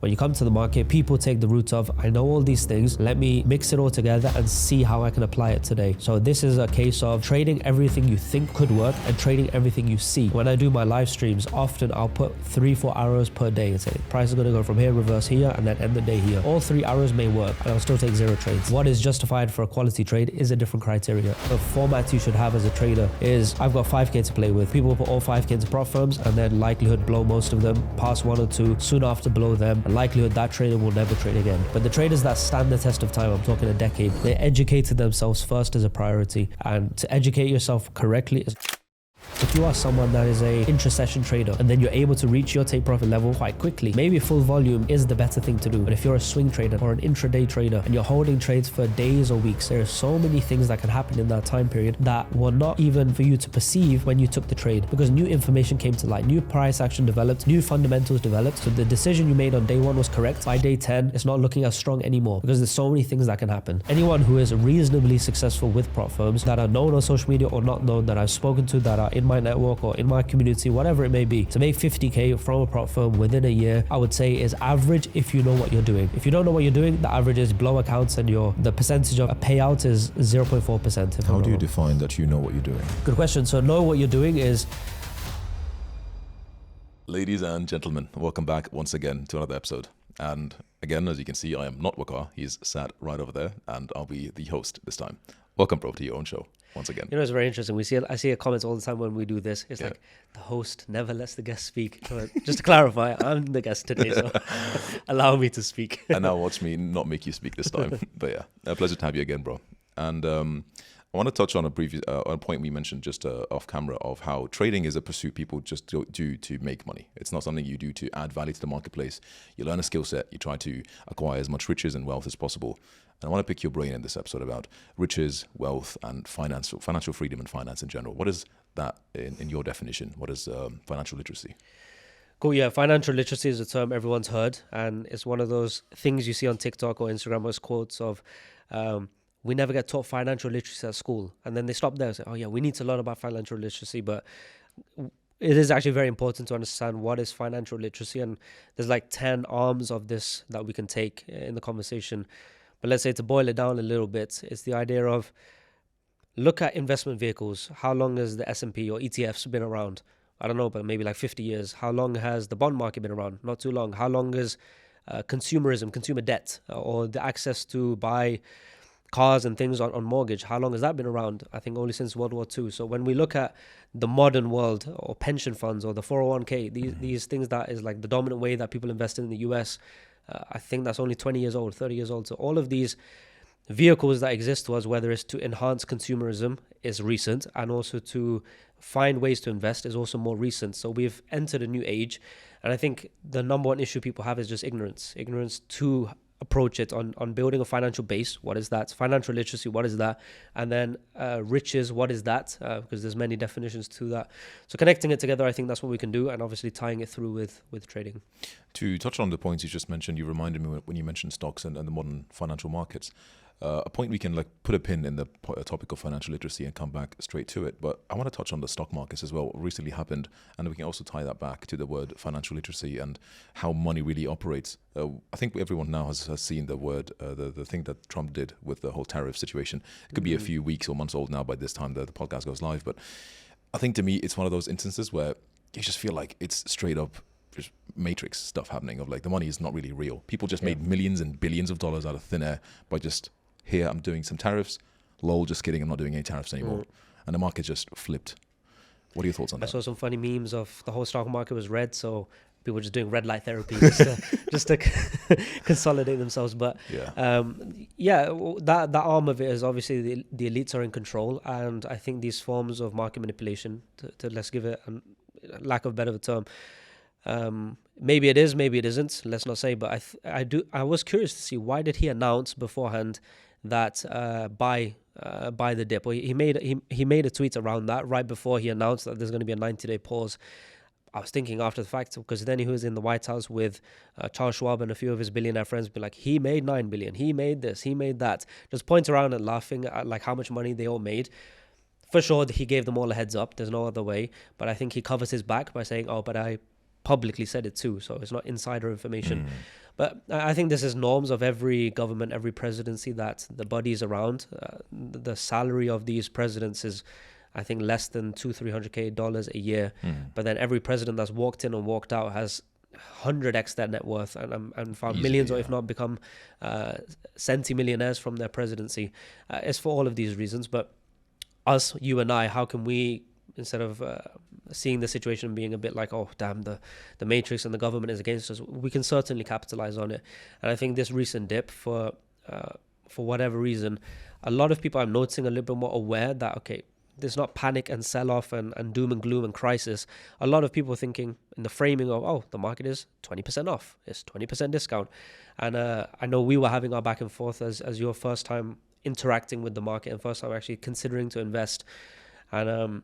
When you come to the market, people take the route of, I know all these things, let me mix it all together and see how I can apply it today. So this is a case of trading everything you think could work and trading everything you see. When I do my live streams, often I'll put 3-4 arrows per day and say, price is going to go from here, reverse here, and then end the day here. All 3 arrows may work and I'll still take 0 trades. What is justified for a quality trade is a different criteria. The format you should have as a trader is, I've got 5K to play with. People put all 5K into prop firms and then likelihood blow most of them, pass 1 or 2, soon after blow them, and likelihood that trader will never trade again. But the traders that stand the test of time, I'm talking a decade, they educated themselves first as a priority. And to educate yourself correctly is, if you are someone that is a intra-session trader and then you're able to reach your take profit level quite quickly, maybe full volume is the better thing to do. But if you're a swing trader or an intraday trader and you're holding trades for days or weeks, there are so many things that can happen in that time period that were not even for you to perceive when you took the trade, because new information came to light, new price action developed, new fundamentals developed. So the decision you made on day 1 was correct. By day 10, it's not looking as strong anymore because there's so many things that can happen. Anyone who is reasonably successful with prop firms that are known on social media or not known, that I've spoken to, that are in my network or in my community, whatever it may be, to make 50K from a prop firm within a year, I would say is average if you know what you're doing. If you don't know what you're doing, the average is blow accounts and the percentage of a payout is 0.4%. How do you define that you know what you're doing? Good question. So know what you're doing is... Ladies and gentlemen, welcome back once again to another episode. And again, as you can see, I am not Waqar. He's sat right over there and I'll be the host this time. Welcome, bro, to your own show once again. You know, it's very interesting. I see comments all the time when we do this. It's like, the host never lets the guest speak. Just to clarify, I'm the guest today, so allow me to speak. And now watch me not make you speak this time. But yeah, a pleasure to have you again, bro. And I want to touch on a point we mentioned just off camera of how trading is a pursuit people just do to make money. It's not something you do to add value to the marketplace. You learn a skill set. You try to acquire as much riches and wealth as possible. And I want to pick your brain in this episode about riches, wealth, and financial freedom and finance in general. What is that in your definition? What is financial literacy? Cool, yeah. Financial literacy is a term everyone's heard. And it's one of those things you see on TikTok or Instagram as quotes of... we never get taught financial literacy at school. And then they stop there and say, oh yeah, we need to learn about financial literacy. But it is actually very important to understand what is financial literacy. And there's like 10 arms of this that we can take in the conversation. But let's say to boil it down a little bit, it's the idea of look at investment vehicles. How long has the S&P or ETFs been around? I don't know, but maybe like 50 years. How long has the bond market been around? Not too long. How long is consumerism, consumer debt, or the access to buy cars and things on mortgage, how long has that been around? I think only since World War II. So when we look at the modern world or pension funds or the 401k, these things that is like the dominant way that people invest in the US, I think that's only 20 years old, 30 years old. So all of these vehicles that exist to us, whether it's to enhance consumerism, is recent, and also to find ways to invest is also more recent. So we've entered a new age. And I think the number one issue people have is just ignorance to approach it on building a financial base. What is that? Financial literacy, what is that? And then riches, what is that? Because there's many definitions to that. So connecting it together, I think that's what we can do, and obviously tying it through with trading. To touch on the points you just mentioned, you reminded me when you mentioned stocks and the modern financial markets. A point we can like put a pin in the topic of financial literacy and come back straight to it. But I want to touch on the stock markets as well, what recently happened. And we can also tie that back to the word financial literacy and how money really operates. I think everyone now has seen the word, the thing that Trump did with the whole tariff situation. It could be a few weeks or months old now by this time the podcast goes live. But I think to me, it's one of those instances where you just feel like it's straight up just matrix stuff happening of like the money is not really real. People just made millions and billions of dollars out of thin air by just... Here, I'm doing some tariffs. Lol, just kidding. I'm not doing any tariffs anymore. And the market just flipped. What are your thoughts on that? I saw some funny memes of the whole stock market was red, so people were just doing red light therapy just to consolidate themselves. But that arm of it is obviously the elites are in control. And I think these forms of market manipulation, to let's give it a lack of a better term, maybe it is, maybe it isn't. Let's not say, but I was curious to see, why did he announce beforehand that buy the dip? Or he made a tweet around that right before he announced that there's going to be a 90-day pause. I was thinking after the fact, because then he was in the White House with Charles Schwab and a few of his billionaire friends, be like, he made 9 billion, he made this, he made that. Just point around and laughing at like how much money they all made. For sure, he gave them all a heads up. There's no other way. But I think he covers his back by saying, oh, but I publicly said it too, so it's not insider information. But I think this is norms of every government, every presidency that the bodies around. The salary of these presidents is, I think, less than $200,000-300,000 a year. But then every president that's walked in and walked out has 100x their net worth and found Easily, millions, or yeah. if not become centimillionaires from their presidency. It's for all of these reasons. But us, you and I, how can we, instead of seeing the situation being a bit like, oh damn, the matrix and the government is against us, we can certainly capitalize on it. And I think this recent dip, for whatever reason, a lot of people I'm noticing a little bit more aware that, okay, there's not panic and sell-off and doom and gloom and crisis. A lot of people thinking in the framing of, oh, the market is 20% off, it's 20% discount. And I know we were having our back and forth as your first time interacting with the market and first time actually considering to invest. And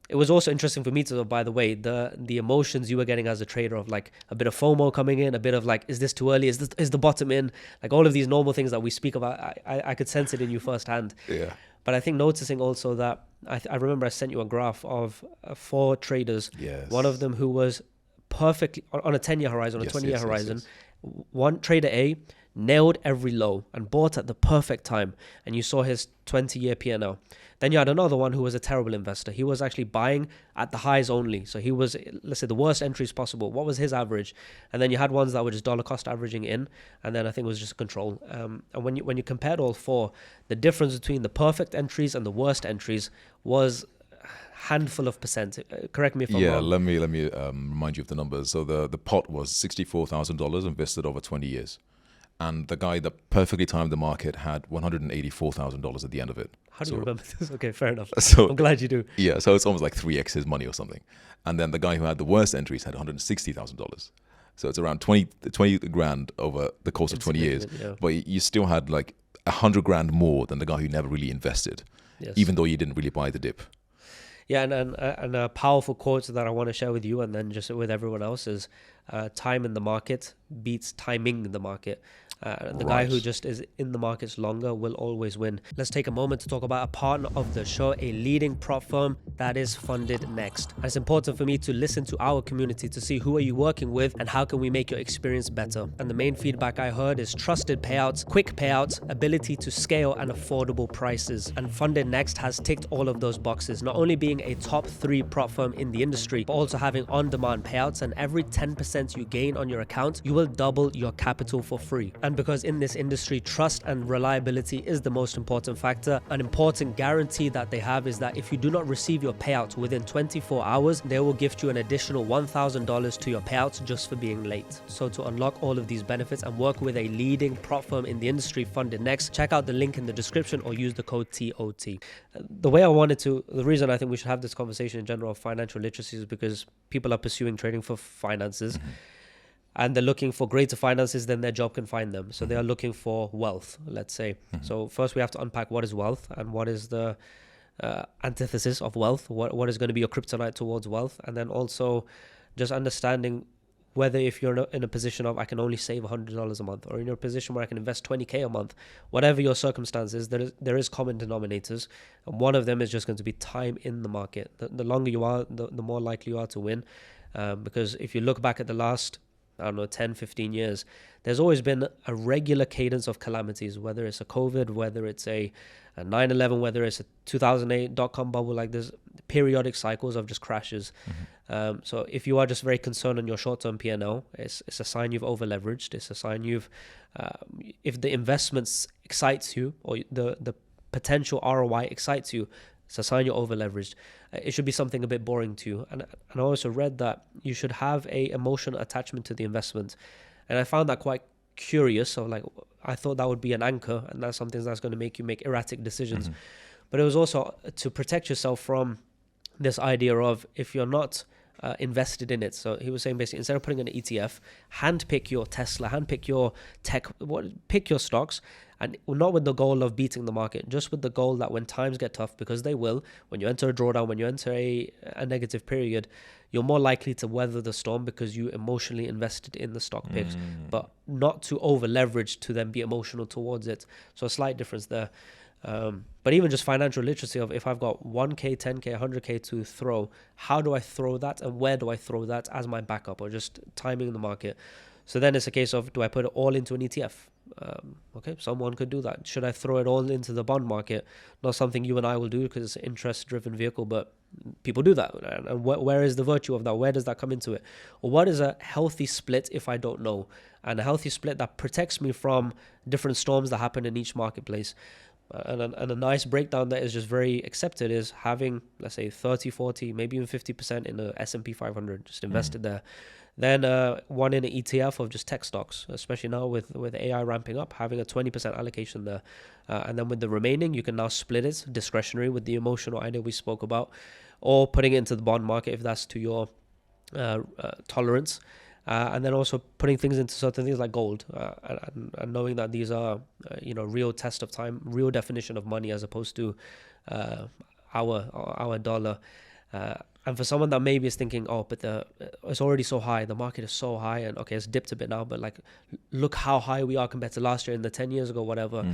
it was also interesting for me to know, by the way, the emotions you were getting as a trader of like a bit of FOMO coming in, a bit of like, is this too early? Is the bottom in? Like all of these normal things that we speak about, I could sense it in you firsthand. Yeah. But I think noticing also that, I remember I sent you a graph of 4 traders. Yes. One of them who was perfectly on a 10-year horizon, on a 20-year horizon. Yes. One trader A nailed every low and bought at the perfect time, and you saw his 20-year P&L. Then you had another one who was a terrible investor. He was actually buying at the highs only. So he was, let's say, the worst entries possible. What was his average? And then you had ones that were just dollar cost averaging in, and then I think it was just control. And when you compared all 4, the difference between the perfect entries and the worst entries was handful of percent. Correct me if I'm wrong. Yeah, let me remind you of the numbers. So the pot was $64,000 invested over 20 years. And the guy that perfectly timed the market had $184,000 at the end of it. How do you remember this? Okay, fair enough. So I'm glad you do. Yeah, so it's almost like 3x his money or something. And then the guy who had the worst entries had $160,000. So it's around 20 grand over the course of 20 years. Yeah. But you still had like 100 grand more than the guy who never really invested, Yes. even though you didn't really buy the dip. Yeah, and a powerful quote that I want to share with you and then just with everyone else is time in the market beats timing the market. The guy who just is in the markets longer will always win. Let's take a moment to talk about a partner of the show, a leading prop firm that is FundedNext. And it's important for me to listen to our community to see who are you working with and how can we make your experience better. And the main feedback I heard is trusted payouts, quick payouts, ability to scale, and affordable prices. And FundedNext has ticked all of those boxes, not only being a top 3 prop firm in the industry, but also having on-demand payouts, and every 10% you gain on your account, you will double your capital for free. And because in this industry, trust and reliability is the most important factor, an important guarantee that they have is that if you do not receive your payout within 24 hours, they will gift you an additional $1,000 to your payout just for being late. So to unlock all of these benefits and work with a leading prop firm in the industry, FundedNext, check out the link in the description or use the code TOT. The reason I think we should have this conversation in general of financial literacy is because people are pursuing trading for finances. And they're looking for greater finances than their job can find them. So they are looking for wealth, let's say. So first we have to unpack what is wealth and what is the antithesis of wealth. What is going to be your kryptonite towards wealth? And then also just understanding whether if you're in a position of I can only save $100 a month, or in a position where I can invest $20K a month, whatever your circumstances, there is common denominators. And one of them is just going to be time in the market. The longer you are, the more likely you are to win. Because if you look back at the last 10, 15 years, there's always been a regular cadence of calamities, whether it's a COVID, whether it's a 9/11, whether it's a 2008 dot-com bubble, like there's periodic cycles of just crashes. So if you are just very concerned on your short-term P&L, it's a sign you've over-leveraged. It's a sign if the investments excites you or the potential ROI excites you, it's a sign you're over-leveraged. It should be something a bit boring to you. And I also read that you should have a emotional attachment to the investment. And I found that quite curious. So like, I thought that would be an anchor, and that's something that's going to make you make erratic decisions. But it was also to protect yourself from this idea of if you're not invested in it. So he was saying basically, instead of putting an ETF, handpick your Tesla, handpick your tech, pick your stocks, and not with the goal of beating the market, just with the goal that when times get tough, because they will, when you enter a drawdown, when you enter a negative period, you're more likely to weather the storm because you emotionally invested in the stock picks, but not to over leverage to then be emotional towards it. So a slight difference there. But even just financial literacy of if I've got 1K, 10K, 100K to throw, how do I throw that and where do I throw that as my backup, or just timing the market? So then it's a case of, do I put it all into an ETF? Okay, someone could do that. Should I throw it all into the bond market? Not something you and I will do because it's an interest-driven vehicle, but people do that. And where is the virtue of that? Where does that come into it? Or what is a healthy split if I don't know? And a healthy split that protects me from different storms that happen in each marketplace. And a nice breakdown that is just very accepted is having, let's say, 30, 40, maybe even 50% in the S&P 500, just invested there. Then one in an ETF of just tech stocks, especially now with AI ramping up, having a 20% allocation there. And then with the remaining, you can now split it, discretionary with the emotional idea we spoke about, or putting it into the bond market if that's to your tolerance. And then also putting things into certain things like gold, and knowing that these are, real test of time, real definition of money as opposed to our dollar. And for someone that maybe is thinking, oh, but it's already so high, the market is so high, and okay, it's dipped a bit now, but like, look how high we are compared to last year and the 10 years ago, whatever.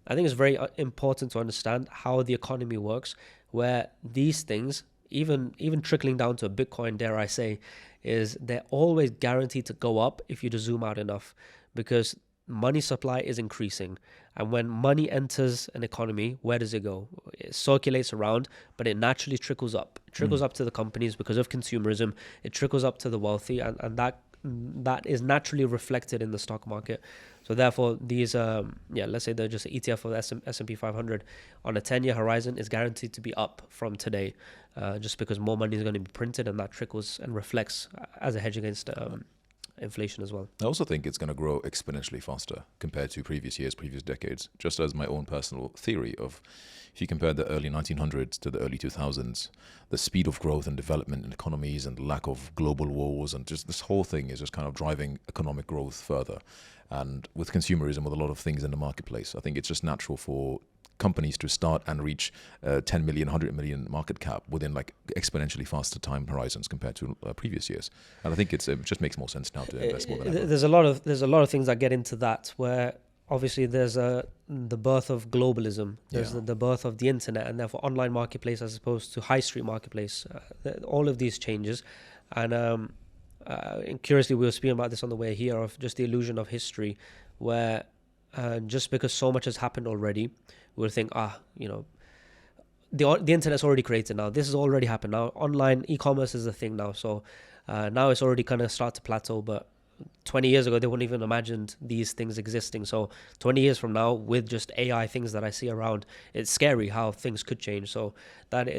I think it's very important to understand how the economy works, where these things, even trickling down to a Bitcoin, dare I say, is they're always guaranteed to go up if you just zoom out enough, because money supply is increasing. And when money enters an economy, where does it go? It circulates around, but it naturally trickles up. It trickles up to the companies because of consumerism. It trickles up to the wealthy, and that is naturally reflected in the stock market. So therefore, these, let's say they're just an ETF of the S&P 500 on a 10-year horizon is guaranteed to be up from today, just because more money is going to be printed, and that trickles and reflects as a hedge against inflation as well. I also think it's going to grow exponentially faster compared to previous years, previous decades. Just as my own personal theory of, if you compare the early 1900s to the early 2000s, the speed of growth and development in economies and lack of global wars and just this whole thing is just kind of driving economic growth further. And with consumerism, with a lot of things in the marketplace, I think it's just natural for companies to start and reach 10 million, 100 million market cap within like exponentially faster time horizons compared to previous years. And I think it just makes more sense now to invest more than ever. There's a lot of things that get into that, where obviously there's the birth of globalism, there's the birth of the internet, and therefore online marketplace as opposed to high street marketplace. All of these changes, and curiously we were speaking about this on the way here, of just the illusion of history, where just because so much has happened already, we'll think, the internet's already created now. This has already happened now. Online e-commerce is a thing now. So now it's already kind of start to plateau. But 20 years ago, they wouldn't even imagined these things existing. So 20 years from now, with just AI things that I see around, it's scary how things could change. So that's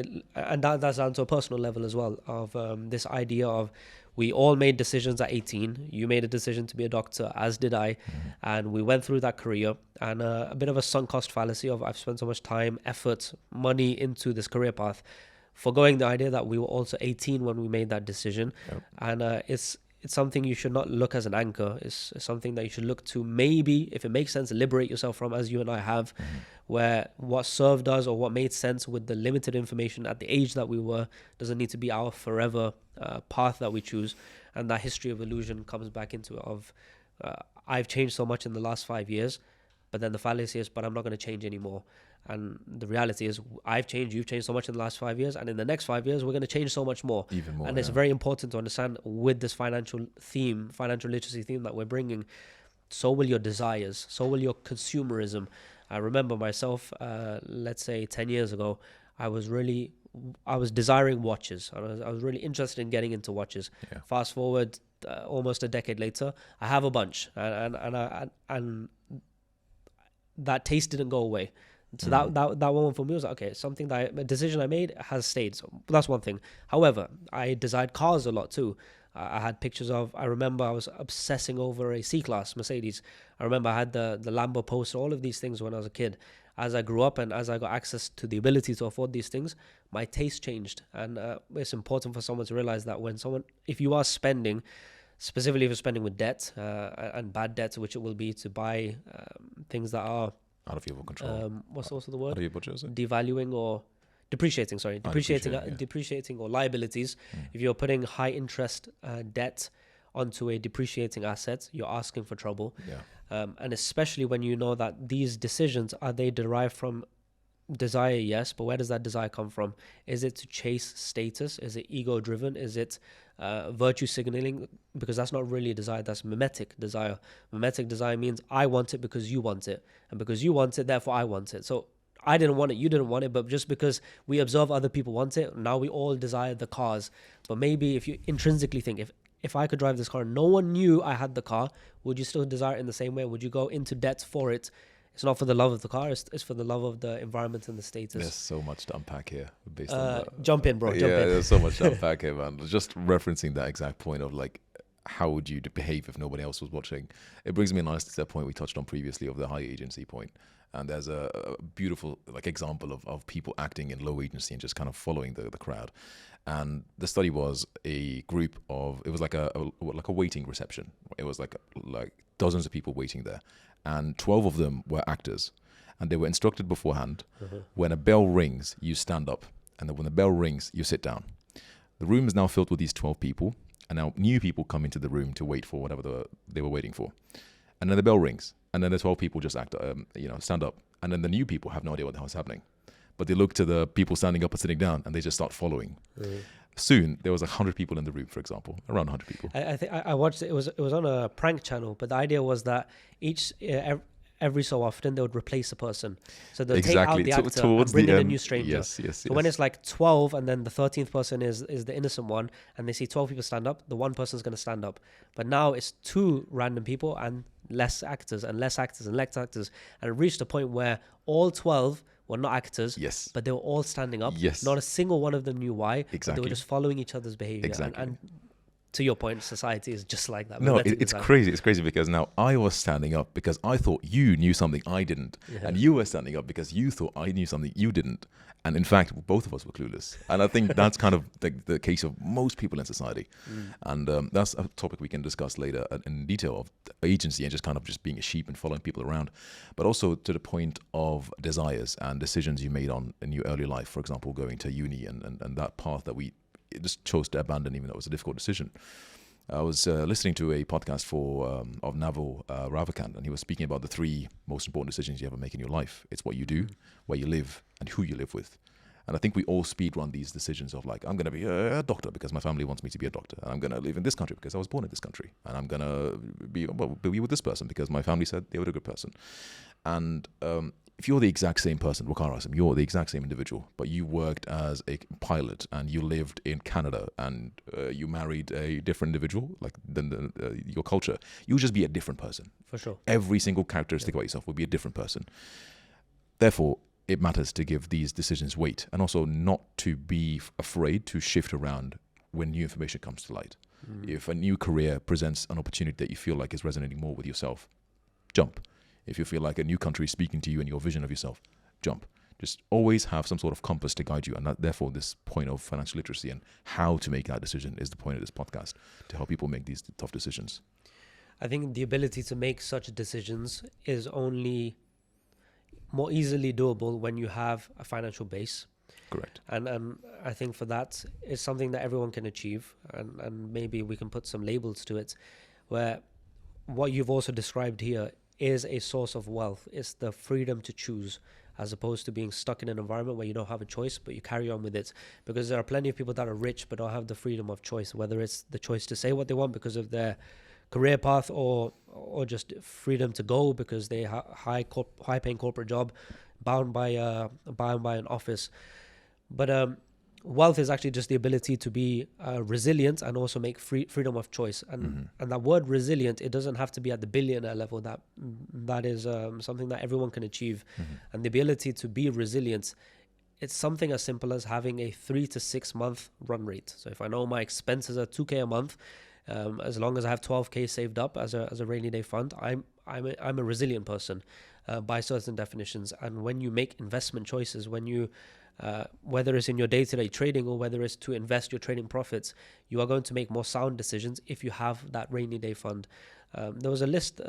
down to a personal level as well, of this idea of, we all made decisions at 18. You made a decision to be a doctor, as did I. And we went through that career, and a bit of a sunk cost fallacy of, I've spent so much time, effort, money into this career path, forgoing the idea that we were also 18 when we made that decision. And it's something you should not look as an anchor. It's something that you should look to, maybe, if it makes sense, liberate yourself from, as you and I have, where what served us or what made sense with the limited information at the age that we were doesn't need to be our forever path that we choose. And that history of illusion comes back into it of, I've changed so much in the last 5 years, but then the fallacy is, but I'm not going to change anymore. And the reality is, I've changed, you've changed so much in the last 5 years, and in the next 5 years, we're going to change so much more. Even more. And it's very important to understand, with this financial literacy theme that we're bringing, so will your desires, so will your consumerism. I remember myself, let's say 10 years ago, I was desiring watches. I was really interested in getting into watches. Fast forward almost a decade later, I have a bunch, and that taste didn't go away. So that one for me was like, okay, something a decision I made has stayed. So that's one thing. However, I desired cars a lot too. I had pictures of, I remember I was obsessing over a C-Class Mercedes. I remember I had the Lambo poster, all of these things when I was a kid. As I grew up and as I got access to the ability to afford these things, my taste changed. And it's important for someone to realize that if you are spending, specifically if you're spending with debt and bad debt, which it will be to buy things that are out of your control. What's also the word? Out of your budget, is it? Devaluing or depreciating, depreciating or liabilities. If you're putting high interest debt onto a depreciating asset, you're asking for trouble. And especially when you know that these decisions, are they derived from desire? Yes, but where does that desire come from? Is it to chase status? Is it ego driven? Is it virtue signaling, because that's not really a desire, that's mimetic desire. Mimetic desire means I want it because you want it, and because you want it, therefore I want it. So I didn't want it, you didn't want it, but just because we observe other people want it, now we all desire the cars. But maybe if you intrinsically think, if I could drive this car and no one knew I had the car, would you still desire it in the same way? Would you go into debt for it? It's not for the love of the car, it's for the love of the environment and the status. There's so much to unpack here based on jump in, bro. Jump in. There's so much to unpack here, man. Just referencing that exact point of like, how would you behave if nobody else was watching? It brings me nicely to that point we touched on previously of the high agency point. And there's a beautiful like example of people acting in low agency and just kind of following the crowd. And the study was a group of, it was like a waiting reception. It was like dozens of people waiting there. And 12 of them were actors. And they were instructed beforehand, when a bell rings, you stand up. And then when the bell rings, you sit down. The room is now filled with these 12 people. And now new people come into the room to wait for whatever they were waiting for. And then the bell rings. And then the 12 people just stand up. And then the new people have no idea what the hell is happening. But they look to the people standing up and sitting down, and they just start following. Soon, there was 100 people in the room, for example, around 100 people. I think I watched it. It was on a prank channel, but the idea was that every so often they would replace a person. So they'll take out the actor and bring in a new stranger. Yes. So when it's like 12 and then the 13th person is the innocent one, and they see 12 people stand up, the one person's going to stand up. But now it's 2 random people and less actors and less actors and less actors. And it reached a point where all 12 were not actors, yes, but they were all standing up. Yes. Not a single one of them knew why. Exactly. They were just following each other's behavior. Exactly. And to your point, society is just like that. No, it's crazy. It's crazy because now I was standing up because I thought you knew something I didn't. Yeah. And you were standing up because you thought I knew something you didn't. And in fact, both of us were clueless. And I think that's kind of the case of most people in society. And that's a topic we can discuss later in detail of agency and just kind of just being a sheep and following people around. But also to the point of desires and decisions you made in your early life, for example, going to uni and that path that we just chose to abandon, even though it was a difficult decision. I was listening to a podcast of Naval Ravikant, and he was speaking about the 3 most important decisions you ever make in your life. It's what you do, where you live, and who you live with. And I think we all speed run these decisions of like, I'm going to be a doctor because my family wants me to be a doctor. And I'm going to live in this country because I was born in this country. And I'm going to be with this person because my family said they were a good person. And if you're the exact same person, Waqar, you're the exact same individual, but you worked as a pilot and you lived in Canada and you married a different individual, like than your culture, you'll just be a different person. For sure. Every single characteristic about yourself will be a different person. Therefore, it matters to give these decisions weight and also not to be afraid to shift around when new information comes to light. If a new career presents an opportunity that you feel like is resonating more with yourself, jump. If you feel like a new country is speaking to you and your vision of yourself, jump. Just always have some sort of compass to guide you. And therefore, this point of financial literacy and how to make that decision is the point of this podcast, to help people make these tough decisions. I think the ability to make such decisions is only more easily doable when you have a financial base. Correct. And I think for that, it's something that everyone can achieve. And maybe we can put some labels to it, where what you've also described here is a source of wealth. It's the freedom to choose, as opposed to being stuck in an environment where you don't have a choice, but you carry on with it. Because there are plenty of people that are rich but don't have the freedom of choice, whether it's the choice to say what they want because of their career path or just freedom to go because they have high paying corporate job bound by an office. But wealth is actually just the ability to be resilient and also make freedom of choice. And that word resilient, it doesn't have to be at the billionaire level. That is something that everyone can achieve. And the ability to be resilient, it's something as simple as having a 3 to 6 month run rate. So if I know my expenses are 2K a month, as long as I have 12K saved up as a rainy day fund, I'm a resilient person by certain definitions. And when you make investment choices, when you whether it's in your day-to-day trading or whether it's to invest your trading profits, you are going to make more sound decisions if you have that rainy day fund. There was a list,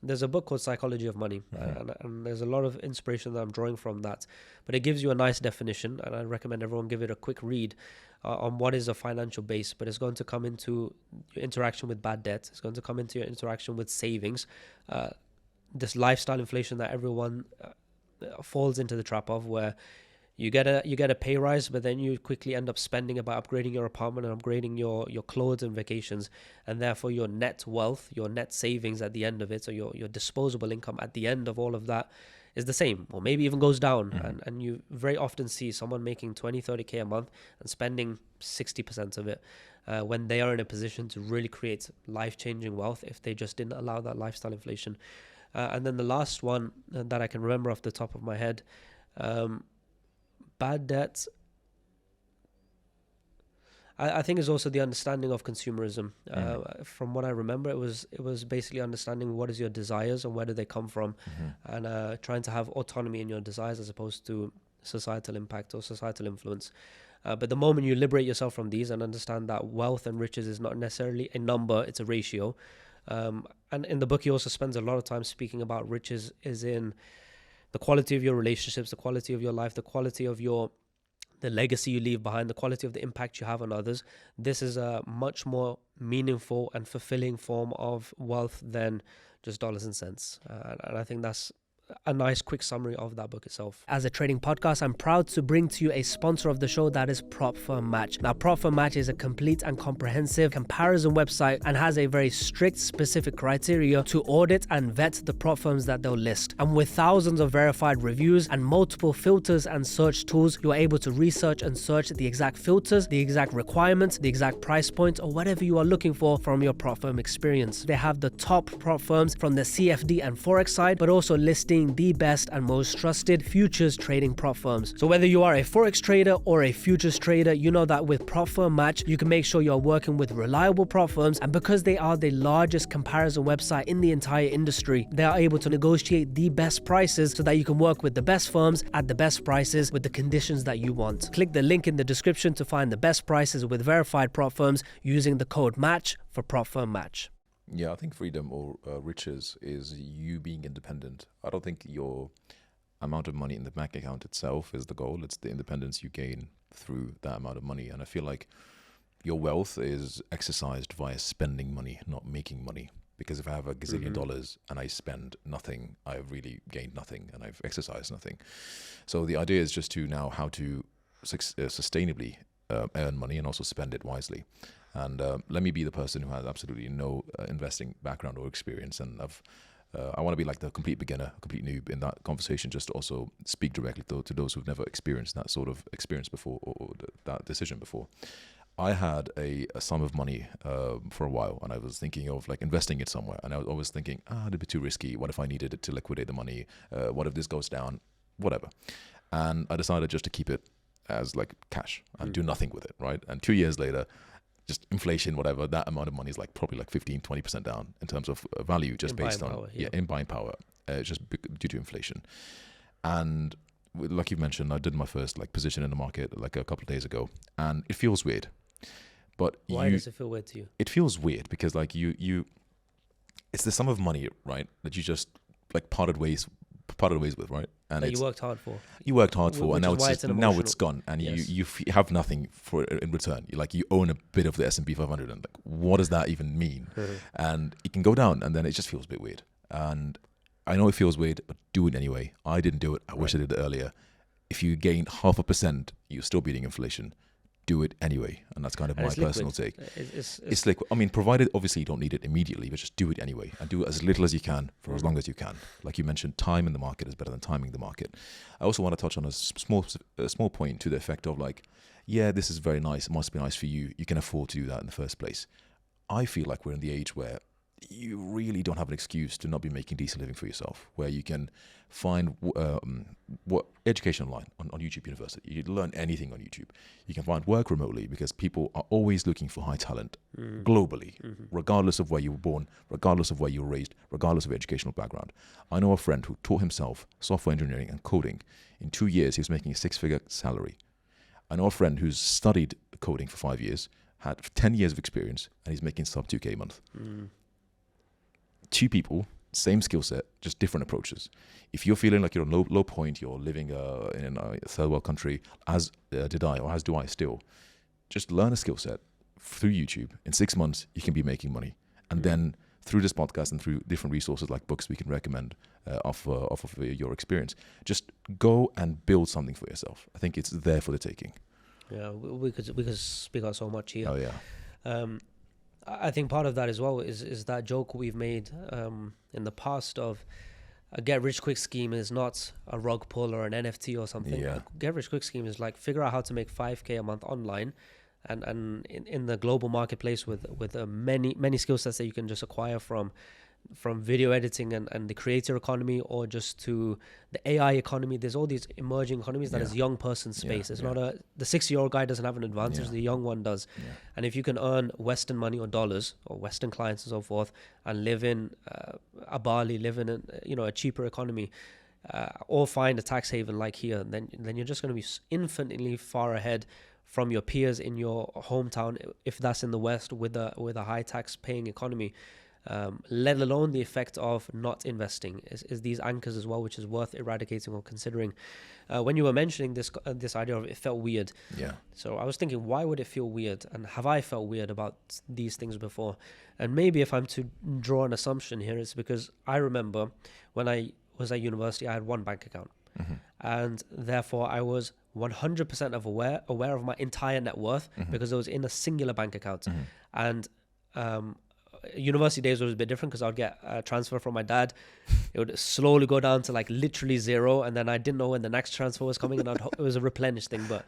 there's a book called Psychology of Money, and there's a lot of inspiration that I'm drawing from that. But it gives you a nice definition, and I recommend everyone give it a quick read on what is a financial base. But it's going to come into your interaction with bad debt. It's going to come into your interaction with savings, this lifestyle inflation that everyone falls into the trap of, where You get a pay rise, but then you quickly end up spending it by upgrading your apartment and upgrading your clothes and vacations, and therefore your net wealth, your net savings at the end of it, so your disposable income at the end of all of that is the same, or maybe even goes down. And you very often see someone making 20-30K a month and spending 60% of it when they are in a position to really create life-changing wealth if they just didn't allow that lifestyle inflation. And then the last one that I can remember off the top of my head, bad debts, I think is also the understanding of consumerism. From what I remember, it was basically understanding what is your desires and where do they come from, and trying to have autonomy in your desires as opposed to societal impact or societal influence. But the moment you liberate yourself from these and understand that wealth and riches is not necessarily a number, it's a ratio. And in the book, he also spends a lot of time speaking about riches is in the quality of your relationships, the quality of your life, the quality of the legacy you leave behind, the quality of the impact you have on others. This is a much more meaningful and fulfilling form of wealth than just dollars and cents. And I think that's a nice quick summary of that book itself. As a trading podcast, I'm proud to bring to you a sponsor of the show, that is Prop Firm Match. Now, Prop Firm Match is a complete and comprehensive comparison website and has a very strict, specific criteria to audit and vet the prop firms that they'll list. And with thousands of verified reviews and multiple filters and search tools, you're able to research and search the exact filters, the exact requirements, the exact price point, or whatever you are looking for from your prop firm experience. They have the top prop firms from the CFD and Forex side, but also listing the best and most trusted futures trading prop firms. So whether you are a Forex trader or a futures trader, you know that with Prop Firm Match, you can make sure you're working with reliable prop firms, and because they are the largest comparison website in the entire industry, they are able to negotiate the best prices so that you can work with the best firms at the best prices with the conditions that you want. Click the link in the description to find the best prices with verified prop firms using the code MATCH for Prop Firm Match. Yeah, I think freedom or riches is you being independent. I don't think your amount of money in the bank account itself is the goal. It's the independence you gain through that amount of money. And I feel like your wealth is exercised via spending money, not making money. Because if I have a gazillion dollars and I spend nothing, I've really gained nothing and I've exercised nothing. So the idea is just to now how to sustainably earn money and also spend it wisely. And let me be the person who has absolutely no investing background or experience, and I want to be like the complete beginner, complete noob in that conversation, just to also speak directly to those who've never experienced that sort of experience before or that decision before. I had a sum of money for a while, and I was thinking of like investing it somewhere, and I was always thinking, it'd be too risky. What if I needed it to liquidate the money? What if this goes down? Whatever. And I decided just to keep it as like cash and do nothing with it, right? And 2 years later, just inflation, whatever, that amount of money is like probably like 15-20% down in terms of value, just based on in buying power, just due to inflation. And like you mentioned, I did my first like position in the market like a couple of days ago, and it feels weird. But why does it feel weird to you? It feels weird because like you, it's the sum of money, right, that you just like parted ways with, right? And that you worked hard for. You worked hard for, and now it's gone, and yes. you have nothing for in return. You own a bit of the S&P 500, and like, what does that even mean? And it can go down, and then it just feels a bit weird. And I know it feels weird, but do it anyway. I didn't do it. I wish I did it earlier. If you gain 0.5%, you're still beating inflation. Do it anyway, and that's kind of my personal take. It's liquid. I mean, provided obviously you don't need it immediately, but just do it anyway, and do it as little as you can for as long as you can. Like you mentioned, time in the market is better than timing the market. I also want to touch on a small point to the effect of like, yeah, this is very nice. It must be nice for you. You can afford to do that in the first place. I feel like we're in the age where you really don't have an excuse to not be making decent living for yourself, where you can find what education online on YouTube University. You can learn anything on YouTube. You can find work remotely because people are always looking for high talent globally, regardless of where you were born, regardless of where you were raised, regardless of educational background. I know a friend who taught himself software engineering and coding. In 2 years, he was making a 6-figure salary. I know a friend who's studied coding for 5 years, had 10 years of experience, and he's making sub 2K a month. 2 people, same skill set, just different approaches. If you're feeling like you're on low point, you're living in a third world country, as did I, or as do I still, just learn a skill set through YouTube. In 6 months, you can be making money. And then through this podcast and through different resources like books we can recommend off of your experience. Just go and build something for yourself. I think it's there for the taking. Yeah, we could speak out so much here. Oh yeah. I think part of that as well is that joke we've made in the past of a get-rich-quick scheme is not a rug pull or an NFT or something. Yeah. A get-rich-quick scheme is like figure out how to make 5K a month online, and in the global marketplace with many skill sets that you can just acquire from video editing and the creator economy, or just to the AI economy. There's all these emerging economies that is young person space. It's not the 60-year-old guy doesn't have an advantage, the young one does. And if you can earn Western money or dollars or Western clients and so forth, and live in a Bali, live in a cheaper economy, or find a tax haven like here, then you're just going to be infinitely far ahead from your peers in your hometown, if that's in the West with a high tax paying economy. Let alone the effect of not investing is these anchors as well, which is worth eradicating or considering. When you were mentioning this idea of it felt weird. Yeah. So I was thinking, why would it feel weird? And have I felt weird about these things before? And maybe if I'm to draw an assumption here, it's because I remember when I was at university, I had one bank account. Mm-hmm. And therefore I was 100% aware of my entire net worth, because it was in a singular bank account. And university days was a bit different because I'd get a transfer from my dad. It would slowly go down to like literally zero, and then I didn't know when the next transfer was coming, and it was a replenished thing. But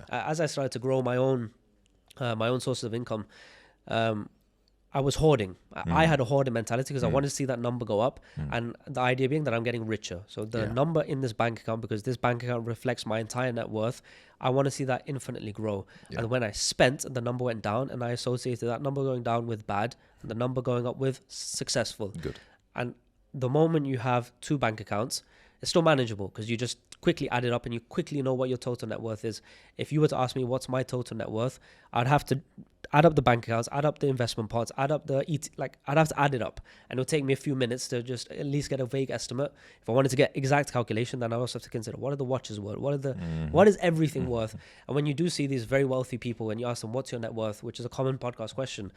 as I started to grow my own sources of income, I was hoarding. I had a hoarding mentality because I wanted to see that number go up, and the idea being that I'm getting richer. So the number in this bank account, because this bank account reflects my entire net worth, I want to see that infinitely grow. And when I spent, the number went down, and I associated that number going down with bad and the number going up with successful. Good. And the moment you have two bank accounts, it's still manageable because you just quickly add it up and you quickly know what your total net worth is. If you were to ask me what's my total net worth, I'd have to add up the bank accounts, add up the investment pots, add up I'd have to add it up, and it'll take me a few minutes to just at least get a vague estimate. If I wanted to get exact calculation, then I also have to consider what are the watches worth, what is everything worth. And when you do see these very wealthy people and you ask them what's your net worth, which is a common podcast question,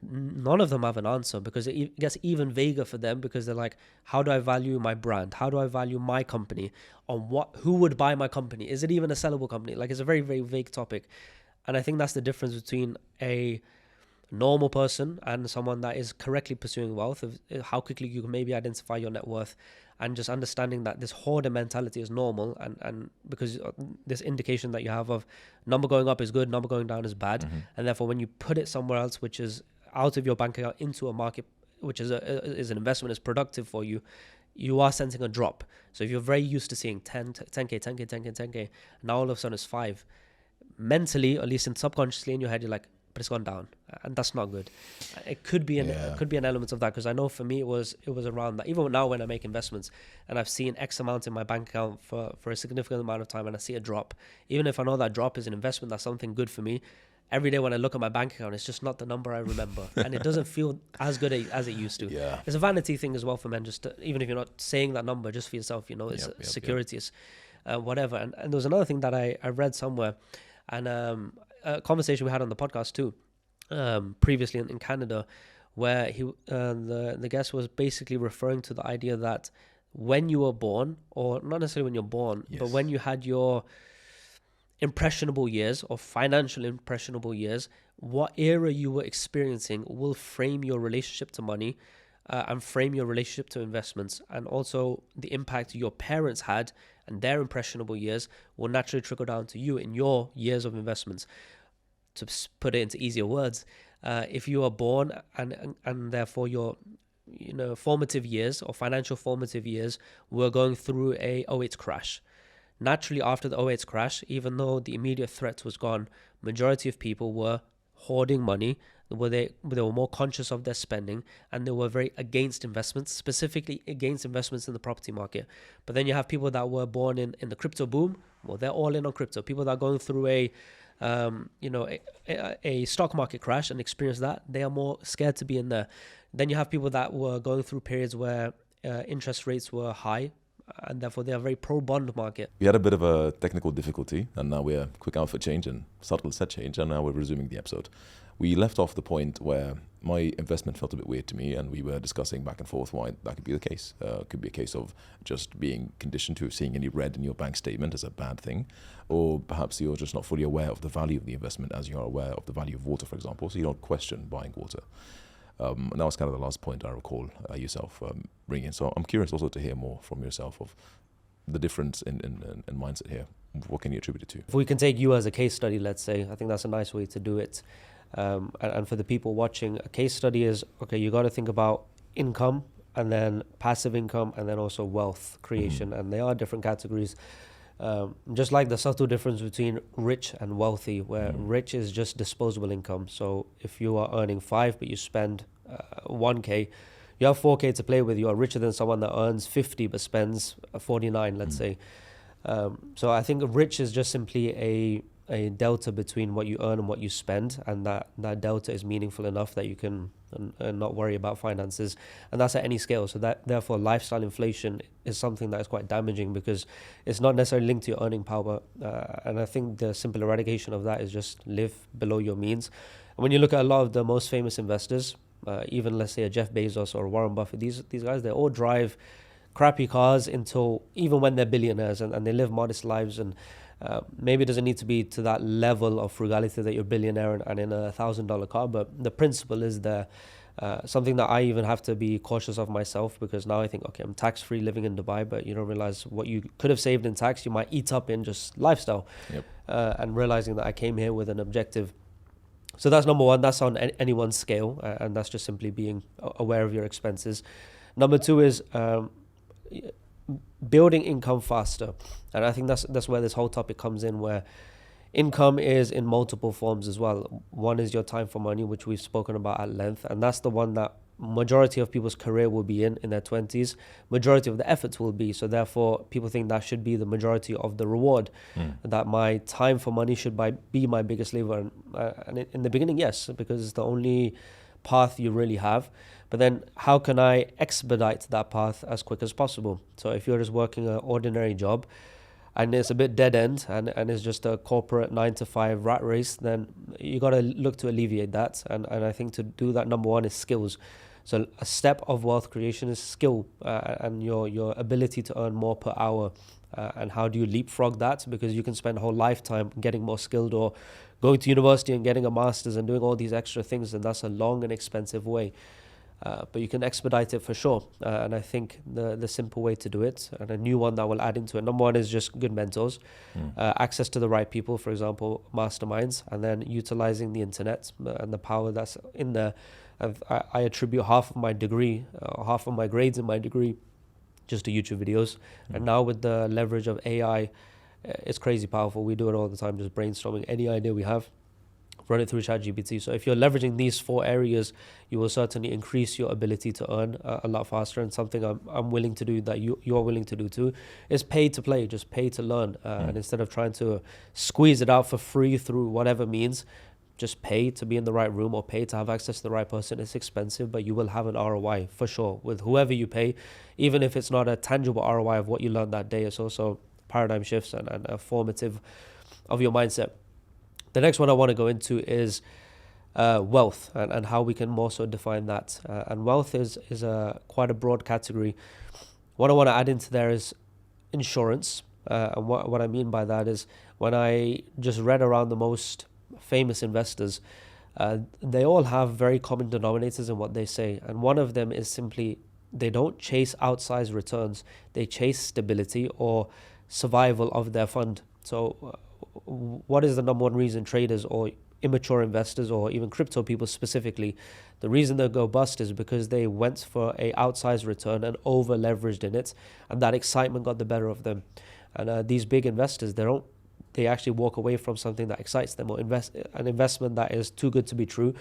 none of them have an answer, because it gets even vaguer for them, because they're like, how do I value my brand? How do I value my company? Who would buy my company? Is it even a sellable company? Like, it's a very, very vague topic. And I think that's the difference between a normal person and someone that is correctly pursuing wealth, of how quickly you can maybe identify your net worth, and just understanding that this hoarder mentality is normal, and because this indication that you have of number going up is good, number going down is bad. And therefore when you put it somewhere else, which is out of your bank account into a market, which is an investment, is productive for you, you are sensing a drop. So if you're very used to seeing 10K, now all of a sudden it's 5. Mentally, at least subconsciously in your head, you're like, but it's gone down, and that's not good. It could be an element of that, because I know for me it was around that. Even now when I make investments and I've seen X amount in my bank account for a significant amount of time, and I see a drop, even if I know that drop is an investment, that's something good for me, every day when I look at my bank account, it's just not the number I remember. And it doesn't feel as good as it used to. Yeah. It's a vanity thing as well for men, even if you're not saying that number, just for yourself, it's security, it's whatever. And there was another thing that I read somewhere, and a conversation we had on the podcast too, previously in Canada, where the guest was basically referring to the idea that when you were born, or not necessarily when you're born, but when you had your impressionable years or financial impressionable years, what era you were experiencing will frame your relationship to money, and frame your relationship to investments. And also the impact your parents had and their impressionable years will naturally trickle down to you in your years of investments. To put it into easier words, if you are born and therefore your formative years or financial formative years were going through a 08 crash, naturally after the 08 crash, even though the immediate threat was gone, majority of people were hoarding money, they were more conscious of their spending, and they were very against investments, specifically against investments in the property market. But then you have people that were born in the crypto boom, well, they're all in on crypto. People that are going through a stock market crash and experience that, they are more scared to be in there. Then you have people that were going through periods where interest rates were high, and therefore they are very pro-bond market. We had a bit of a technical difficulty, and now we're quick out for change and subtle set change, and now we're resuming the episode. We left off the point where my investment felt a bit weird to me, and we were discussing back and forth why that could be the case. It could be a case of just being conditioned to seeing any red in your bank statement as a bad thing, or perhaps you're just not fully aware of the value of the investment as you are aware of the value of water, for example, so you don't question buying water. And that was kind of the last point I recall yourself bringing. So I'm curious also to hear more from yourself of the difference in mindset here. What can you attribute it to? If we can take you as a case study, let's say, I think that's a nice way to do it. And for the people watching, a case study is, okay, you got to think about income and then passive income and then also wealth creation. And they are different categories. Just like the subtle difference between rich and wealthy, where rich is just disposable income. So if you are earning 5 but you spend 1K, you have 4K to play with. You are richer than someone that earns 50 but spends 49, let's say. So I think rich is just simply a delta between what you earn and what you spend, and that delta is meaningful enough that you can not worry about finances, and that's at any scale. So that therefore lifestyle inflation is something that is quite damaging because it's not necessarily linked to your earning power, and I think the simple eradication of that is just live below your means. And when you look at a lot of the most famous investors, even let's say a Jeff Bezos or Warren Buffett, these guys, they all drive crappy cars until even when they're billionaires, and they live modest lives, and maybe it doesn't need to be to that level of frugality that you're a billionaire and in $1,000 car, but the principle is there. Something that I even have to be cautious of myself, because now I think, okay, I'm tax-free living in Dubai, but you don't realize what you could have saved in tax, you might eat up in just lifestyle. Yep. And realizing that I came here with an objective. So that's number one, that's on anyone's scale, and that's just simply being aware of your expenses. Number two is building income faster, and I think that's where this whole topic comes in, where income is in multiple forms as well. One is your time for money, which we've spoken about at length, and that's the one that majority of people's career will be in their 20s. Majority of the efforts will be, so therefore people think that should be the majority of the reward, that my time for money should be my biggest lever, and in the beginning, yes, because it's the only path you really have. But then how can I expedite that path as quick as possible? So if you're just working an ordinary job and it's a bit dead end and it's just a corporate 9-to-5 rat race, then you got to look to alleviate that. And I think to do that, number one is skills. So a step of wealth creation is skill and your ability to earn more per hour. And how do you leapfrog that? Because you can spend a whole lifetime getting more skilled, or going to university and getting a master's and doing all these extra things, and that's a long and expensive way. But you can expedite it for sure. And I think the simple way to do it, and a new one that will add into it, number one is just good mentors, access to the right people, for example, masterminds, and then utilizing the internet and the power that's in there. I attribute half of my degree, half of my grades in my degree, just to YouTube videos. And now with the leverage of AI, it's crazy powerful. We do it all the time, just brainstorming any idea we have, run it through ChatGPT. So if you're leveraging these 4 areas, you will certainly increase your ability to earn a lot faster. And something I'm willing to do, that you're willing to do too, is pay to play, just pay to learn. And instead of trying to squeeze it out for free through whatever means, just pay to be in the right room or pay to have access to the right person. It's expensive, but you will have an ROI for sure with whoever you pay, even if it's not a tangible ROI of what you learned that day. It's also paradigm shifts and a formative of your mindset. The next one I want to go into is wealth and how we can more so define that. And wealth is quite a broad category. What I want to add into there is insurance. And what I mean by that is, when I just read around the most famous investors, they all have very common denominators in what they say. And one of them is simply, they don't chase outsized returns. They chase stability or survival of their fund. So what is the number one reason traders or immature investors or even crypto people specifically, the reason they go bust is because they went for a outsized return and over leveraged in it, and that excitement got the better of them. And these big investors, they actually walk away from something that excites them, or an investment that is too good to be true.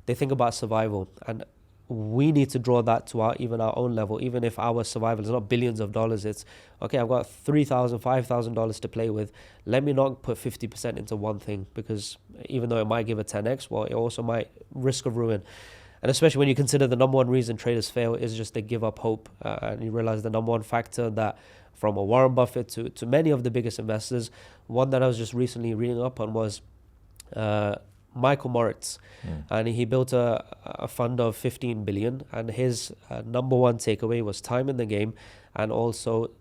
They think about survival, and we need to draw that to even our own level. Even if our survival is not billions of dollars, it's okay, I've got $3,000, $5,000 to play with. Let me not put 50% into one thing, because even though it might give a 10x, well, it also might risk of ruin. And especially when you consider the number one reason traders fail is just they give up hope. And you realize the number one factor that from a Warren Buffett to many of the biggest investors, one that I was just recently reading up on was Michael Moritz. And he built a fund of 15 billion. And his number one takeaway was time in the game and also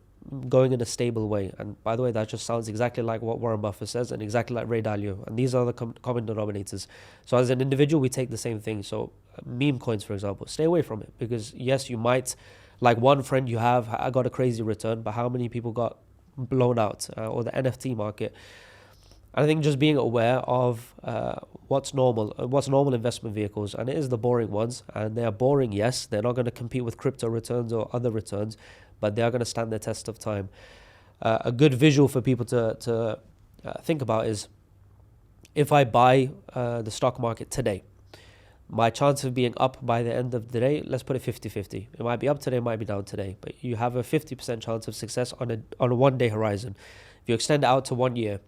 going in a stable way. And by the way, that just sounds exactly like what Warren Buffett says and exactly like Ray Dalio. And these are the common denominators. So as an individual, we take the same thing. So meme coins, for example, stay away from it, because yes, you might, like one friend you have, I got a crazy return, but how many people got blown out? Or the NFT market. I think just being aware of what's normal investment vehicles, and it is the boring ones, and they are boring, yes, they're not going to compete with crypto returns or other returns, but they are going to stand the test of time. A good visual for people to think about is, if I buy the stock market today, my chance of being up by the end of the day, let's put it 50-50. It might be up today, it might be down today, but you have a 50% chance of success on a 1 day horizon. If you extend it out to 1 year,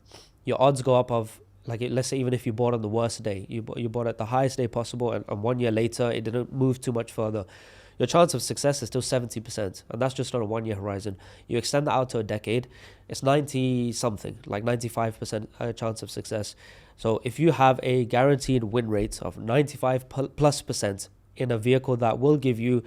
your odds go up of, like, let's say even if you bought on the worst day, you bought at the highest day possible, and 1 year later it didn't move too much further, your chance of success is still 70%, and that's just on a 1 year horizon. You extend that out to a decade, it's 90 something, like 95% chance of success. So if you have a guaranteed win rate of 95+% in a vehicle that will give you,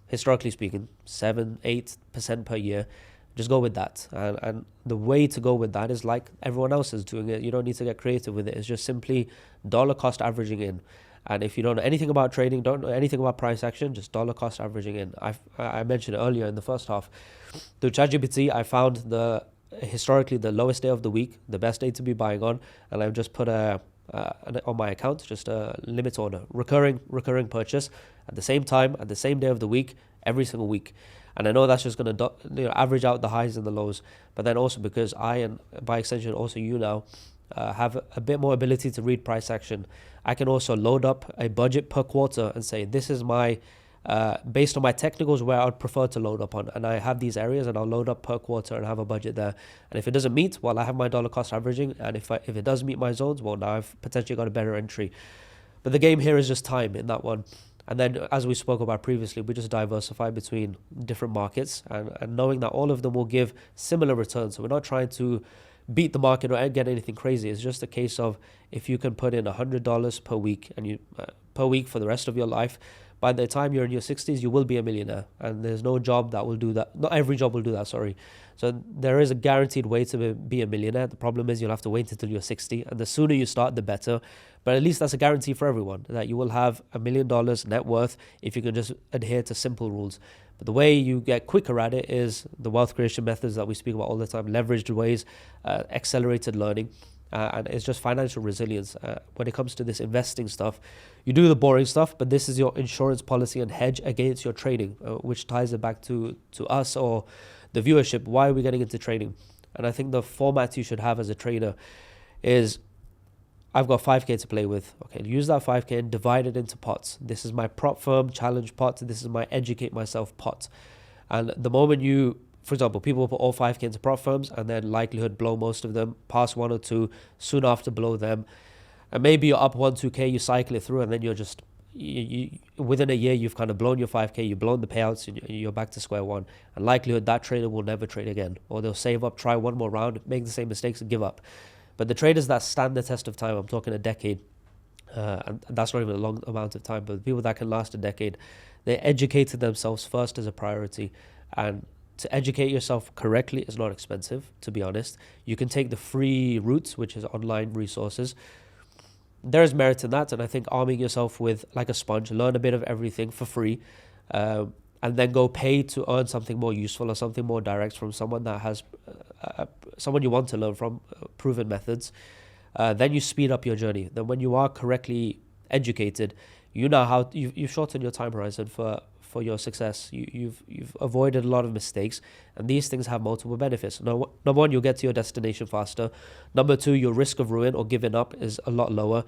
historically speaking, 7-8% per year, just go with that. And the way to go with that is like everyone else is doing it. You don't need to get creative with it. It's just simply dollar cost averaging in. And if you don't know anything about trading, don't know anything about price action, just dollar cost averaging in. I mentioned earlier in the first half, through ChatGPT, I found historically the lowest day of the week, the best day to be buying on, and I've just put on my account just a limit order, recurring purchase at the same time, at the same day of the week, every single week. And I know that's just going to average out the highs and the lows, but then also because I, and by extension also you now, have a bit more ability to read price action, I can also load up a budget per quarter and say, this is my, based on my technicals, where I'd prefer to load up on. And I have these areas and I'll load up per quarter and have a budget there. And if it doesn't meet, well, I have my dollar cost averaging. And if it does meet my zones, well, now I've potentially got a better entry. But the game here is just time in that one. And then, as we spoke about previously, we just diversify between different markets and knowing that all of them will give similar returns. So we're not trying to beat the market or get anything crazy. It's just a case of, if you can put in $100 per week and per week for the rest of your life, by the time you're in your 60s, you will be a millionaire. And there's no job that will do that. Not every job will do that, sorry. So there is a guaranteed way to be a millionaire. The problem is you'll have to wait until you're 60. And the sooner you start, the better. But at least that's a guarantee for everyone, that you will have $1 million net worth if you can just adhere to simple rules. But the way you get quicker at it is the wealth creation methods that we speak about all the time, leveraged ways, accelerated learning, and it's just financial resilience. When it comes to this investing stuff, you do the boring stuff, but this is your insurance policy and hedge against your trading, which ties it back to us or the viewership. Why are we getting into trading? And I think the format you should have as a trader is, I've got 5K to play with. Okay, use that 5K and divide it into pots. This is my prop firm challenge pot. This is my educate myself pot. And the moment you, for example, people put all 5K into prop firms and then likelihood blow most of them, pass 1 or 2, soon after blow them. And maybe you're up 1-2K, you cycle it through, and then you're just, within a year, you've kind of blown your 5K, you've blown the payouts, and you're back to square one. And likelihood that trader will never trade again. Or they'll save up, try one more round, make the same mistakes and give up. But the traders that stand the test of time, I'm talking a decade, and that's not even a long amount of time, but the people that can last a decade, they educated themselves first as a priority. And to educate yourself correctly is not expensive, to be honest. You can take the free routes, which is online resources. There is merit in that, and I think arming yourself with, like a sponge, learn a bit of everything for free, and then go pay to earn something more useful or something more direct from someone that has, someone you want to learn from, proven methods. Then you speed up your journey. Then when you are correctly educated, you know how you've shortened your time horizon for your success. You've avoided a lot of mistakes, and these things have multiple benefits. Number one, you'll get to your destination faster. Number two, your risk of ruin or giving up is a lot lower.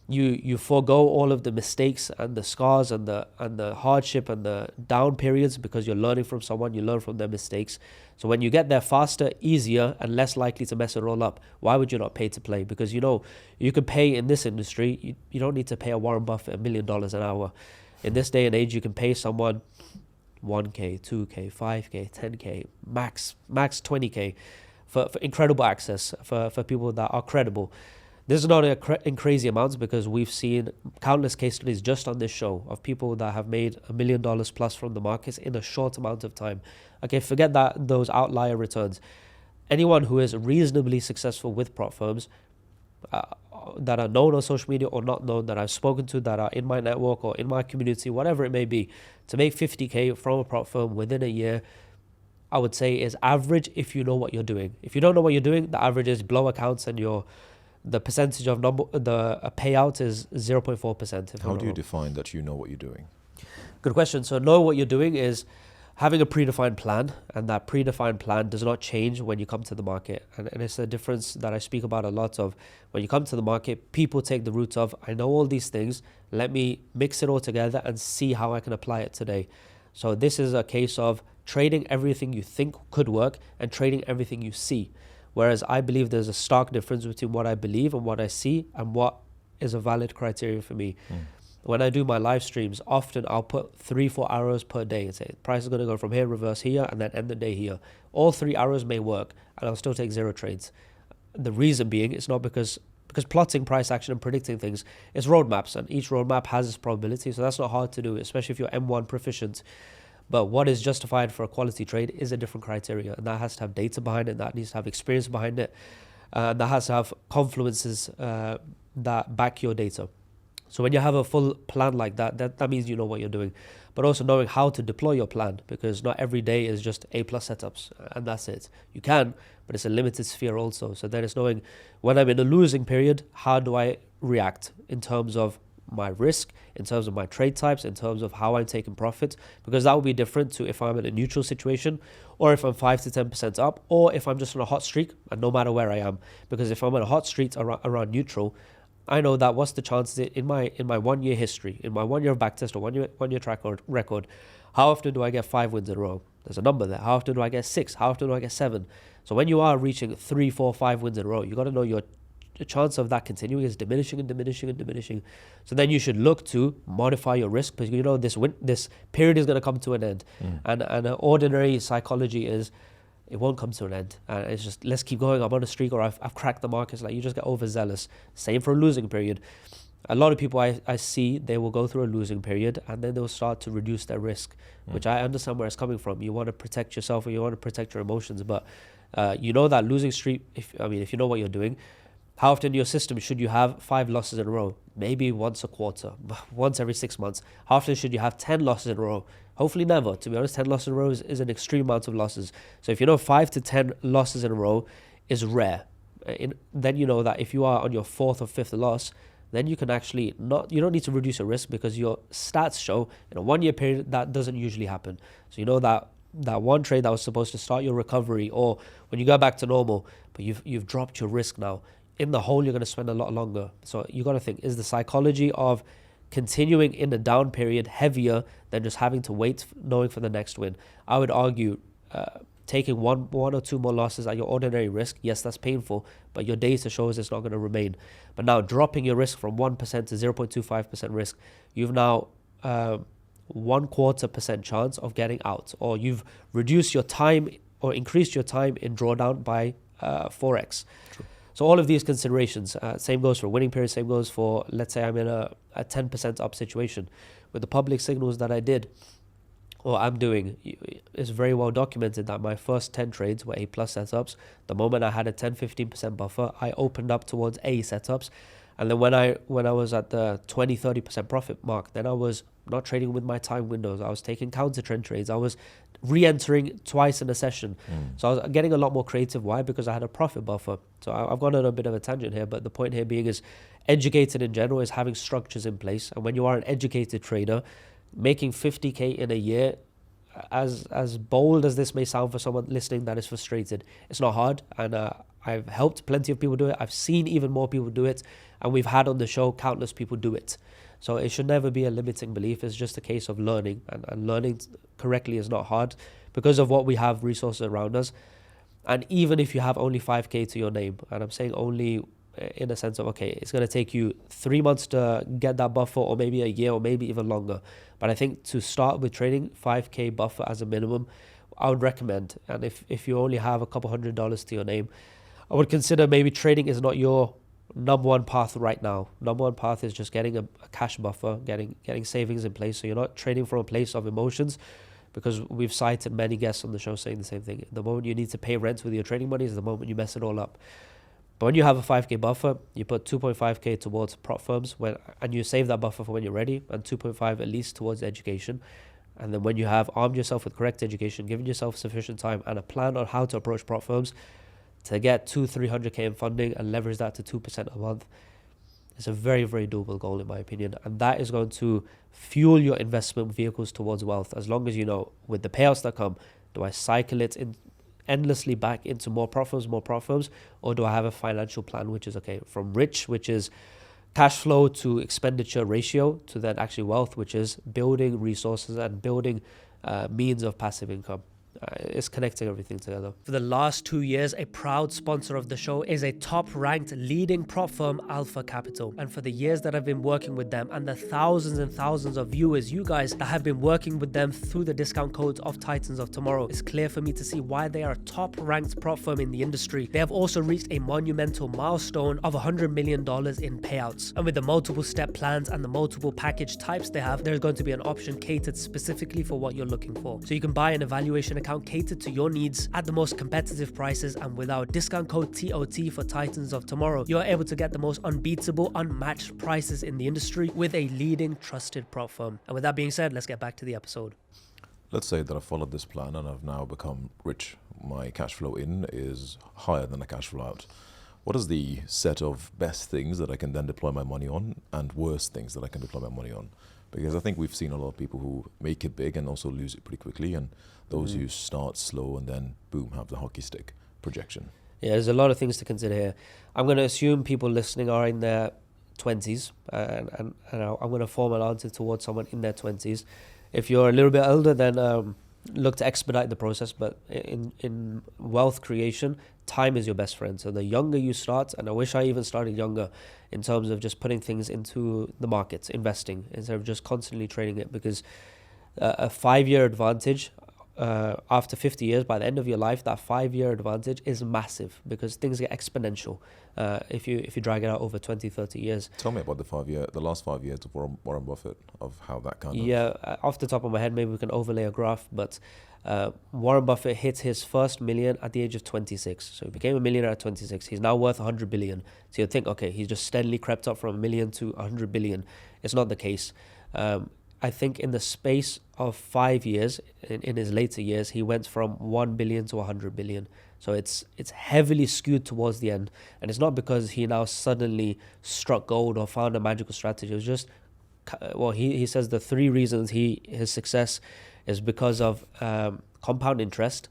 You forego all of the mistakes and the scars and the hardship and the down periods because you're learning from someone, you learn from their mistakes. So when you get there faster, easier, and less likely to mess it all up, why would you not pay to play? Because you know you can pay in this industry. You don't need to pay a Warren Buffett $1 million an hour. In this day and age, you can pay someone 1K, 2K, 5K, 10K, max 20K for incredible access, for people that are credible. This is not in crazy amounts, because we've seen countless case studies just on this show of people that have made $1 million plus from the markets in a short amount of time. Okay, forget those outlier returns. Anyone who is reasonably successful with prop firms, that are known on social media or not known, that I've spoken to, that are in my network or in my community, whatever it may be, to make 50K from a prop firm within a year, I would say is average if you know what you're doing. If you don't know what you're doing, the average is blow accounts and the percentage of payout is 0.4%. How do you define that you know what you're doing? Good question. So know what you're doing is having a predefined plan, and that predefined plan does not change when you come to the market. And it's a difference that I speak about a lot of. When you come to the market, people take the route of, I know all these things, let me mix it all together and see how I can apply it today. So this is a case of trading everything you think could work and trading everything you see. Whereas I believe there's a stark difference between what I believe and what I see and what is a valid criteria for me. When I do my live streams, often I'll put 3-4 arrows per day and say, price is going to go from here, reverse here, and then end the day here. All 3 arrows may work, and I'll still take 0 trades. The reason being, it's not because plotting price action and predicting things is roadmaps, and each roadmap has its probability, so that's not hard to do, especially if you're M1 proficient. But what is justified for a quality trade is a different criteria, and that has to have data behind it, that needs to have experience behind it, and that has to have confluences that back your data. So when you have a full plan like that means you know what you're doing, but also knowing how to deploy your plan, because not every day is just A+ setups and that's it. You can, but it's a limited sphere also. So then it's knowing when I'm in a losing period, how do I react in terms of my risk, in terms of my trade types, in terms of how I'm taking profit, because that will be different to if I'm in a neutral situation, or if I'm 5 to 10% up, or if I'm just on a hot streak, and no matter where I am. Because if I'm on a hot streak around neutral, I know that what's the chances in my 1 year history, in my 1 year of backtest or one year track record, how often do I get 5 wins in a row? There's a number there. How often do I get 6? How often do I get 7? So when you are reaching 3, 4, 5 wins in a row, you got to know your chance of that continuing is diminishing and diminishing and diminishing. So then you should look to modify your risk, because you know this period is going to come to an end. And an ordinary psychology is, it won't come to an end. And it's just, let's keep going. I'm on a streak, or I've cracked the markets. Like, you just get overzealous. Same for a losing period. A lot of people I see, they will go through a losing period and then they'll start to reduce their risk, which I understand where it's coming from. You want to protect yourself, or you want to protect your emotions. But you know that losing streak, if you know what you're doing, how often in your system should you have 5 losses in a row? Maybe once a quarter, once every 6 months. How often should you have 10 losses in a row? Hopefully never. To be honest, 10 losses in a row is an extreme amount of losses. So if you know 5 to 10 losses in a row is rare, then you know that if you are on your 4th or 5th loss, then you can actually you don't need to reduce your risk, because your stats show in a 1 year period that doesn't usually happen. So you know that one trade that was supposed to start your recovery, or when you go back to normal, but you've dropped your risk now. In the hole, you're going to spend a lot longer. So you got to think, is the psychology of continuing in a down period heavier than just having to wait, knowing for the next win? I would argue taking one or two more losses at your ordinary risk, yes, that's painful, but your data shows it's not going to remain. But now dropping your risk from 1% to 0.25% risk, you've now 1/4% chance of getting out, or you've reduced your time or increased your time in drawdown by 4x. True. So all of these considerations, same goes for winning period, same goes for, let's say I'm in a 10% up situation. With the public signals that I did, or I'm doing, it's very well documented that my first 10 trades were A+ setups. The moment I had a 10-15% buffer, I opened up towards A setups. And then when I was at the 20-30% profit mark, then I was not trading with my time windows. I was taking counter trend trades. I was re-entering twice in a session. So I was getting a lot more creative. Why? Because I had a profit buffer. So I've gone on a bit of a tangent here, but the point here being is educated in general is having structures in place. And when you are an educated trader, making 50K in a year, as bold as this may sound for someone listening that is frustrated, it's not hard. And I've helped plenty of people do it. I've seen even more people do it. And we've had on the show countless people do it. So it should never be a limiting belief. It's just a case of learning. And learning correctly is not hard because of what we have resources around us. And even if you have only 5K to your name, and I'm saying only in a sense of, okay, it's going to take you 3 months to get that buffer, or maybe a year, or maybe even longer. But I think to start with trading, 5K buffer as a minimum, I would recommend. And if you only have a couple $100 to your name, I would consider maybe trading is not your number one path right now. Number one path is just getting a cash buffer, getting savings in place, so you're not trading from a place of emotions, because we've cited many guests on the show saying the same thing. The moment you need to pay rent with your trading money is the moment you mess it all up. But when you have a 5K buffer, you put 2.5K towards prop firms, and you save that buffer for when you're ready, and 2.5 at least towards education. And then when you have armed yourself with correct education, given yourself sufficient time and a plan on how to approach prop firms to get 200-300K in funding and leverage that to 2% a month, it's a very, very doable goal in my opinion. And that is going to fuel your investment vehicles towards wealth, as long as you know, with the payouts that come, do I cycle it in endlessly back into more prop firms, or do I have a financial plan which is, okay, from rich, which is cash flow to expenditure ratio, to then actually wealth, which is building resources and building means of passive income. It's connecting everything together. For the last 2 years, a proud sponsor of the show is a top-ranked leading prop firm, Alpha Capital. And for the years that I've been working with them, and the thousands and thousands of viewers, you guys, that have been working with them through the discount codes of Titans of Tomorrow, it's clear for me to see why they are a top-ranked prop firm in the industry. They have also reached a monumental milestone of $100 million in payouts. And with the multiple step plans and the multiple package types they have, there's going to be an option catered specifically for what you're looking for. So you can buy an evaluation account catered to your needs at the most competitive prices, and with our discount code TOT for Titans of Tomorrow, you're able to get the most unbeatable, unmatched prices in the industry with a leading trusted prop firm. And with that being said, let's get back to the episode. Let's say that I've followed this plan and I've now become rich. My cash flow in is higher than the cash flow out. What is the set of best things that I can then deploy my money on, and worst things that I can deploy my money on? Because I think we've seen a lot of people who make it big and also lose it pretty quickly, and those who start slow and then boom, have the hockey stick projection. Yeah, there's a lot of things to consider here. I'm going to assume people listening are in their 20s, and I'm going to form an answer towards someone in their 20s. If you're a little bit older, then look to expedite the process. But in wealth creation, time is your best friend. So the younger you start, and I wish I even started younger in terms of just putting things into the markets, investing, instead of just constantly trading it, because a 5-year advantage after 50 years, by the end of your life, that 5-year advantage is massive, because things get exponential if you drag it out over 20-30 years. Tell me about the last 5 years of Warren Buffett, of how that kind of... Yeah, off the top of my head, maybe we can overlay a graph, but Warren Buffett hit his first million at the age of 26. So he became a millionaire at 26. He's now worth 100 billion. So you'd think, okay, he's just steadily crept up from a million to 100 billion. It's not the case. I think in the space of 5 years, in his later years, he went from 1 billion to 100 billion. So it's heavily skewed towards the end. And it's not because he now suddenly struck gold or found a magical strategy. It was just, well, he says the 3 reasons his success is because of compound interest,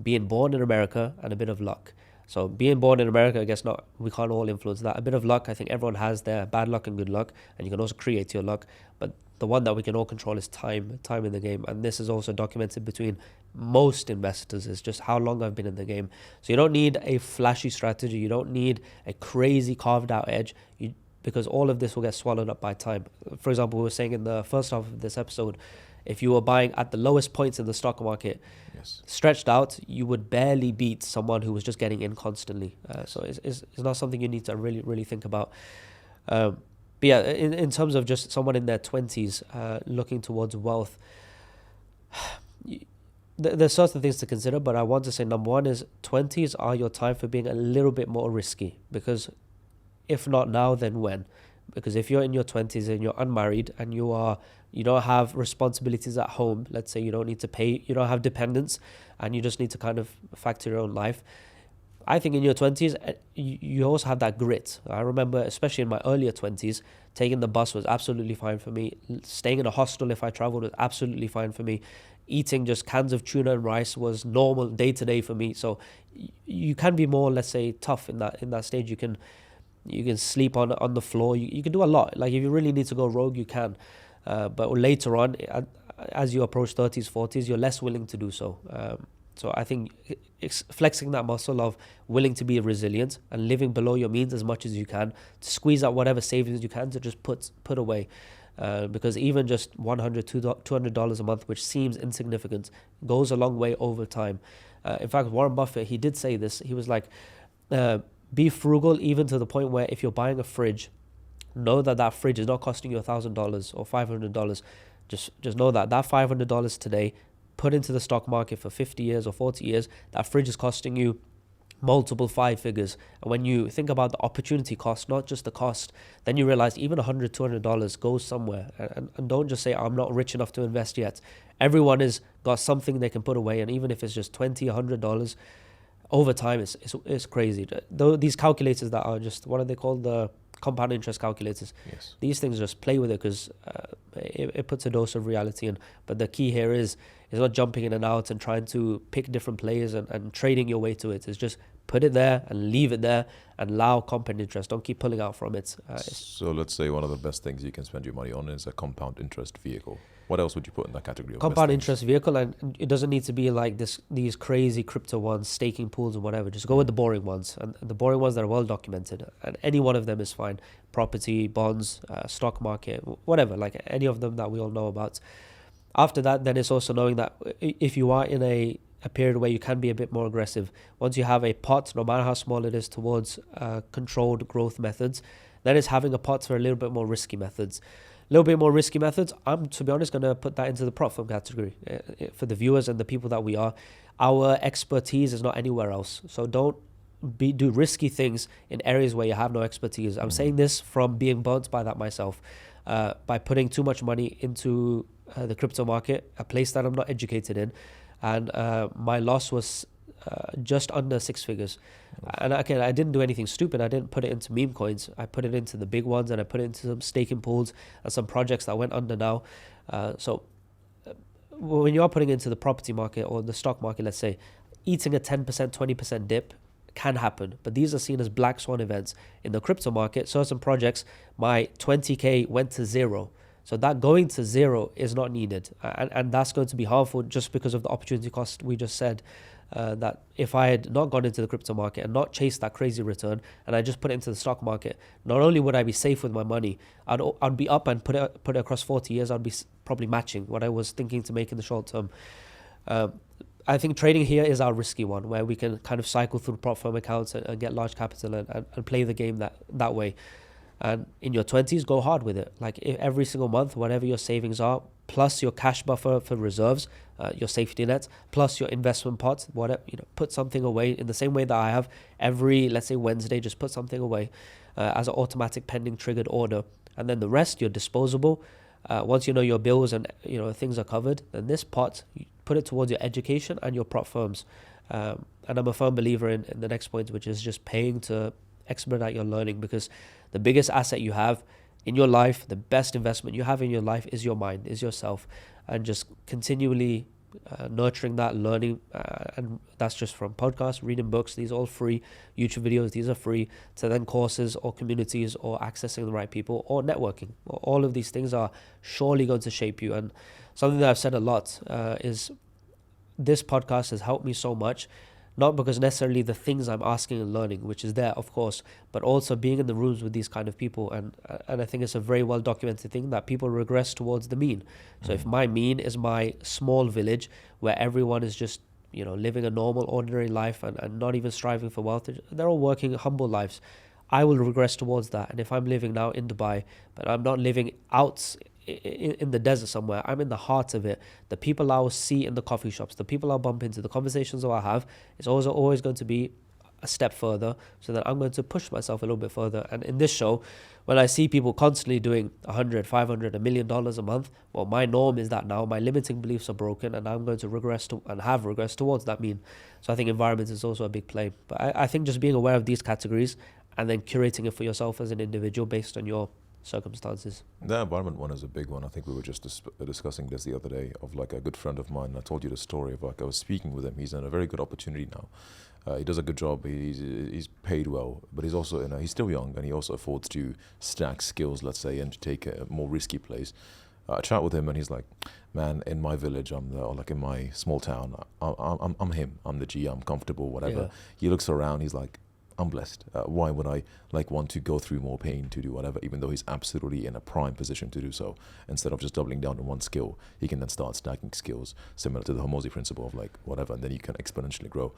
being born in America, and a bit of luck. So being born in America, I guess we can't all influence that. A bit of luck, I think everyone has their bad luck and good luck, and you can also create your luck. But the one that we can all control is time in the game. And this is also documented between most investors, is just how long I've been in the game. So you don't need a flashy strategy. You don't need a crazy carved out edge, because all of this will get swallowed up by time. For example, we were saying in the first half of this episode, if you were buying at the lowest points in the stock market, yes, stretched out, you would barely beat someone who was just getting in constantly. So it's not something you need to really, really think about. But yeah, in terms of just someone in their 20s looking towards wealth, there's certain things to consider, but I want to say number one is 20s are your time for being a little bit more risky, because if not now, then when? Because if you're in your 20s and you're unmarried and you don't have responsibilities at home, let's say you don't need to pay, you don't have dependents, and you just need to kind of factor your own life, I think in your 20s, you also have that grit. I remember, especially in my earlier 20s, taking the bus was absolutely fine for me. Staying in a hostel if I traveled was absolutely fine for me. Eating just cans of tuna and rice was normal day to day for me. So you can be more, let's say, tough in that stage. You can sleep on the floor. You can do a lot. Like if you really need to go rogue, you can. But later on, as you approach 30s, 40s, you're less willing to do so. So I think it's flexing that muscle of willing to be resilient and living below your means as much as you can, to squeeze out whatever savings you can to just put away. Because even just $100, $200 a month, which seems insignificant, goes a long way over time. In fact, Warren Buffett, he did say this. He was like, be frugal even to the point where if you're buying a fridge, know that that fridge is not costing you $1,000 or $500. Just know that $500 today, put into the stock market for 50 years or 40 years, that fridge is costing you multiple 5 figures. And when you think about the opportunity cost, not just the cost, then you realize even $100, $200 goes somewhere. And don't just say, I'm not rich enough to invest yet. Everyone has got something they can put away, and even if it's just $20, $100, over time, it's crazy. Though these calculators that are just, what are they called? The compound interest calculators. Yes. These things, just play with it, because it puts a dose of reality in. But the key here is not jumping in and out and trying to pick different players and trading your way to it. It's just put it there and leave it there and allow compound interest. Don't keep pulling out from it. So let's say one of the best things you can spend your money on is a compound interest vehicle. What else would you put in that category of compound interest vehicle? And it doesn't need to be like these crazy crypto ones, staking pools and whatever. Just go with the boring ones, and the boring ones that are well documented, and any one of them is fine. Property, bonds, stock market, whatever, like any of them that we all know about. After that, then it's also knowing that if you are in a period where you can be a bit more aggressive, once you have a pot, no matter how small it is, towards controlled growth methods, then it's having a pot for a little bit more risky methods. A little bit more risky methods, I'm, to be honest, going to put that into the prop firm category. For the viewers and the people that we are, our expertise is not anywhere else. So don't do risky things in areas where you have no expertise. I'm saying this from being burnt by that myself. By putting too much money into the crypto market, a place that I'm not educated in, and my loss was just under 6 figures. And again, I didn't do anything stupid. I didn't put it into meme coins. I put it into the big ones, and I put it into some staking pools and some projects that went under now. So when you are putting into the property market or the stock market, let's say, eating a 10%, 20% dip can happen, but these are seen as black swan events. In the crypto market, certain projects, my 20K went to zero. So that going to zero is not needed. And that's going to be harmful just because of the opportunity cost we just said. That if I had not gone into the crypto market and not chased that crazy return, and I just put it into the stock market, not only would I be safe with my money, I'd be up and put it across 40 years, I'd be probably matching what I was thinking to make in the short term. I think trading here is our risky one, where we can kind of cycle through prop firm accounts and get large capital and play the game that way. And in your 20s, go hard with it. Like every single month, whatever your savings are, plus your cash buffer for reserves, your safety net, plus your investment pot, whatever, put something away in the same way that I have every, let's say, Wednesday, just put something away as an automatic pending triggered order. And then the rest, you're disposable. Once you know your bills and things are covered, then this pot, you put it towards your education and your prop firms. And I'm a firm believer in the next point, which is just paying to expedite your learning, because the biggest asset you have in your life, the best investment you have in your life is your mind, is yourself, and just continually nurturing that learning. And that's just from podcasts, reading books, these are all free, YouTube videos, these are free, to then courses or communities or accessing the right people or networking. All of these things are surely going to shape you. And something that I've said a lot is this podcast has helped me so much, not because necessarily the things I'm asking and learning, which is there, of course, but also being in the rooms with these kind of people. And I think it's a very well documented thing that people regress towards the mean. So if my mean is my small village where everyone is just, living a normal, ordinary life and not even striving for wealth, they're all working humble lives, I will regress towards that. And if I'm living now in Dubai, but I'm not living out in the desert somewhere, I'm in the heart of it. The people I will see in the coffee shops, the people I'll bump into, the conversations that I have, it's always going to be a step further, so that I'm going to push myself a little bit further. And in this show, when I see people constantly doing 100, 500, $1 million a month, well, my norm is that now my limiting beliefs are broken, and I'm going to regress to and have regressed towards that mean. So I think environment is also a big play. But I think just being aware of these categories and then curating it for yourself as an individual based on your circumstances. The environment one is a big one. I think we were just discussing this the other day, of like a good friend of mine. I told you the story of like I was speaking with him. He's in a very good opportunity now. He does a good job. He's paid well, but he's also he's still young, and he also affords to stack skills, let's say, and to take a more risky plays. I chat with him and he's like, man, in my village, or like in my small town, I'm him. I'm the G. I'm comfortable, whatever. Yeah. He looks around. He's like, I'm blessed. Why would I like want to go through more pain to do whatever, even though he's absolutely in a prime position to do so? Instead of just doubling down on one skill, he can then start stacking skills similar to the Hormozy principle of like whatever, and then you can exponentially grow.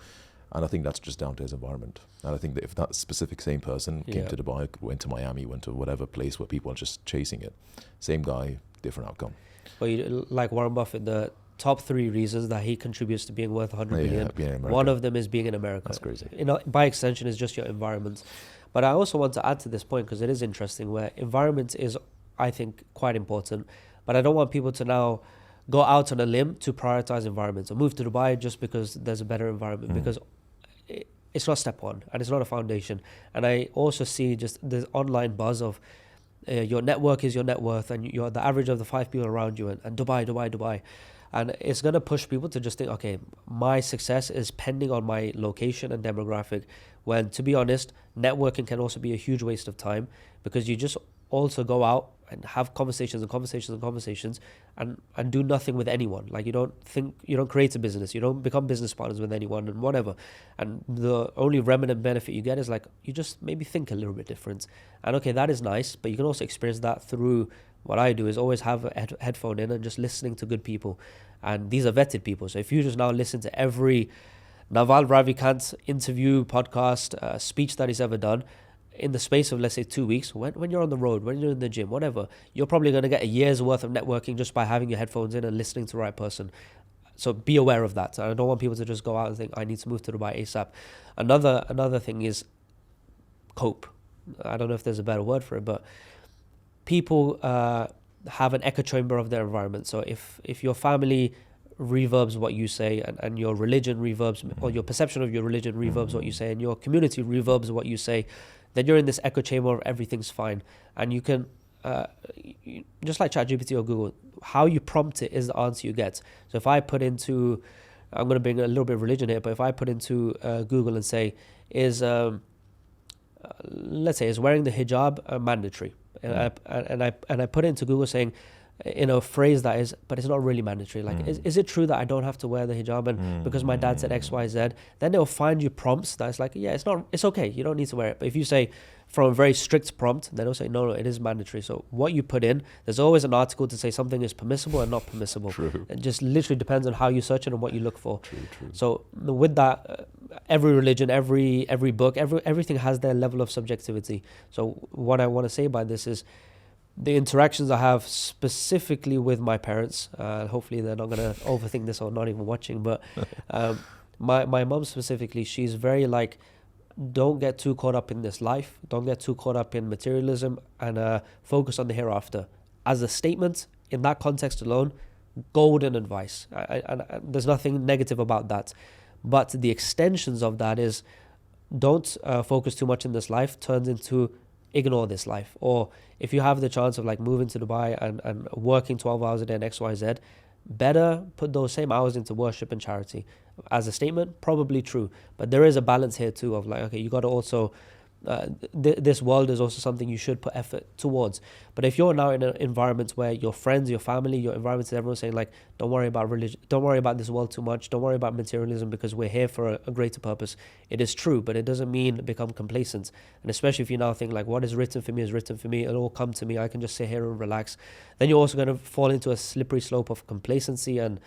And I think that's just down to his environment. And I think that if that specific same person came to Dubai, went to Miami, went to whatever place where people are just chasing it, same guy, different outcome. Well, like Warren Buffett, the top 3 reasons that he contributes to being worth 100 billion, being in America. one of them is being in America. That's crazy. By extension, is just your environment. But I also want to add to this point, because it is interesting, where environment is, I think, quite important. But I don't want people to now go out on a limb to prioritize environment or move to Dubai just because there's a better environment, because it's not step one and it's not a foundation. And I also see just the online buzz of your network is your net worth, and you're the average of the 5 people around you, and Dubai. And it's going to push people to just think, okay, my success is pending on my location and demographic, when, to be honest, networking can also be a huge waste of time, because you just also go out and have conversations and do nothing with anyone. Like, you don't create a business, you don't become business partners with anyone and whatever. And the only remnant benefit you get is like, you just maybe think a little bit different. And okay, that is nice, but you can also experience that through what I do is always have a headphone in and just listening to good people. And these are vetted people. So if you just now listen to every Naval Ravikant interview, podcast, speech that he's ever done, in the space of, let's say, 2 weeks, when you're on the road, when you're in the gym, whatever, you're probably going to get a year's worth of networking just by having your headphones in and listening to the right person. So be aware of that. I don't want people to just go out and think, I need to move to Dubai ASAP. Another thing is cope. I don't know if there's a better word for it, but people have an echo chamber of their environment. So if your family reverbs what you say, and your religion reverbs, or your perception of your religion reverbs what you say, and your community reverbs what you say, then you're in this echo chamber of everything's fine. And you can, just like ChatGPT or Google, how you prompt it is the answer you get. So if I put into, I'm going to bring a little bit of religion here, but if I put into Google and say, let's say, is wearing the hijab mandatory? And I put it into Google saying, in a phrase that is, but it's not really mandatory. Like, is it true that I don't have to wear the hijab, and because my dad said X, Y, Z? Then they'll find you prompts that's like, yeah, it's okay, you don't need to wear it. But if you say from a very strict prompt, then they'll say, no, it is mandatory. So what you put in, there's always an article to say something is permissible and not permissible. True. It just literally depends on how you search it and what you look for. True. So with that, every religion, every book, everything has their level of subjectivity. So what I want to say by this is, the interactions I have specifically with my parents, hopefully they're not going to overthink this or not even watching, but my mom specifically, she's very like, don't get too caught up in this life, don't get too caught up in materialism, and focus on the hereafter. As a statement, in that context alone, golden advice. And there's nothing negative about that. But the extensions of that is, don't focus too much in this life turns into ignore this life. Or if you have the chance of like moving to Dubai and working 12 hours a day and XYZ, better put those same hours into worship and charity. As a statement, probably true, but there is a balance here too of like, okay, you got to also this world is also something you should put effort towards. But if you're now in an environment where your friends, your family, your environment is everyone saying like, don't worry about religion, don't worry about this world too much, don't worry about materialism because we're here for a greater purpose. It is true, but it doesn't mean become complacent. And especially if you now think like, what is written for me is written for me, it'll all come to me, I can just sit here and relax. Then you're also going to fall into a slippery slope of complacency and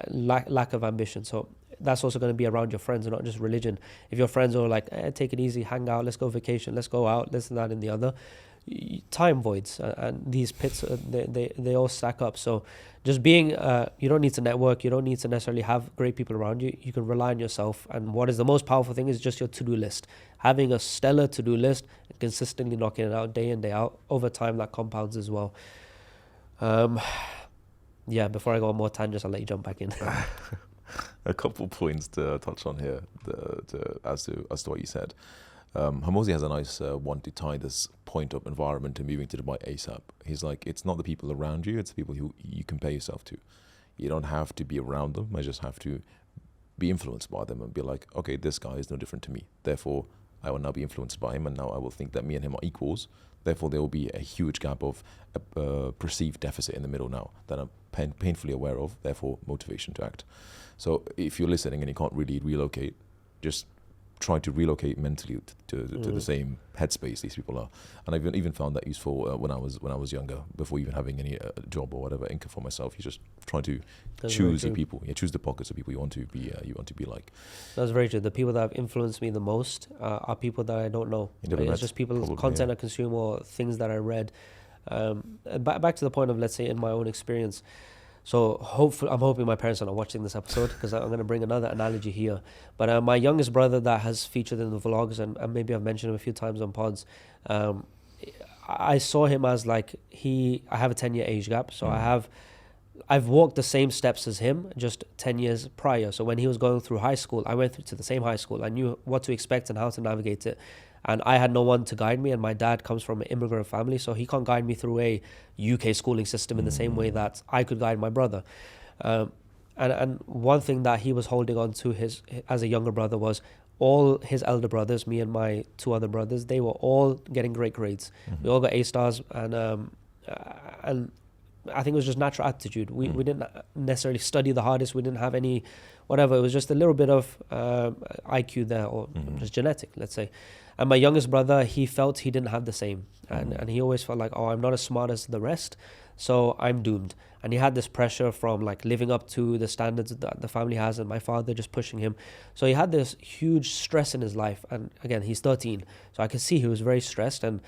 lack of ambition. So that's also going to be around your friends and not just religion. If your friends are like, take it easy, hang out, let's go vacation, let's go out, this and that and the other, time voids and these pits, they all stack up. So just being, you don't need to network, you don't need to necessarily have great people around you, you can rely on yourself. And what is the most powerful thing is just your to-do list. Having a stellar to-do list and consistently knocking it out day in, day out, over time that compounds as well. Yeah, before I go on more tangents, I'll let you jump back in. A couple points to touch on here as to what you said. Hormozy has a nice one to tie this point of environment to moving to Dubai ASAP. He's like, it's not the people around you, it's the people who you compare yourself to. You don't have to be around them, I just have to be influenced by them and be like, okay, this guy is no different to me. Therefore, I will now be influenced by him, and now I will think that me and him are equals. Therefore, there will be a huge gap of perceived deficit in the middle now that I'm painfully aware of, therefore motivation to act. So if you're listening and you can't really relocate, just try to relocate mentally to the same headspace these people are. And I've even found that useful when I was younger, before even having any job or whatever income for myself. You just try to choose your people, choose the pockets of people you want to be like. That's very true. The people that have influenced me the most are people that I don't know. It's just people, content I consume or things that I read. Back to the point of, let's say, in my own experience. So I'm hoping my parents are not watching this episode, because I'm going to bring another analogy here. But my youngest brother that has featured in the vlogs, and maybe I've mentioned him a few times on pods, I saw him as like, I have a 10-year age gap. So I've walked the same steps as him, just 10 years prior. So when he was going through high school, I went through to the same high school. I knew what to expect and how to navigate it. And I had no one to guide me, and my dad comes from an immigrant family, so he can't guide me through a UK schooling system in the same way that I could guide my brother. And one thing that he was holding on to as a younger brother was all his elder brothers, me and my two other brothers, they were all getting great grades. We all got A stars, and I think it was just natural aptitude. We didn't necessarily study the hardest. We didn't have any whatever. It was just a little bit of IQ there, or just genetic, let's say. And my youngest brother, he felt he didn't have the same. And he always felt like, oh, I'm not as smart as the rest, so I'm doomed. And he had this pressure from like living up to the standards that the family has, and my father just pushing him. So he had this huge stress in his life. And again, he's 13. So I could see he was very stressed, and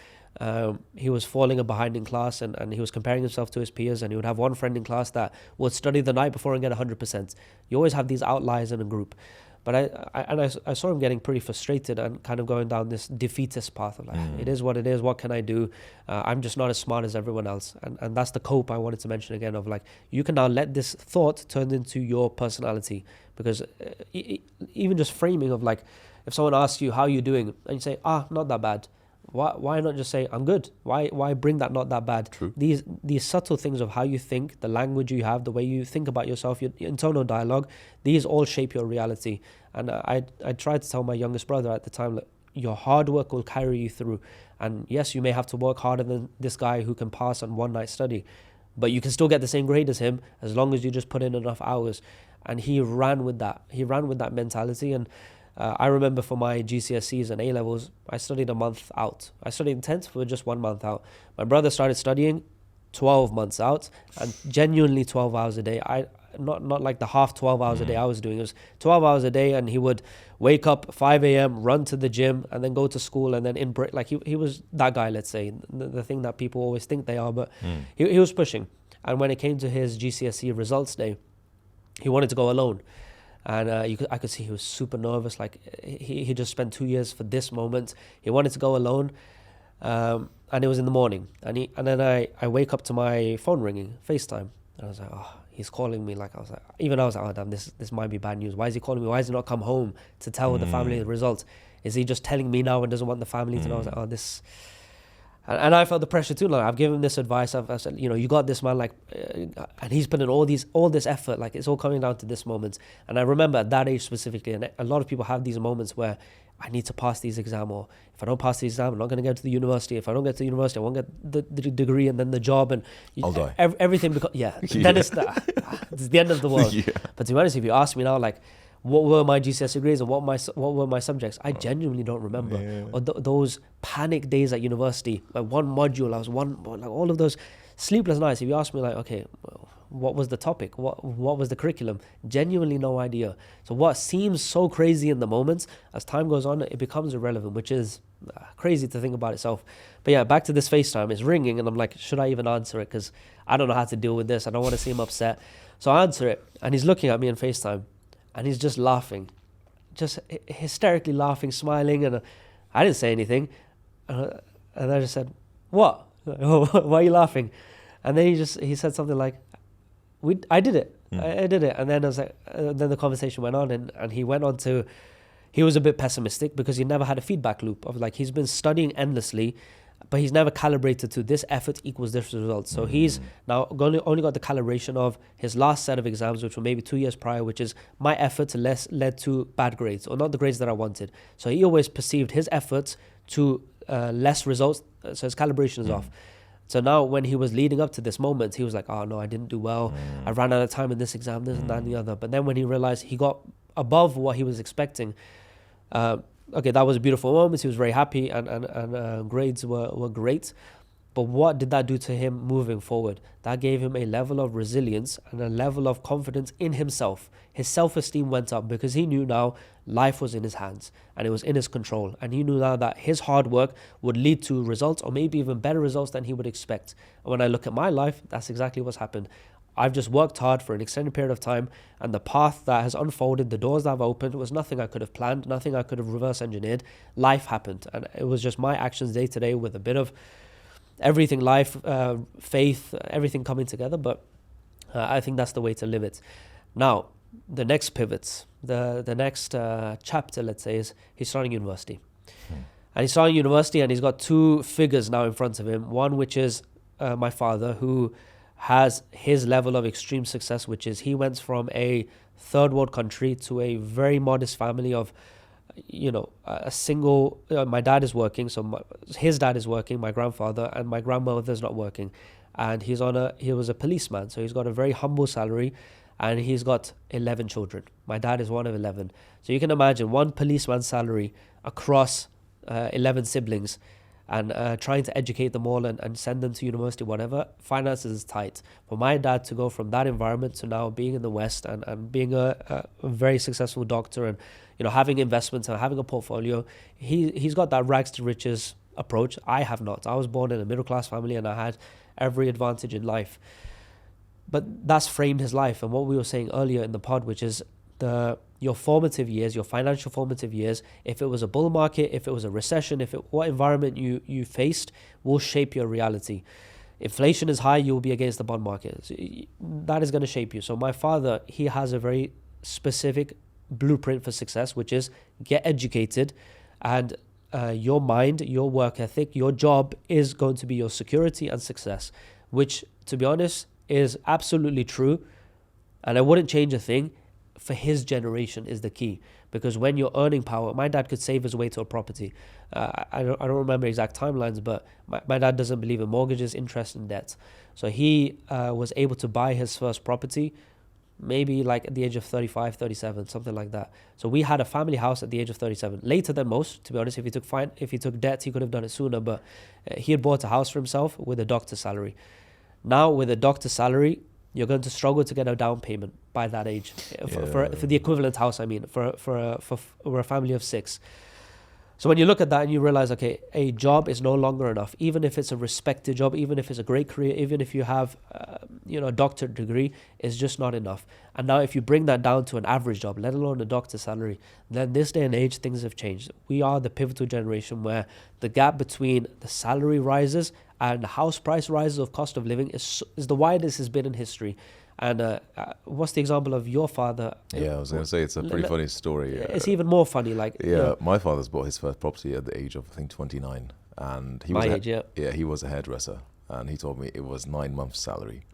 he was falling behind in class, and he was comparing himself to his peers, and he would have one friend in class that would study the night before and get 100%. You always have these outliers in a group. But I saw him getting pretty frustrated and kind of going down this defeatist path of like, it is what it is, what can I do? I'm just not as smart as everyone else. And that's the cope I wanted to mention again of like, you can now let this thought turn into your personality. Because even just framing of like, if someone asks you, how are you doing? And you say, not that bad. Why not just say, I'm good? Why bring that not that bad? True. These subtle things of how you think, the language you have, the way you think about yourself, your internal dialogue, these all shape your reality. And I tried to tell my youngest brother at the time that your hard work will carry you through. And yes, you may have to work harder than this guy who can pass on one night study, but you can still get the same grade as him as long as you just put in enough hours. And he ran with that. He ran with that mentality. And I remember for my GCSEs and A-levels, I studied a month out. I studied in 10th for just 1 month out. My brother started studying 12 months out, and genuinely 12 hours a day. Not like the half 12 hours a day I was doing. It was 12 hours a day, and he would wake up 5 a.m., run to the gym, and then go to school, and then in break. Like he was that guy, let's say, the thing that people always think they are, but he was pushing. And when it came to his GCSE results day, he wanted to go alone. And I could see he was super nervous. Like he just spent 2 years for this moment. He wanted to go alone, and it was in the morning. And then I wake up to my phone ringing, FaceTime, and I was like, oh, he's calling me. Like I was like, oh damn, this might be bad news. Why is he calling me? Why has he not come home to tell the family the results? Is he just telling me now and doesn't want the family to know? I was like, oh, this. And I felt the pressure too. Like I've given him this advice. I've said, you got this, man. Like, and he's put in all this effort. Like it's all coming down to this moment. And I remember at that age specifically, and a lot of people have these moments where I need to pass these exam, or if I don't pass the exam, I'm not going to get to the university. If I don't get to the university, I won't get the degree and then the job, and I'll die. Everything becomes Then it's the end of the world. Yeah. But to be honest, if you ask me now, like, what were my GCSE grades and what were my subjects? I genuinely don't remember. Yeah. Or those panic days at university, like one module, like all of those sleepless nights. If you ask me, like, okay, what was the topic? What was the curriculum? Genuinely no idea. So what seems so crazy in the moments, as time goes on, it becomes irrelevant, which is crazy to think about itself. But yeah, back to this FaceTime. It's ringing, and I'm like, should I even answer it? Because I don't know how to deal with this. I don't want to seem upset. So I answer it, and he's looking at me on FaceTime. And he's just laughing, just hysterically laughing, smiling. And I didn't say anything. And I just said, what? Why are you laughing? And then he said something like, I did it. I did it. And then I was like, then the conversation went on, and he went on to, he was a bit pessimistic because he never had a feedback loop of like, he's been studying endlessly, but he's never calibrated to this effort equals this result. So he's now only got the calibration of his last set of exams, which were maybe 2 years prior, which is my efforts led to bad grades, or not the grades that I wanted. So he always perceived his efforts to less results, so his calibration is off. So now when he was leading up to this moment, he was like, oh no, I didn't do well. I ran out of time in this exam, this and that and the other. But then when he realized he got above what he was expecting, okay, that was a beautiful moment. He was very happy and grades were great. But what did that do to him moving forward? That gave him a level of resilience and a level of confidence in himself. His self-esteem went up because he knew now life was in his hands and it was in his control. And he knew now that his hard work would lead to results, or maybe even better results than he would expect. And when I look at my life, that's exactly what's happened. I've just worked hard for an extended period of time, and the path that has unfolded, the doors that I've opened, was nothing I could have planned, nothing I could have reverse engineered. Life happened, and it was just my actions day to day with a bit of everything, life, faith, everything coming together. But I think that's the way to live it. Now, the next pivots, the next chapter, let's say, is he's starting university. And he's starting university, and he's got two figures now in front of him. One, which is my father, who has his level of extreme success, which is he went from a third world country to a very modest family of, a single, my dad is working, so his dad is working, my grandfather, and my grandmother's not working. And he was a policeman, so he's got a very humble salary, and he's got 11 children. My dad is one of 11. So you can imagine one policeman's salary across 11 siblings, and trying to educate them all and send them to university, whatever. Finances is tight. For my dad to go from that environment to now being in the West and being a very successful doctor and having investments and having a portfolio, he's got that rags to riches approach. I have not. I was born in a middle class family and I had every advantage in life. But that's framed his life. And what we were saying earlier in the pod, which is your formative years, your financial formative years, if it was a bull market, if it was a recession, what environment you faced will shape your reality. Inflation is high, you'll be against the bond market. So that is going to shape you. So my father, he has a very specific blueprint for success, which is get educated, and your mind, your work ethic, your job is going to be your security and success, which, to be honest, is absolutely true. And I wouldn't change a thing. For his generation is the key, because when you're earning power, my dad could save his way to a property. I don't remember exact timelines, but my dad doesn't believe in mortgages, interest and debts. So he was able to buy his first property maybe like at the age of 35, 37, something like that. So we had a family house at the age of 37, later than most, to be honest. If he took debt, he could have done it sooner, but he had bought a house for himself with a doctor's salary. Now with a doctor's salary, you're going to struggle to get a down payment by that age for the equivalent house. I mean, for a family of 6. So when you look at that and you realize, okay, a job is no longer enough, even if it's a respected job, even if it's a great career, even if you have, a doctorate degree, it's just not enough. And now if you bring that down to an average job, let alone a doctor's salary, then this day and age, things have changed. We are the pivotal generation where the gap between the salary rises and the house price rises of cost of living is the widest it's been in history. And what's the example of your father? Yeah, I was going to say, it's a pretty funny story. It's even more funny. My father's bought his first property at the age of, I think, 29. And he he was a hairdresser. And he told me it was 9 months' salary.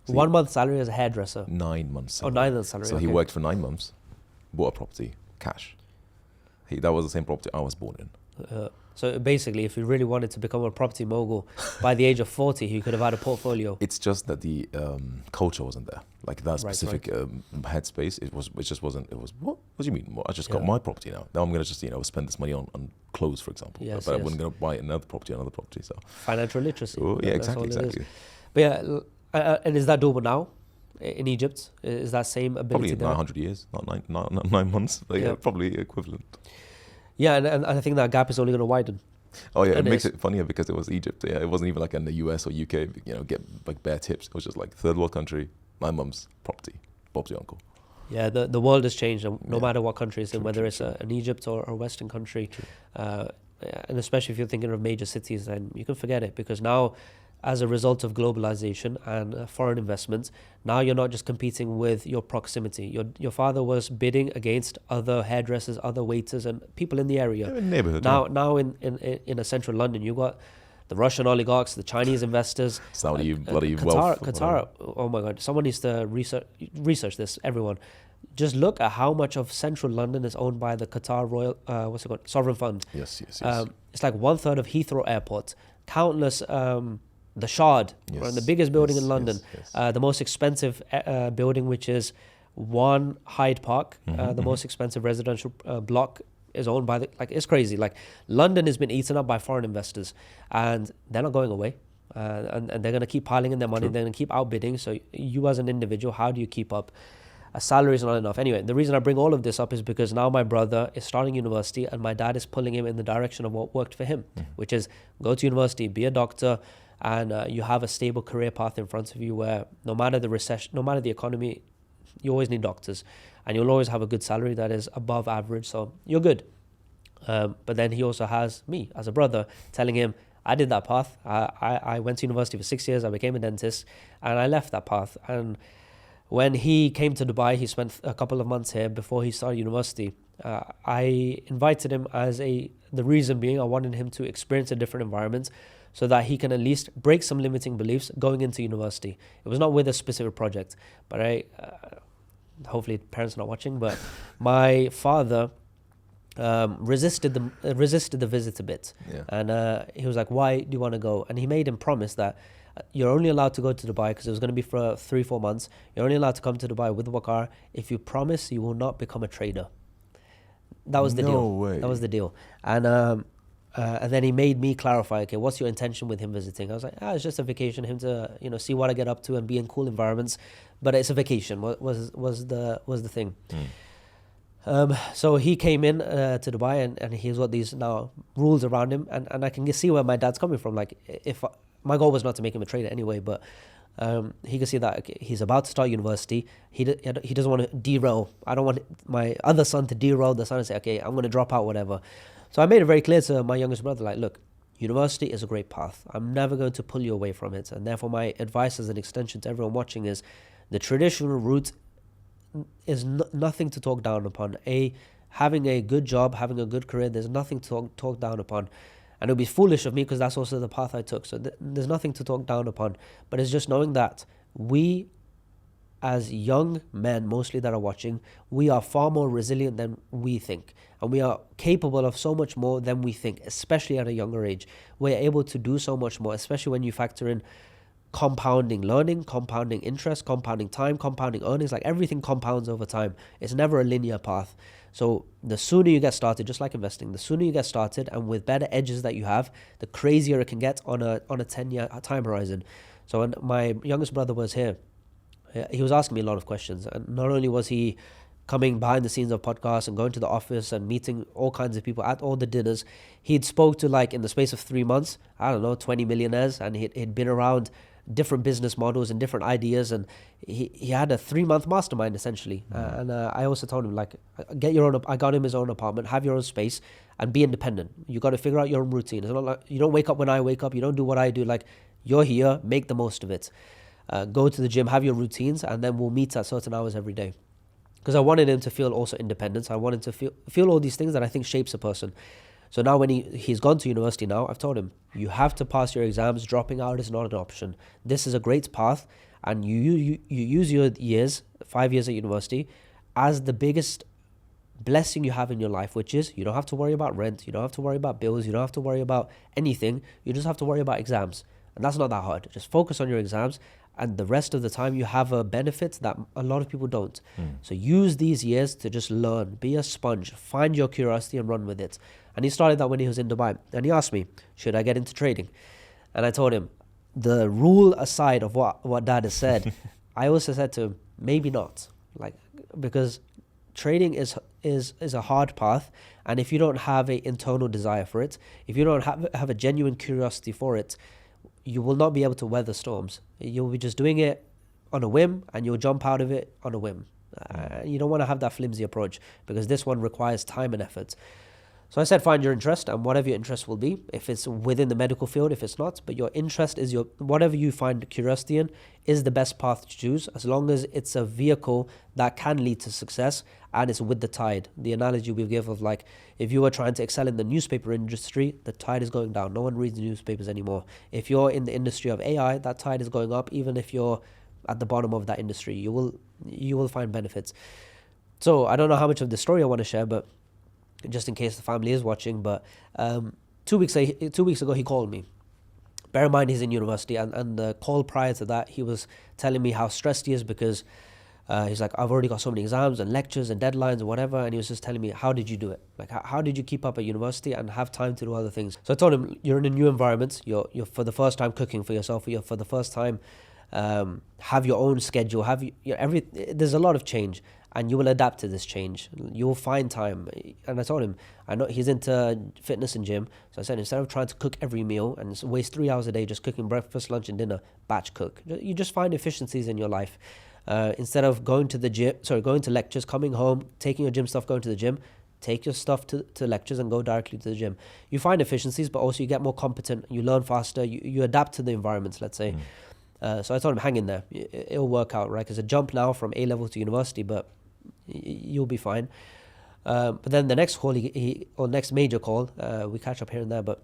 So 1 month salary as a hairdresser? 9 months salary. Oh, 9 months salary. So he worked for 9 months, bought a property, cash. That was the same property I was born in. So basically, if he really wanted to become a property mogul, by the age of 40, he could have had a portfolio. It's just that the culture wasn't there. Like that specific headspace, it just wasn't. It was, what do you mean? Well, I just got my property now. Now I'm going to just, spend this money on clothes, for example. Yes, but I wasn't going to buy another property. So financial literacy. Oh, yeah, exactly. But yeah, and is that doable now in Egypt? Is that same ability probably there? 900 years, not 9 months. Probably equivalent. Yeah, and I think that gap is only going to widen. Oh yeah, it makes it funnier because it was Egypt. Yeah, it wasn't even like in the US or UK. Get like bare tips. It was just like third world country, 9 months, property, Bob's your uncle. Yeah, the world has changed, no matter what country it's in, whether it's an Egypt or a Western country, and especially if you're thinking of major cities, then you can forget it, because now, as a result of globalization and foreign investments, now you're not just competing with your proximity. Your father was bidding against other hairdressers, other waiters, and people in the area. Yeah, in the neighborhood. Now in a central London, you've got the Russian oligarchs, the Chinese investors, Saudi bloody Qatar, wealth. Qatar. Oh my God! Someone needs to research this. Everyone, just look at how much of central London is owned by the Qatar Royal, Sovereign Fund. Yes. It's like 1/3 of Heathrow Airport, countless, the Shard, Yes, right, the biggest building yes, in London, yes. the most expensive building, which is One Hyde Park, the most expensive residential block is owned by it's crazy. Like, London has been eaten up by foreign investors, and they're not going away. And they're going to keep piling in their money. True. They're going to keep outbidding. So you as an individual, how do you keep up? A salary is not enough. Anyway, the reason I bring all of this up is because now my brother is starting university, and my dad is pulling him in the direction of what worked for him, which is go to university, be a doctor, and you have a stable career path in front of you where no matter the recession, no matter the economy, you always need doctors, and you'll always have a good salary that is above average. So you're good. But then he also has me as a brother telling him, I did that path. I went to university for 6 years. I became a dentist, and I left that path. And when he came to Dubai, he spent a couple of months here before he started university. I invited him the reason being I wanted him to experience a different environment so that he can at least break some limiting beliefs going into university. It was not with a specific project, but hopefully parents are not watching, but my father resisted the visit a bit. Yeah. And he was like, why do you want to go? And he made him promise that you're only allowed to go to Dubai, because it was going to be for 3-4 months. You're only allowed to come to Dubai with Waqar if you promise you will not become a trader. That was the deal. No way. That was the deal. And then he made me clarify, okay, what's your intention with him visiting? I was like, it's just a vacation, him to see what I get up to and be in cool environments. But it's a vacation. Was the thing. So he came in to Dubai, and he's got these now rules around him, and I can see where my dad's coming from. Like, my goal was not to make him a trader anyway, but he can see that, okay, he's about to start university. He doesn't want to derail. I don't want my other son to derail the son and say, okay, I'm going to drop out, whatever. So I made it very clear to my youngest brother, like, look, university is a great path. I'm never going to pull you away from it. And therefore my advice as an extension to everyone watching is the traditional route is nothing to talk down upon. Having a good job, having a good career, there's nothing to talk down upon. And it would be foolish of me, because that's also the path I took. So there's nothing to talk down upon. But it's just knowing that we, as young men mostly that are watching, we are far more resilient than we think. And we are capable of so much more than we think, especially at a younger age. We're able to do so much more, especially when you factor in compounding learning, compounding interest, compounding time, compounding earnings. Like, everything compounds over time. It's never a linear path. So the sooner you get started, just like investing, the sooner you get started, and with better edges that you have, the crazier it can get on a 10-year time horizon. So when my youngest brother was here, he was asking me a lot of questions. And not only was he coming behind the scenes of podcasts and going to the office and meeting all kinds of people at all the dinners, he'd spoke to, like, in the space of 3 months, 20 millionaires, and he'd been around different business models and different ideas, and he had a 3-month mastermind essentially. And I also told him, like, I got him his own apartment, have your own space, and be independent. You got to figure out your own routine. It's not like you don't wake up when I wake up, you don't do what I do. Like, you're here, make the most of it. Go to the gym, have your routines, and then we'll meet at certain hours every day. Because I wanted him to feel also independence. I wanted to feel all these things that I think shapes a person. So now when he's gone to university now, I've told him, you have to pass your exams. Dropping out is not an option. This is a great path, and you use your years, 5 years at university, as the biggest blessing you have in your life, which is you don't have to worry about rent, you don't have to worry about bills, you don't have to worry about anything. You just have to worry about exams. And that's not that hard. Just focus on your exams, and the rest of the time you have a benefit that a lot of people don't. So use these years to just learn, be a sponge, find your curiosity and run with it. And he started that when he was in Dubai. And he asked me, should I get into trading? And I told him, the rule aside of what Dad has said, I also said to him, maybe not. Like, because trading is a hard path, and if you don't have an internal desire for it, if you don't have a genuine curiosity for it, you will not be able to weather storms. You'll be just doing it on a whim, and you'll jump out of it on a whim. You don't want to have that flimsy approach, because this one requires time and effort. So I said, find your interest, and whatever your interest will be, if it's within the medical field, if it's not, but your interest is whatever you find curiosity in is the best path to choose, as long as it's a vehicle that can lead to success and it's with the tide. The analogy we give of, like, if you were trying to excel in the newspaper industry, the tide is going down. No one reads newspapers anymore. If you're in the industry of AI, that tide is going up. Even if you're at the bottom of that industry, you will find benefits. So I don't know how much of the story I want to share, but just in case the family is watching, but 2 weeks ago he called me. Bear in mind he's in university, and the call prior to that, he was telling me how stressed he is because he's like, I've already got so many exams and lectures and deadlines and whatever, and he was just telling me, how did you do it? Like, how did you keep up at university and have time to do other things? So I told him, you're in a new environment, you're for the first time cooking for yourself, you're for the first time have your own schedule, there's a lot of change, and you will adapt to this change. You will find time. And I told him, I know he's into fitness and gym. So I said, instead of trying to cook every meal and waste 3 hours a day just cooking breakfast, lunch and dinner, batch cook. You just find efficiencies in your life. Instead of going to lectures, coming home, taking your gym stuff, going to the gym, take your stuff to lectures and go directly to the gym. You find efficiencies, but also you get more competent. You learn faster. You adapt to the environments, let's say. So I told him, hang in there. It'll work out, right? Because a jump now from A level to university, but you'll be fine. But then the next call, next major call, we catch up here and there, but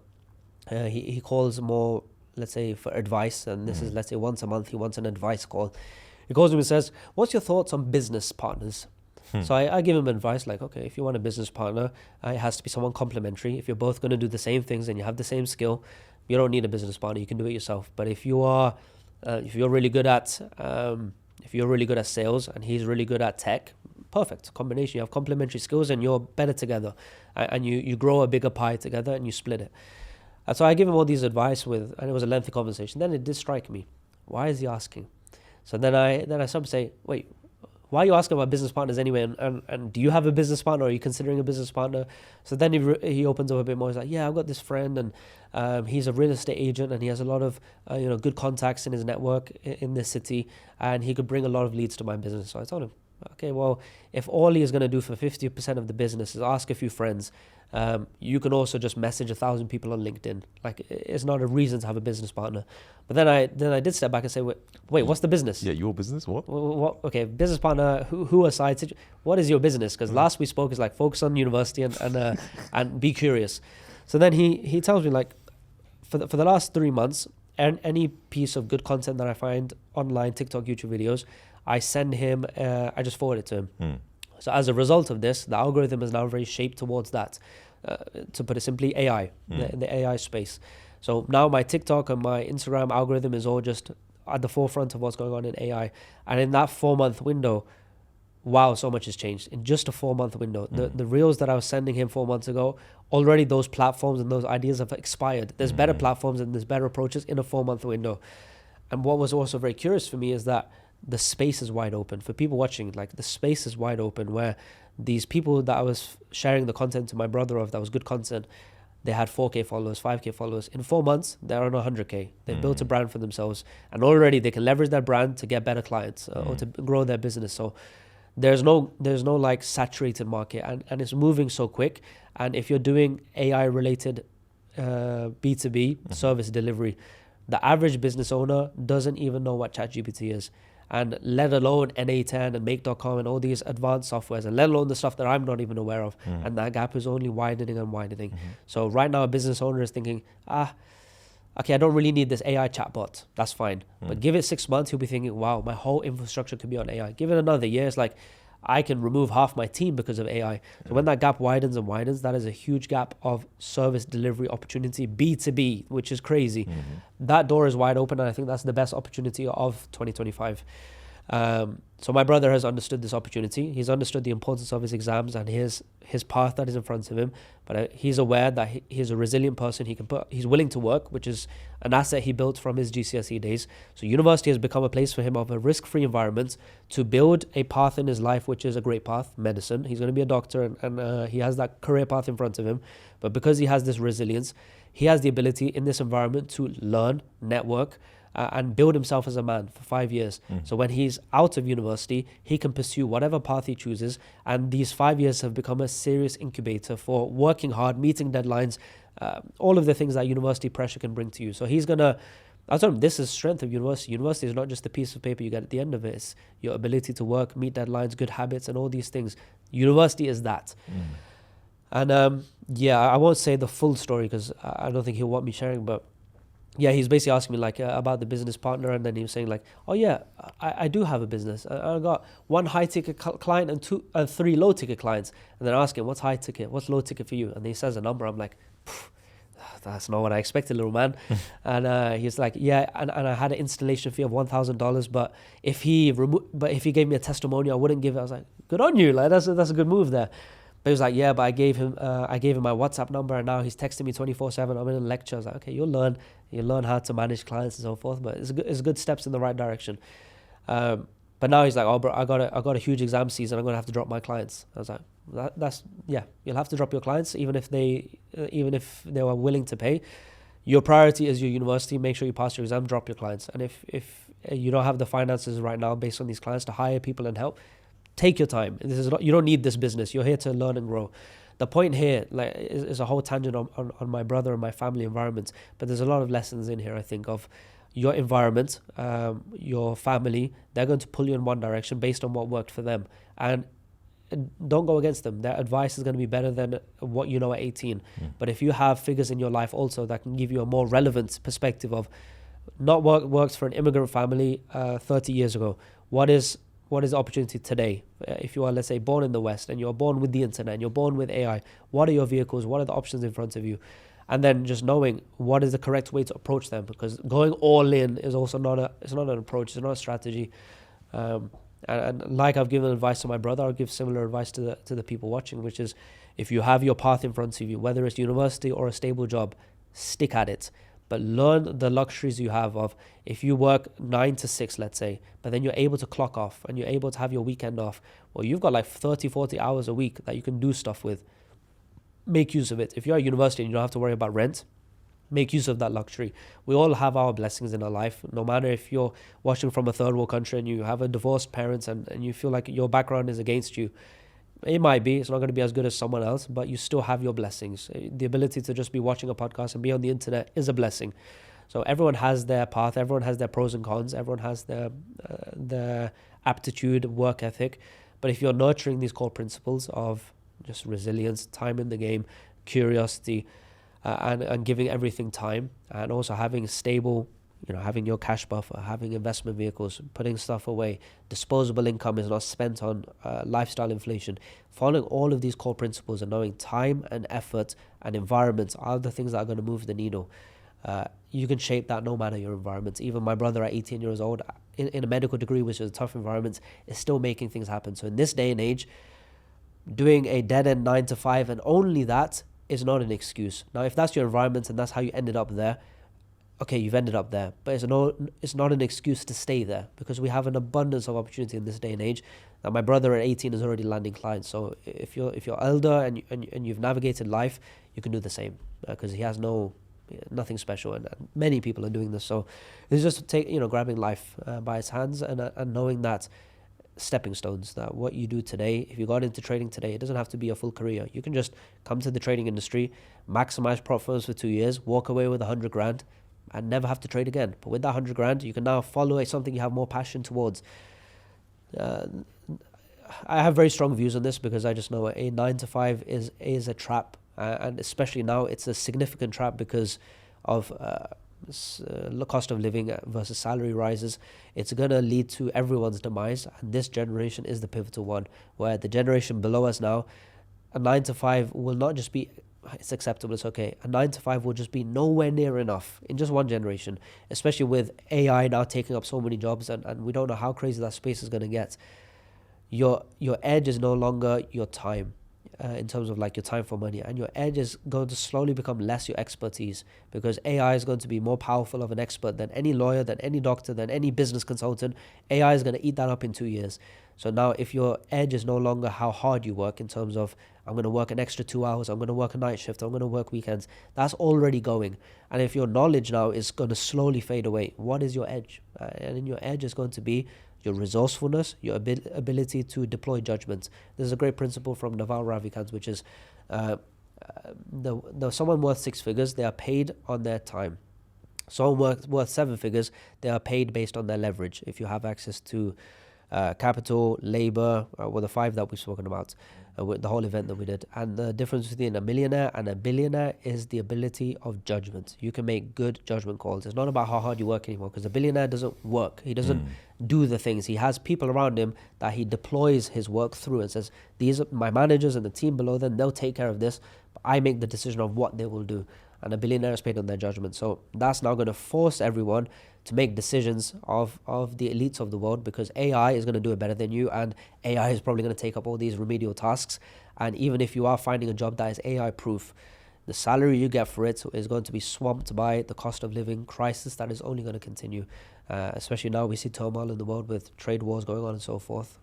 he calls more, let's say, for advice. And this is, let's say, once a month, he wants an advice call. He calls me and says, what's your thoughts on business partners? So I give him advice like, okay, if you want a business partner, it has to be someone complementary. If you're both going to do the same things and you have the same skill, you don't need a business partner. You can do it yourself. But if you're really good at sales and he's really good at tech, perfect combination. You have complementary skills and you're better together, and you grow a bigger pie together and you split it. And so I give him all these advice and it was a lengthy conversation. Then it did strike me, why is he asking? So then I started to say, wait, why are you asking about business partners anyway? And do you have a business partner? Are you considering a business partner? So then he opens up a bit more. He's like, yeah, I've got this friend, and he's a real estate agent, and he has a lot of good contacts in his network in this city, and he could bring a lot of leads to my business. So I told him, okay, well, if all he is going to do for 50% of the business is ask a few friends, you can also just message 1,000 people on LinkedIn. Like, it's not a reason to have a business partner. But then I did step back and say, wait, what's the business? Yeah, your business, what? Okay, business partner, who aside, what is your business? Because last we spoke is like focus on university and be curious. So then he tells me, like, for the last 3 months, any piece of good content that I find online, TikTok, YouTube videos, I send him, I just forward it to him. So as a result of this, the algorithm is now very shaped towards that. To put it simply, AI, in the AI space. So now my TikTok and my Instagram algorithm is all just at the forefront of what's going on in AI. And in that 4-month window, wow, so much has changed. In just a 4-month window. The reels that I was sending him 4 months ago, already those platforms and those ideas have expired. There's better platforms and there's better approaches in a 4-month window. And what was also very curious for me is that the space is wide open. For people watching, like, the space is wide open, where these people that I was sharing the content to my brother of, that was good content, they had 4K followers, 5K followers. In 4 months, they're on 100K. They've built a brand for themselves, and already they can leverage that brand to get better clients or to grow their business. So there's no like saturated market, and it's moving so quick. And if you're doing AI related B2B service delivery, the average business owner doesn't even know what ChatGPT is, and let alone NA10 and Make.com and all these advanced softwares, and let alone the stuff that I'm not even aware of. And that gap is only widening and widening. So right now a business owner is thinking, okay, I don't really need this AI chatbot. That's fine. But give it 6 months, he'll be thinking, wow, my whole infrastructure could be on AI. Give it another year, it's like, I can remove half my team because of AI. So when that gap widens and widens, that is a huge gap of service delivery opportunity, B2B, which is crazy. That door is wide open, and I think that's the best opportunity of 2025. So my brother has understood this opportunity. He's understood the importance of his exams and his path that is in front of him. But he's aware that he's a resilient person. He's willing to work, which is an asset he built from his GCSE days. So university has become a place for him of a risk-free environment to build a path in his life, which is a great path, medicine. He's going to be a doctor, and he has that career path in front of him. But because he has this resilience, he has the ability in this environment to learn, network, and build himself as a man for 5 years. So when he's out of university, he can pursue whatever path he chooses. And these 5 years have become a serious incubator for working hard, meeting deadlines, all of the things that university pressure can bring to you. So he's going to, I told him, this is strength of university. University is not just a piece of paper you get at the end of it. It's your ability to work, meet deadlines, good habits, and all these things. University is that. And I won't say the full story because I don't think he'll want me sharing, but yeah, he's basically asking me like about the business partner, and then he was saying like, oh yeah, I do have a business. I got one high ticket client and three low ticket clients. And then I ask him, what's high ticket, what's low ticket for you? And he says a number. I'm like, that's not what I expected, little man. And he's like, yeah, and I had an installation fee of $1,000, but if he gave me a testimonial, I wouldn't give it. I was like, good on you, like that's a good move there. But he was like, yeah, but I gave him my WhatsApp number, and now he's texting me 24/7. I'm in a lecture. I was like, okay, you'll learn how to manage clients and so forth. But it's good steps in the right direction. But now he's like, oh, bro, I got a huge exam season. I'm gonna have to drop my clients. I was like, that's you'll have to drop your clients, even if they were willing to pay. Your priority is your university. Make sure you pass your exam. Drop your clients. And if you don't have the finances right now based on these clients to hire people and help, take your time. You don't need this business. You're here to learn and grow. The point here is a whole tangent on my brother and my family environment, but there's a lot of lessons in here, I think, of your environment, your family. They're going to pull you in one direction based on what worked for them. And don't go against them. Their advice is going to be better than what you know at 18. But if you have figures in your life also that can give you a more relevant perspective of not what works for an immigrant family 30 years ago, what is the opportunity today? If you are, let's say, born in the West and you're born with the internet and you're born with AI, what are your vehicles? What are the options in front of you? And then just knowing what is the correct way to approach them, because going all in is also not an approach, it's not a strategy. And like I've given advice to my brother, I'll give similar advice to the people watching, which is, if you have your path in front of you, whether it's university or a stable job, stick at it. But learn the luxuries you have of, if you work 9 to 6, let's say, but then you're able to clock off and you're able to have your weekend off, well, you've got like 30, 40 hours a week that you can do stuff with. Make use of it. If you're at university and you don't have to worry about rent, make use of that luxury. We all have our blessings in our life, no matter if you're watching from a third world country and you have a divorced parents and you feel like your background is against you. It might be, it's not going to be as good as someone else, but you still have your blessings. The ability to just be watching a podcast and be on the internet is a blessing. So everyone has their path, everyone has their pros and cons, everyone has their aptitude, work ethic. But if you're nurturing these core principles of just resilience, time in the game, curiosity, and giving everything time, and also having stable, having your cash buffer, having investment vehicles, putting stuff away, disposable income is not spent on lifestyle inflation. Following all of these core principles and knowing time and effort and environment are the things that are going to move the needle. You can shape that no matter your environment. Even my brother at 18 years old, in a medical degree, which is a tough environment, is still making things happen. So in this day and age, doing a dead-end 9 to 5 and only that is not an excuse. Now, if that's your environment and that's how you ended up there, okay, you've ended up there, but it's not an excuse to stay there, because we have an abundance of opportunity in this day and age. Now, my brother at 18 is already landing clients, so if you're elder and you've navigated life, you can do the same, because he has nothing special, and many people are doing this. So it's just grabbing life by its hands and knowing that stepping stones, that what you do today, if you got into trading today, it doesn't have to be a full career. You can just come to the trading industry, maximize profits for 2 years, walk away with 100 grand and never have to trade again. But with that 100 grand, you can now follow something you have more passion towards. I have very strong views on this, because I just know a 9 to 5 is a trap, and especially now it's a significant trap because of cost of living versus salary rises. It's going to lead to everyone's demise, and this generation is the pivotal one, where the generation below us now, a 9 to 5 will not just be, it's acceptable, it's okay, a 9 to 5 will just be nowhere near enough in just one generation, especially with AI now taking up so many jobs, and we don't know how crazy that space is going to get. Your edge is no longer your time, in terms of like your time for money, and your edge is going to slowly become less your expertise, because AI is going to be more powerful of an expert than any lawyer, than any doctor, than any business consultant. AI is going to eat that up in 2 years. So now if your edge is no longer how hard you work, in terms of, I'm going to work an extra 2 hours, I'm going to work a night shift, I'm going to work weekends, that's already going. And if your knowledge now is going to slowly fade away, what is your edge? And your edge is going to be your resourcefulness, your ability to deploy judgment. There's a great principle from Naval Ravikant, which is someone worth 6 figures, they are paid on their time. Someone worth 7 figures, they are paid based on their leverage. If you have access to capital, labor, or the 5 that we've spoken about. with the whole event that we did. And the difference between a millionaire and a billionaire is the ability of judgment. You can make good judgment calls. It's not about how hard you work anymore, because a billionaire doesn't work. He doesn't do the things. He has people around him that he deploys his work through and says, these are my managers and the team below them, they'll take care of this. But I make the decision of what they will do. And a billionaire is paid on their judgment. So that's now going to force everyone to make decisions of the elites of the world, because AI is going to do it better than you, and AI is probably going to take up all these remedial tasks. And even if you are finding a job that is AI proof, the salary you get for it is going to be swamped by the cost of living crisis that is only going to continue. Especially now we see turmoil in the world with trade wars going on and so forth.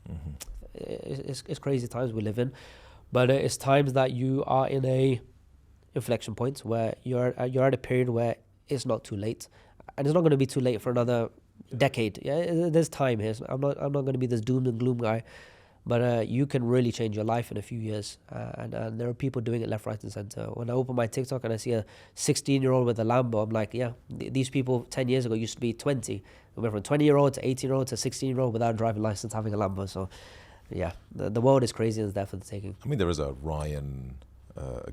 It's crazy times we live in, but it's times that you are in a inflection point where you're at a period where it's not too late, and it's not going to be too late for another decade. Yeah, there's time here. So I'm not going to be this doom and gloom guy, but you can really change your life in a few years, and there are people doing it left, right, and center. When I open my TikTok and I see a 16-year-old with a Lambo, I'm like, yeah, these people 10 years ago used to be 20. We went from 20-year-old to 18-year-old to 16-year-old without a driving license having a Lambo. So, yeah, the world is crazy and it's there for the taking. I mean, there is a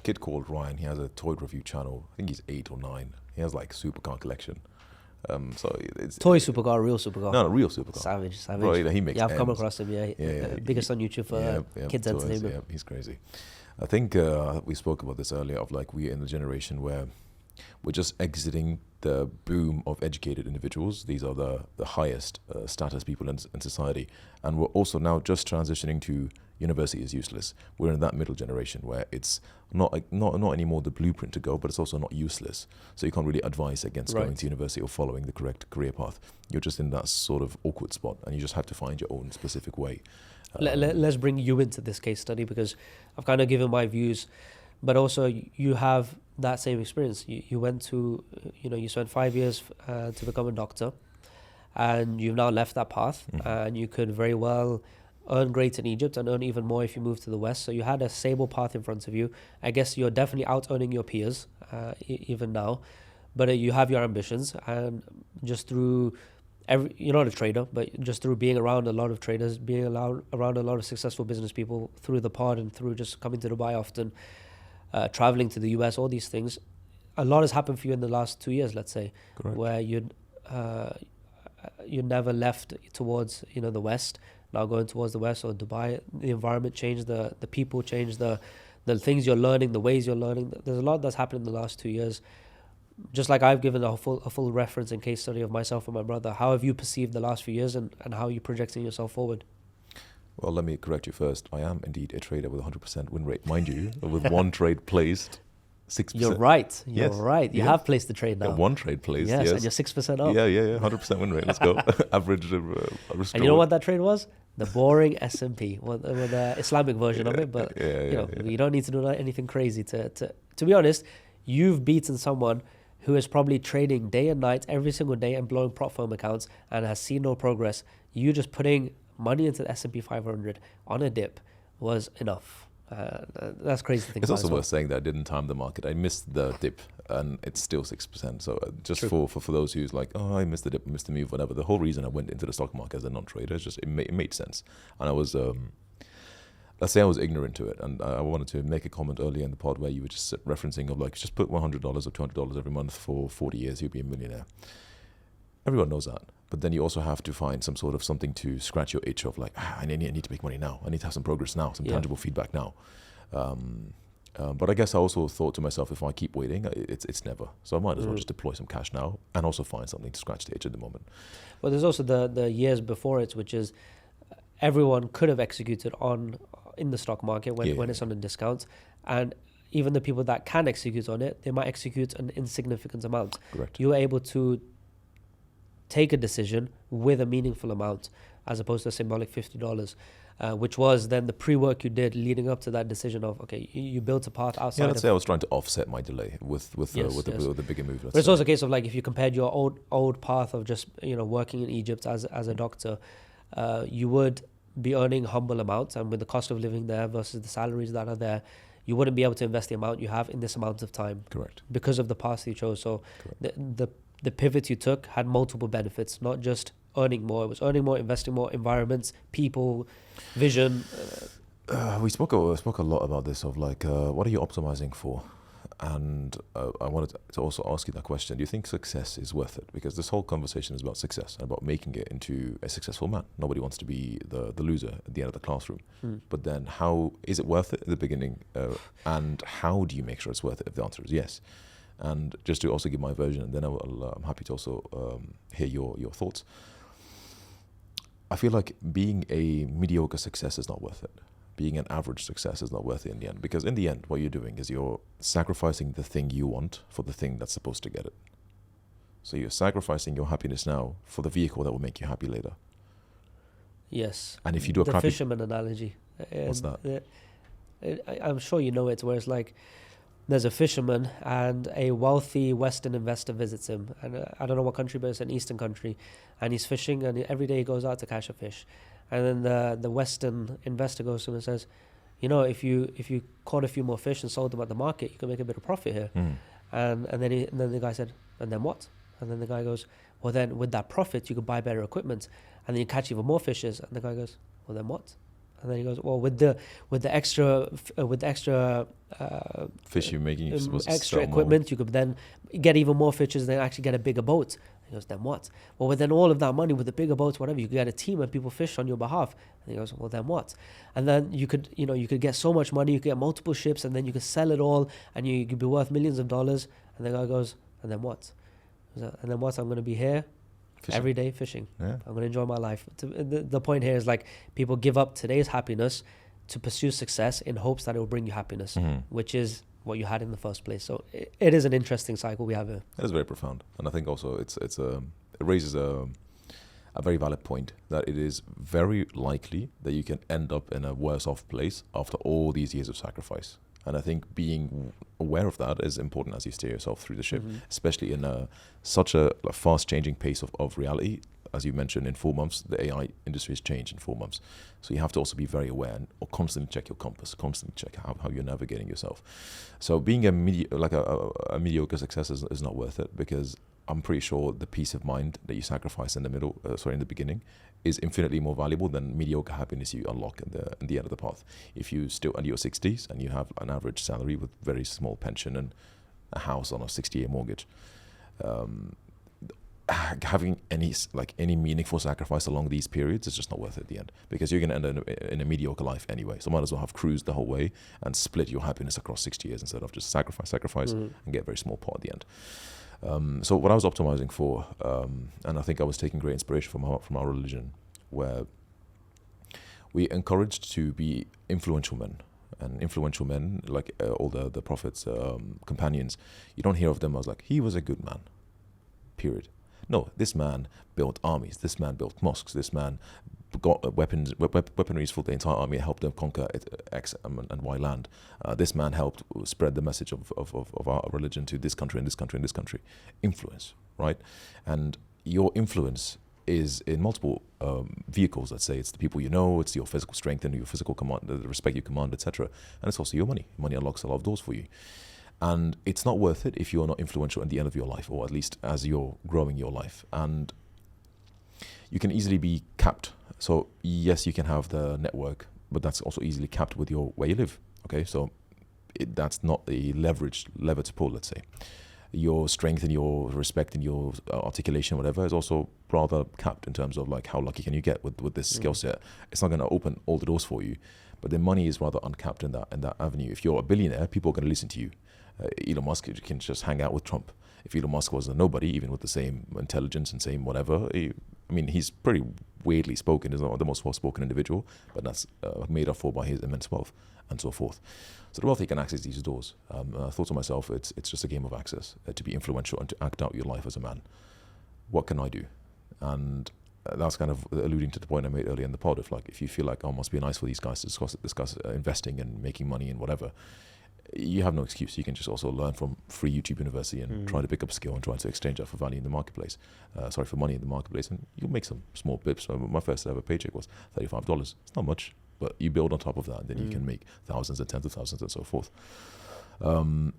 kid called Ryan. He has a toy review channel. I think he's 8 or 9. He has like supercar collection. So it's toy supercar, real supercar. No, real supercar. Savage. Bro, he makes. Yeah, I've come across him. Yeah. Biggest on YouTube for kids toys, entertainment. Yeah, he's crazy. I think we spoke about this earlier. Of like, we're in the generation where we're just exiting the boom of educated individuals. These are the highest status people in society, and we're also now just transitioning to university is useless. We're in that middle generation where it's not anymore the blueprint to go, but it's also not useless. So you can't really advise against going to university or following the correct career path. You're just in that sort of awkward spot, and you just have to find your own specific way. Let's bring you into this case study, because I've kind of given my views, but also you have that same experience. You went to, you spent 5 years to become a doctor, and you've now left that path, and you could very well earn great in Egypt and earn even more if you move to the West. So you had a stable path in front of you. I guess you're definitely out earning your peers even now, but you have your ambitions, and just through you're not a trader, but just through being around a lot of traders, being around a lot of successful business people through the pod and through just coming to Dubai often, traveling to the US, all these things, a lot has happened for you in the last 2 years, let's say. Correct. Where you never left towards the West. Now going towards the West or Dubai, the environment changed, the people changed, the things you're learning, the ways you're learning. There's a lot that's happened in the last 2 years. Just like I've given a full reference and case study of myself and my brother, how have you perceived the last few years, and how are you projecting yourself forward? Well, let me correct you first. I am indeed a trader with a 100% win rate. Mind you, with one trade placed, 6%. You're right. You have placed the trade now. One trade placed, yes. And you're 6% up. Yeah. 100% win rate. Let's go. Average. And you know what that trade was? The boring S&P, with the Islamic version of it. But you don't need to do anything crazy to be honest. You've beaten someone who is probably trading day and night every single day and blowing prop firm accounts and has seen no progress. You just putting money into the S&P 500 on a dip was enough. That's crazy to think it's about. Also worth saying that I didn't time the market. I missed the dip, and it's still 6%. So just for those who's like, oh, I missed the dip, I missed the move, whatever. The whole reason I went into the stock market as a non-trader is just it made sense, and I was let's say I was ignorant to it, and I wanted to make a comment earlier in the pod where you were just referencing of like, just put $100 or $200 every month for 40 years, you'll be a millionaire. Everyone knows that. But then you also have to find some sort of something to scratch your itch of like, I need to make money now. I need to have some progress now, some tangible feedback now. But I guess I also thought to myself, if I keep waiting, it's never. So I might as well just deploy some cash now and also find something to scratch the itch at the moment. Well, there's also the years before it, which is everyone could have executed in the stock market when it's on a discount. And even the people that can execute on it, they might execute an insignificant amount. Correct. You were able to take a decision with a meaningful amount as opposed to a symbolic $50, which was then the pre-work you did leading up to that decision of, okay, you built a path outside. Yeah, let's say I was trying to offset my delay with the bigger move. But it's also a case of like, if you compared your old path of just working in Egypt as a doctor, you would be earning humble amounts, and with the cost of living there versus the salaries that are there, you wouldn't be able to invest the amount you have in this amount of time. Correct. Because of the path you chose. So the pivot you took had multiple benefits, not just earning more. It was earning more, investing more, environments, people, vision. We spoke a lot about this of like, what are you optimizing for? And I wanted to also ask you that question. Do you think success is worth it? Because this whole conversation is about success and about making it into a successful man. Nobody wants to be the loser at the end of the classroom. But then how is it worth it at the beginning? And how do you make sure it's worth it if the answer is yes? And just to also give my version, and then I'm happy to also hear your thoughts. I feel like being a mediocre success is not worth it. Being an average success is not worth it in the end. Because in the end, what you're doing is you're sacrificing the thing you want for the thing that's supposed to get it. So you're sacrificing your happiness now for the vehicle that will make you happy later. Yes. And if you do a the crappy... fisherman analogy. What's that? I'm sure you know it, where it's like there's a fisherman and a wealthy Western investor visits him. And I don't know what country, but it's an Eastern country. And he's fishing, and every day he goes out to catch a fish. And then the Western investor goes to him and says, you know, if you caught a few more fish and sold them at the market, you can make a bit of profit here. And then the guy said, and then what? And then the guy goes, well, then with that profit, you could buy better equipment, and then you catch even more fishes. And the guy goes, well, then what? And then he goes, well, with the extra fish you're making, you're supposed to extra sell equipment, more. You could then get even more fishes, and then actually get a bigger boat. He goes, then what? Well, with then all of that money, with the bigger boats, whatever, you could get a team and people fish on your behalf. And he goes, well, then what? And then you could get so much money, you could get multiple ships, and then you could sell it all, and you could be worth millions of dollars. And the guy goes, and then what? And then what? I'm going to be here Fishing. every day fishing. Yeah. I'm going to enjoy my life. The point here is like people give up today's happiness to pursue success in hopes that it will bring you happiness, which is what you had in the first place. So it is an interesting cycle we have here. That is very profound, and I think also it raises a very valid point that it is very likely that you can end up in a worse off place after all these years of sacrifice. And I think being aware of that is important as you steer yourself through the ship, especially in such a fast changing pace of reality. As you mentioned, in 4 months, the AI industry has changed in 4 months. So you have to also be very aware and constantly check your compass, constantly check how you're navigating yourself. So being a mediocre success is not worth it, because I'm pretty sure the peace of mind that you sacrifice in the beginning is infinitely more valuable than mediocre happiness you unlock in the end of the path. If you still under your 60s and you have an average salary with very small pension and a house on a 60-year mortgage, having any meaningful sacrifice along these periods is just not worth it at the end, because you're going to end up in a mediocre life anyway. So might as well have cruised the whole way and split your happiness across 60 years instead of just sacrifice and get a very small pot at the end. So what I was optimizing for, and I think I was taking great inspiration from our religion, where we encouraged to be influential men. And influential men, like all the prophets' companions, you don't hear of them as like, he was a good man, period. No, this man built armies, this man built mosques, this man got weaponry for the entire army, helped them conquer X and Y land. This man helped spread the message of our religion to this country and this country and this country. Influence, right? And your influence is in multiple vehicles. Let's say it's the people you know, it's your physical strength and your physical command, the respect you command, etc. And it's also your money. Money unlocks a lot of doors for you. And it's not worth it if you're not influential at the end of your life, or at least as you're growing your life. And you can easily be capped. So yes, you can have the network, but that's also easily capped with where you live. Okay, so that's not a lever to pull, let's say. Your strength and your respect and your articulation, whatever, is also rather capped in terms of like how lucky can you get with this skill set. It's not going to open all the doors for you, but the money is rather uncapped in that avenue. If you're a billionaire, people are going to listen to you. Elon Musk can just hang out with Trump. If Elon Musk was a nobody, even with the same intelligence and same whatever, he's pretty weirdly spoken. He's not the most well-spoken individual, but that's made up for by his immense wealth and so forth. So the wealthy can access these doors. I thought to myself, it's just a game of access to be influential and to act out your life as a man. What can I do? And that's kind of alluding to the point I made earlier in the pod of like, if you feel like, oh, it must be nice for these guys to discuss investing and making money and whatever, you have no excuse. You can just also learn from free YouTube University and try to pick up a skill and try to exchange that for value in the marketplace. For money in the marketplace, and you'll make some small bips. My first ever paycheck was $35. It's not much, but you build on top of that, and then you can make thousands and tens of thousands and so forth.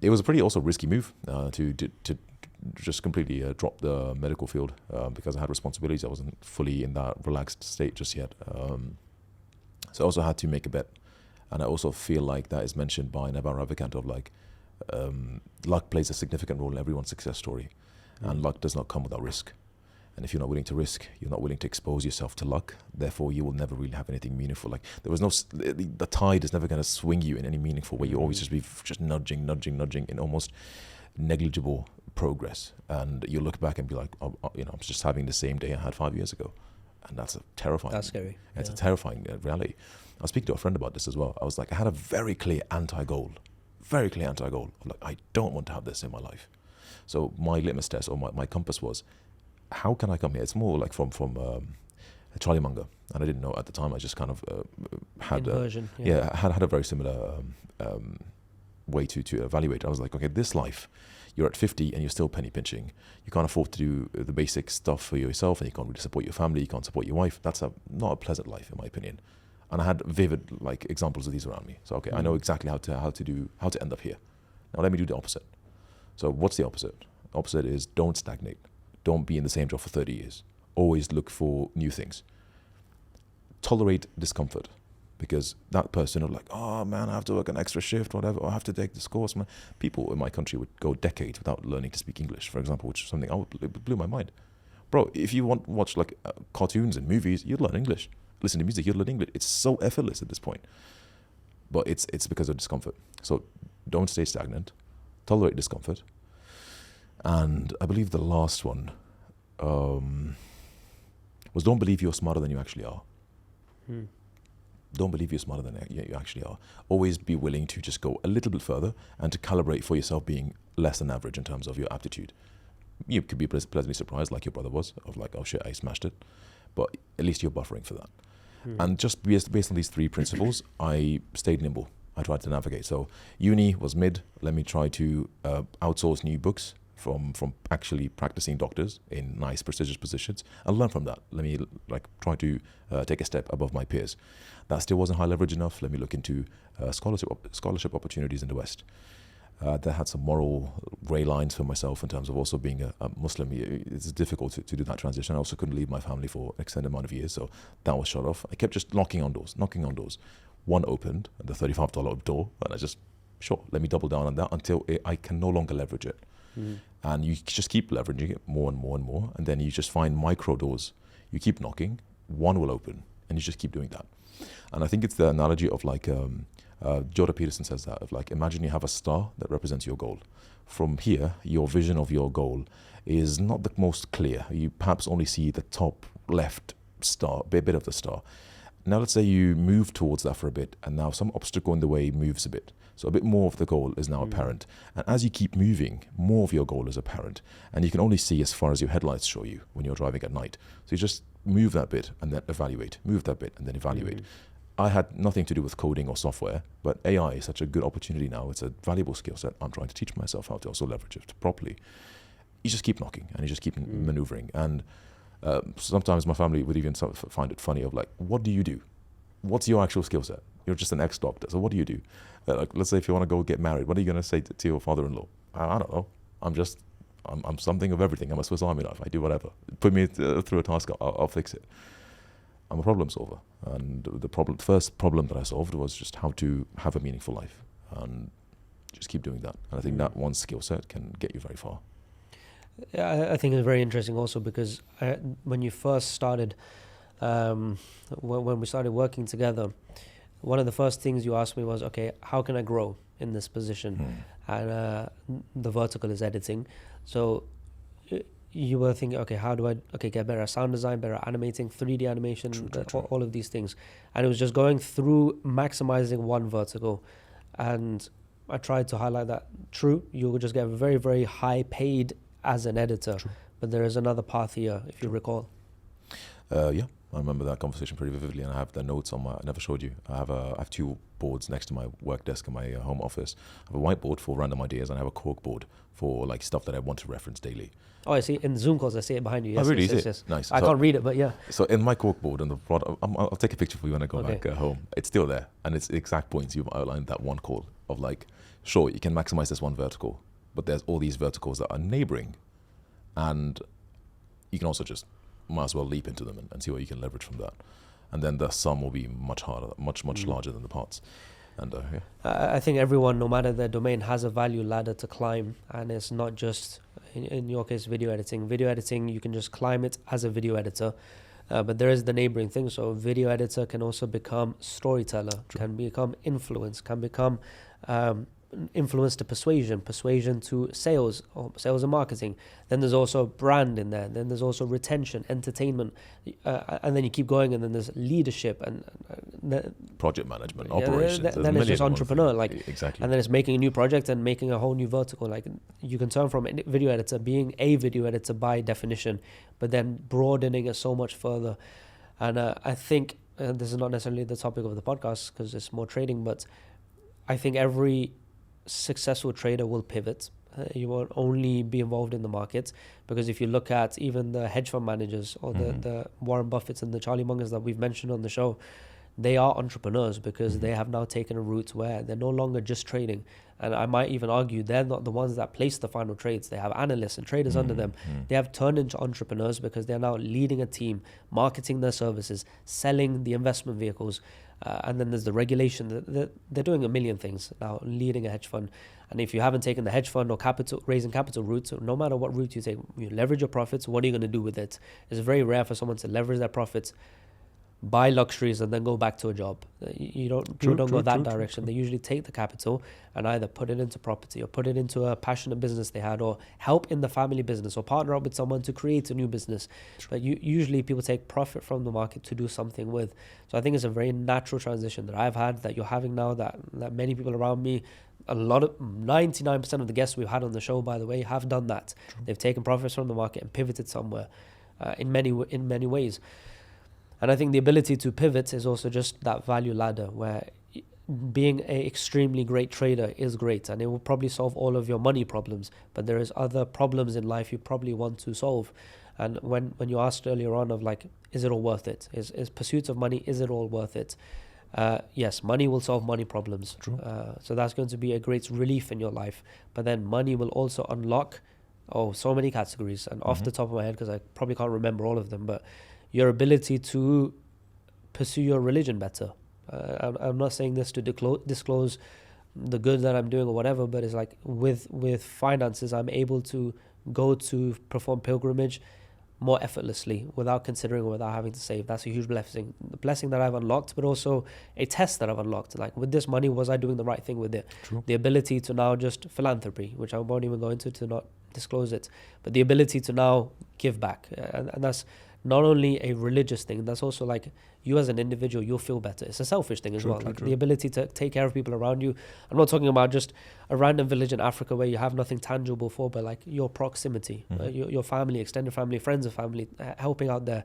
It was a pretty also risky move to just completely drop the medical field because I had responsibilities. I wasn't fully in that relaxed state just yet. So I also had to make a bet. And I also feel like that is mentioned by Nabar Ravikant of like, luck plays a significant role in everyone's success story. And luck does not come without risk. And if you're not willing to risk, you're not willing to expose yourself to luck, therefore you will never really have anything meaningful. Like there was no, the tide is never going to swing you in any meaningful way. You always just be just nudging in almost negligible progress. And you look back and be like, oh, I'm just having the same day I had 5 years ago. And that's a terrifying. That's scary. It's a terrifying reality. I was speaking to a friend about this as well. I was like, I had a very clear anti-goal. Like, I don't want to have this in my life. So my litmus test or my compass was, how can I come here? It's more like from Charlie Munger, and I didn't know at the time. I just kind of had inversion. Had a very similar way to evaluate. I was like, okay, this life, you're at 50 and you're still penny pinching. You can't afford to do the basic stuff for yourself, and you can't really support your family. You can't support your wife. That's not a pleasant life, in my opinion. And I had vivid like examples of these around me. So okay, I know exactly how to end up here. Now let me do the opposite. So what's the opposite? Opposite is don't stagnate. Don't be in the same job for 30 years. Always look for new things. Tolerate discomfort, because that person will like, oh man, I have to work an extra shift, whatever, or I have to take this course. Man. People in my country would go decades without learning to speak English, for example, which is something it blew my mind. Bro, if you watch like cartoons and movies, you'd learn English. Listen to music, you'd learn English. It's so effortless at this point. But it's because of discomfort. So don't stay stagnant. Tolerate discomfort. And I believe the last one was don't believe you're smarter than you actually are. Don't believe you're smarter than you actually are. Always be willing to just go a little bit further and to calibrate for yourself being less than average in terms of your aptitude. You could be pleasantly surprised like your brother was, of like, oh shit, I smashed it. But at least you're buffering for that. And just based on these three principles, I stayed nimble. I tried to navigate. So uni was mid. Let me try to outsource new books from actually practicing doctors in nice prestigious positions and learn from that. Let me like try to take a step above my peers. That still wasn't high leverage enough. Let me look into scholarship opportunities in the West. That had some moral grey lines for myself in terms of also being a Muslim. It's difficult to do that transition. I also couldn't leave my family for an extended amount of years, so that was shut off. I kept just knocking on doors. One opened, the $35 door, and I just, sure, let me double down on that until I can no longer leverage it. And you just keep leveraging it more and more and more, and then you just find micro doors. You keep knocking, one will open, and you just keep doing that. And I think it's the analogy of like, Jordan Peterson says that, of like, imagine you have a star that represents your goal. From here, your vision of your goal is not the most clear. You perhaps only see the top left star, bit of the star. Now let's say you move towards that for a bit, and now some obstacle in the way moves a bit. So a bit more of the goal is now apparent. And as you keep moving, more of your goal is apparent. And you can only see as far as your headlights show you when you're driving at night. So you just move that bit and then evaluate, move that bit and then evaluate. I had nothing to do with coding or software, but AI is such a good opportunity now. It's a valuable skill set. I'm trying to teach myself how to also leverage it properly. You just keep knocking and you just keep maneuvering. And sometimes my family would even find it funny of like, what do you do? What's your actual skill set? You're just an ex-doctor. So what do you do? Like, let's say if you want to go get married, what are you going to say to your father-in-law? I don't know. I'm something of everything. I'm a Swiss Army knife. I do whatever. Put me through a task, I'll fix it. I'm a problem solver. And the first problem that I solved was just how to have a meaningful life and just keep doing that. And I think that one skill set can get you very far. Yeah, I think it's very interesting also because when you first started, when we started working together, one of the first things you asked me was, okay, how can I grow in this position? And the vertical is editing. So you were thinking, okay, how do I get better at sound design, better at animating, 3D animation, true. All of these things. And it was just going through maximizing one vertical. And I tried to highlight that, true, you will just get very, very high paid as an editor. True. But there is another path here, if you recall. Yeah, I remember that conversation pretty vividly, and I have the notes on I never showed you. I have two boards next to my work desk in my home office. I have a whiteboard for random ideas, and I have a cork board for like stuff that I want to reference daily. Oh, I see. In Zoom calls, I see it behind you. Yes, oh, really? Yes. Nice. I can't read it, but yeah. So in my cork board, and I'll take a picture for you when I go back home. It's still there, and it's the exact points you've outlined that one call of like, sure, you can maximize this one vertical, but there's all these verticals that are neighboring, and you can also just might as well leap into them and see what you can leverage from that. And then the sum will be much harder, much larger than the parts. And yeah. I think everyone, no matter their domain, has a value ladder to climb, and it's not just, in your case, video editing. Video editing, you can just climb it as a video editor, but there is the neighboring thing. So video editor can also become storyteller, can become influence, can become influence to persuasion to sales, or sales and marketing. Then there's also brand in there. Then there's also retention, entertainment, and then you keep going. And then there's leadership and project management, operations. Then it's just entrepreneur, exactly. And then it's making a new project and making a whole new vertical. Like you can turn from a video editor being a video editor by definition, but then broadening it so much further. And I think this is not necessarily the topic of the podcast because it's more trading, but I think every successful trader will pivot. You won't only be involved in the market, because if you look at even the hedge fund managers or the Warren Buffetts and the Charlie Mungers that we've mentioned on the show, they are entrepreneurs because they have now taken a route where they're no longer just trading. And I might even argue they're not the ones that place the final trades. They have analysts and traders under them. They have turned into entrepreneurs because they're now leading a team, marketing their services, selling the investment vehicles. And then there's the regulation. They're doing a million things now, leading a hedge fund. And if you haven't taken the hedge fund or raising capital route, so no matter what route you take, you leverage your profits. What are you going to do with it? It's very rare for someone to leverage their profits, buy luxuries, and then go back to a job. You don't go that direction. They usually take the capital and either put it into property or put it into a passionate business they had, or help in the family business, or partner up with someone to create a new business. But usually people take profit from the market to do something with. So I think it's a very natural transition that I've had, that you're having now, that many people around me, a lot of 99% of the guests we've had on the show, by the way, have done that. They've taken profits from the market and pivoted somewhere in many ways. And I think the ability to pivot is also just that value ladder, where being an extremely great trader is great and it will probably solve all of your money problems, but there is other problems in life you probably want to solve. And when you asked earlier on of like, is it all worth it? Is pursuit of money, is it all worth it? Yes, money will solve money problems. So that's going to be a great relief in your life. But then money will also unlock so many categories. And off the top of my head, because I probably can't remember all of them, but your ability to pursue your religion better. I'm not saying this to disclose the good that I'm doing or whatever, but it's like with finances, I'm able to go to perform pilgrimage more effortlessly without considering or without having to save. That's a huge blessing. The blessing that I've unlocked, but also a test that I've unlocked. Like with this money, was I doing the right thing with it? The ability to now just philanthropy, which I won't even go into to not disclose it, but the ability to now give back. And that's not only a religious thing, that's also like you as an individual, you'll feel better. It's a selfish thing as well. The ability to take care of people around you. I'm not talking about just a random village in Africa where you have nothing tangible for, but like your proximity, your family, extended family, friends of family, helping out there.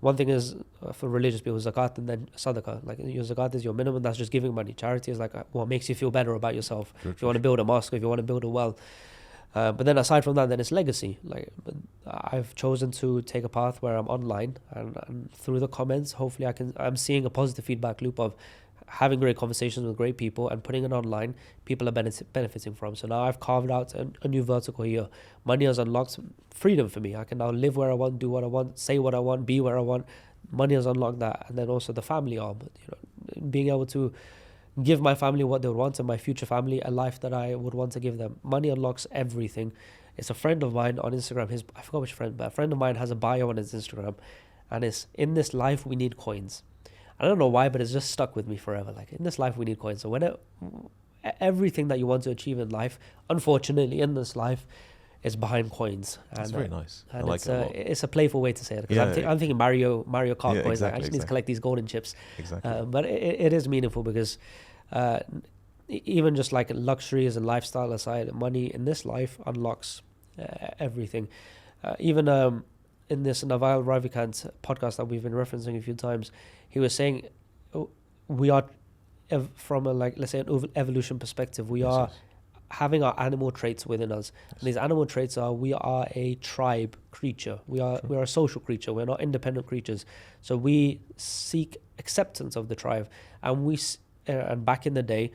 One thing is for religious people, zakat and then sadaqah. Like your zakat is your minimum, that's just giving money. Charity is like what makes you feel better about yourself. If you want to build a mosque, if you want to build a well. But then aside from that, then it's legacy. Like I've chosen to take a path where I'm online and through the comments, hopefully I'm seeing a positive feedback loop of having great conversations with great people and putting it online, people are benefiting from. So now I've carved out a new vertical here. Money has unlocked freedom for me. I can now live where I want, do what I want, say what I want, be where I want. Money has unlocked that. And then also the family arm, being able to give my family what they would want and my future family a life that I would want to give them. Money unlocks everything. It's a friend of mine on Instagram. I forgot which friend, but a friend of mine has a bio on his Instagram, and it's, in this life we need coins. I don't know why, but it's just stuck with me forever. Like, in this life we need coins. So everything that you want to achieve in life, unfortunately in this life, is behind coins. That's very nice. And I like that a lot. It's a playful way to say it. Because I'm thinking Mario Kart coins. I just need to collect these golden chips. Exactly. But it is meaningful because even just like luxuries and lifestyle aside, money in this life unlocks everything. Even in this Naval Ravikant podcast that we've been referencing a few times, he was saying we are, from a, like, let's say an evolution perspective, we are having our animal traits within us. And these animal traits are, we are a tribe creature. We are a social creature. We're not independent creatures. So we seek acceptance of the tribe. And back in the day,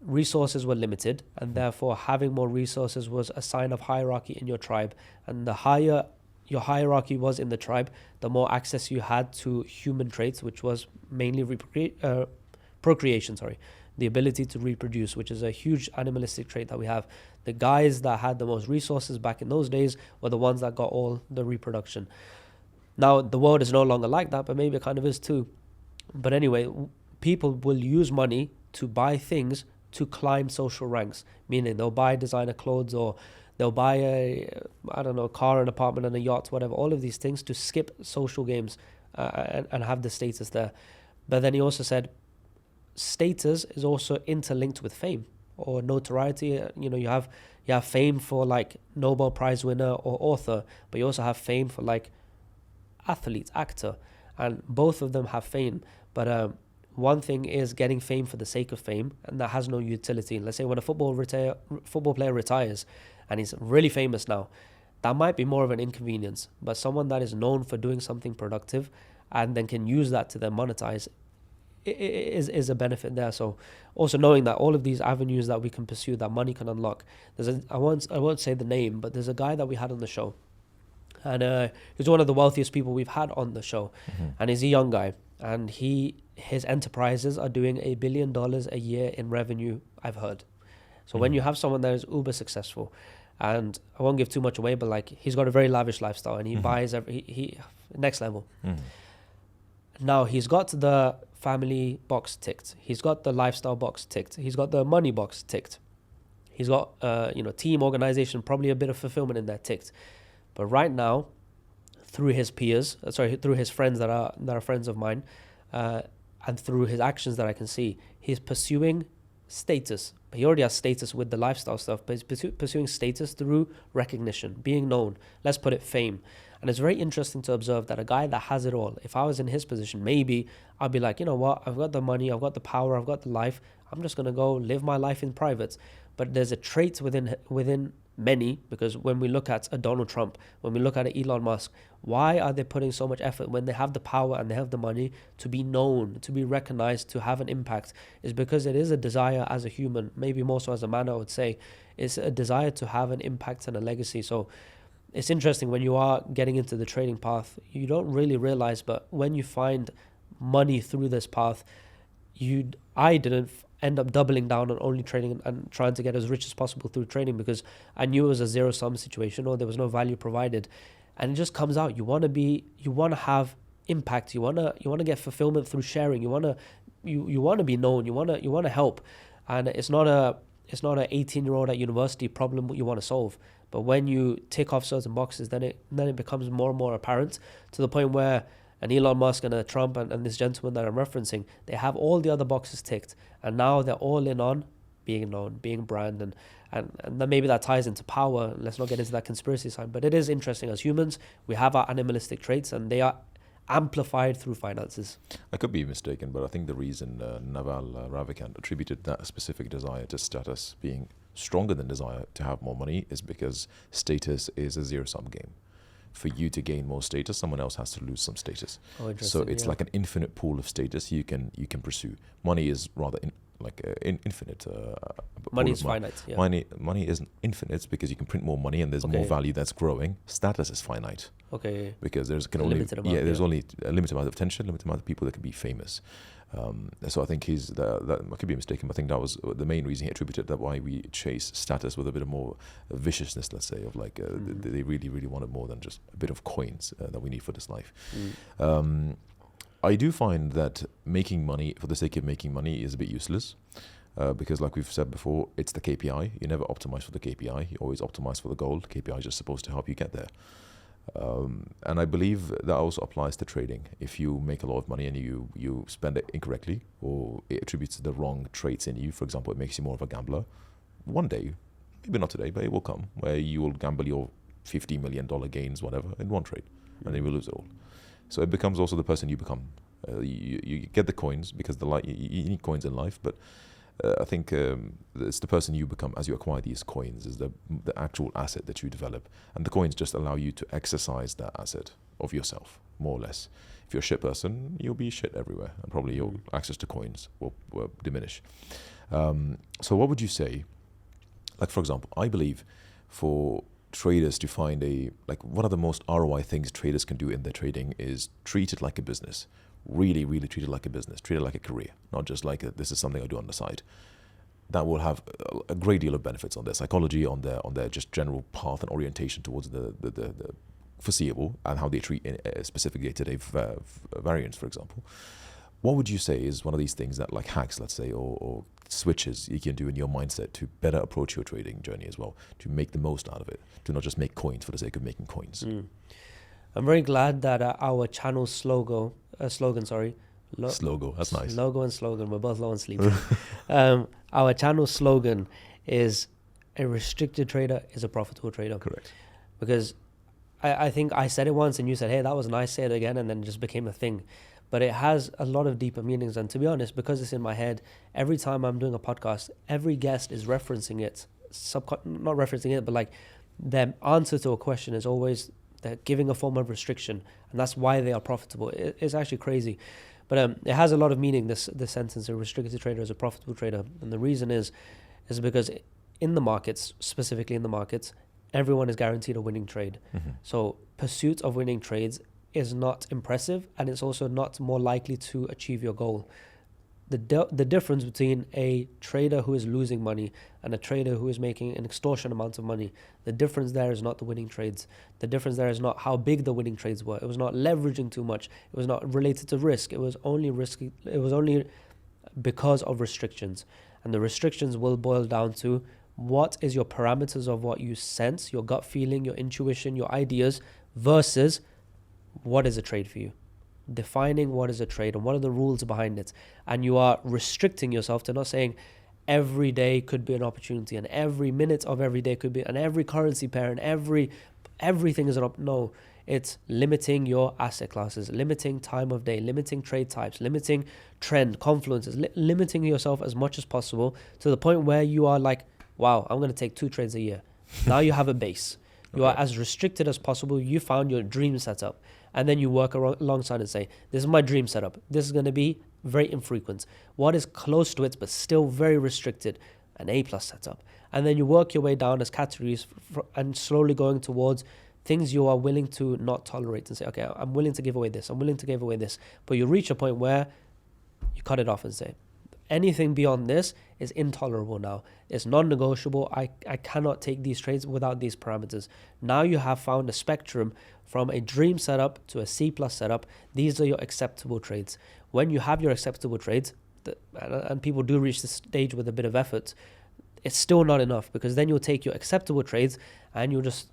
resources were limited, and therefore having more resources was a sign of hierarchy in your tribe. And the higher your hierarchy was in the tribe, the more access you had to human traits, which was mainly procreation. the ability to reproduce, which is a huge animalistic trait that we have. The guys that had the most resources back in those days were the ones that got all the reproduction. Now, the world is no longer like that, but maybe it kind of is too. But anyway, people will use money to buy things to climb social ranks, meaning they'll buy designer clothes, or they'll buy a car, an apartment, and a yacht, whatever, all of these things to skip social games and have the status there. But then he also said status is also interlinked with fame or notoriety. You have fame for like Nobel Prize winner or author, but you also have fame for like athlete, actor, and both of them have fame. But one thing is getting fame for the sake of fame, and that has no utility. Let's say when a football player retires and he's really famous now, that might be more of an inconvenience. But someone that is known for doing something productive and then can use that to then monetize is a benefit there. So also knowing that all of these avenues that we can pursue, that money can unlock. I won't say the name, but there's a guy that we had on the show, and he's one of the wealthiest people we've had on the show, and he's a young guy, and his enterprises are doing $1 billion a year in revenue, I've heard. So when you have someone that is uber successful, and I won't give too much away, but like he's got a very lavish lifestyle, and he buys he next level. Now he's got the family box ticked, he's got the lifestyle box ticked, he's got the money box ticked, he's got team, organization, probably a bit of fulfillment in there ticked. But right now, through his peers, through his friends that are friends of mine, and through his actions that I can see, he's pursuing status. He already has status with the lifestyle stuff, but he's pursuing status through recognition, being known. Let's put it fame. And it's very interesting to observe that a guy that has it all, if I was in his position, maybe I'd be like, you know what, I've got the money, I've got the power, I've got the life, I'm just going to go live my life in private. But there's a trait within many, because when we look at a Donald Trump, when we look at an Elon Musk, why are they putting so much effort when they have the power and they have the money to be known, to be recognized, to have an impact? Is because it is a desire as a human, maybe more so as a man, I would say. It's a desire to have an impact and a legacy. So it's interesting when you are getting into the trading path, you don't really realize, but when you find money through this path, I didn't end up doubling down on only trading and trying to get as rich as possible through trading, because I knew it was a zero-sum situation, or there was no value provided. And it just comes out. You want to have impact. You want to get fulfillment through sharing. You want to be known. You want to help. And it's not a 18-year-old at university problem you want to solve. But when you tick off certain boxes, then it becomes more and more apparent, to the point where an Elon Musk and a Trump and this gentleman that I'm referencing, they have all the other boxes ticked, and now they're all in on being known, being brand, and then maybe that ties into power. Let's not get into that conspiracy side, but it is interesting. As humans, we have our animalistic traits, and they are amplified through finances. I could be mistaken, but I think the reason Naval Ravikant attributed that specific desire to status being stronger than desire to have more money is because status is a zero-sum game. For you to gain more status, someone else has to lose some status. So it's like an infinite pool of status you can pursue. Money is rather infinite. Money is finite. Yeah. Money isn't infinite because you can print more money and there's more value that's growing. Status is finite. Okay. Because there's only a limited amount of attention, limited amount of people that can be famous. So I think I could be mistaken, but I think that was the main reason he attributed that why we chase status with a bit of more viciousness, let's say, of like they really, really wanted more than just a bit of coins that we need for this life. I do find that making money for the sake of making money is a bit useless because, like we've said before, it's the KPI. You never optimize for the KPI. You always optimize for the goal. The KPI is just supposed to help you get there. And I believe that also applies to trading. If you make a lot of money and you spend it incorrectly, or it attributes the wrong traits in you, for example, it makes you more of a gambler, one day, maybe not today, but it will come, where you will gamble your $50 million gains, whatever, in one trade, and then you will lose it all. So it becomes also the person you become. You get the coins because you need coins in life, but I think it's the person you become as you acquire these coins is the actual asset that you develop. And the coins just allow you to exercise that asset of yourself, more or less. If you're a shit person, you'll be shit everywhere, and probably your access to coins will diminish. So what would you say? Like, for example, I believe for traders to find one of the most ROI things traders can do in their trading is treat it like a business. really, really treat it like a business, treat it like a career, not just like this is something I do on the side, that will have a great deal of benefits on their psychology, on their just general path and orientation towards the foreseeable, and how they treat specific day-to-day variants, for example. What would you say is one of these things that, like hacks, let's say, or switches you can do in your mindset to better approach your trading journey as well, to make the most out of it, to not just make coins for the sake of making coins? I'm very glad that our channel slogan, Slogan, that's nice. Logo and slogan, we're both low on sleep. Our channel slogan is a restricted trader is a profitable trader. Correct. Because I think I said it once and you said, hey, that was nice, say it again, and then it just became a thing. But it has a lot of deeper meanings. And to be honest, because it's in my head, every time I'm doing a podcast, every guest is referencing it, not referencing it, but like their answer to a question is always they're giving a form of restriction. And that's why they are profitable. It's actually crazy. But it has a lot of meaning, this sentence, a restricted trader is a profitable trader. And the reason is because in the markets, specifically in the markets, everyone is guaranteed a winning trade. So pursuit of winning trades is not impressive, and it's also not more likely to achieve your goal. The difference between a trader who is losing money and a trader who is making an extortion amount of money, the difference there is not the winning trades. The difference there is not how big the winning trades were. It was not leveraging too much. It was not related to risk. It was only risky. It was only because of restrictions. And the restrictions will boil down to what is your parameters of what you sense, your gut feeling, your intuition, your ideas, versus what is a trade for you. Defining what is a trade and what are the rules behind it. And you are restricting yourself to not saying every day could be an opportunity and every minute of every day could be, and every currency pair and everything is no. It's limiting your asset classes, limiting time of day, limiting trade types, limiting trend, confluences, limiting yourself as much as possible to the point where you are like, wow, I'm going to take 2 trades a year. Now you have a base. You are as restricted as possible. You found your dream setup. And then you work alongside and say, this is my dream setup. This is going to be very infrequent. What is close to it but still very restricted? An A+ setup. And then you work your way down as categories and slowly going towards things you are willing to not tolerate and say, okay, I'm willing to give away this. I'm willing to give away this. But you reach a point where you cut it off and say, anything beyond this is intolerable now. It's non-negotiable. I cannot take these trades without these parameters. Now you have found a spectrum from a dream setup to a C+ setup. These are your acceptable trades. When you have your acceptable trades, and people do reach this stage with a bit of effort, it's still not enough, because then you'll take your acceptable trades and you'll just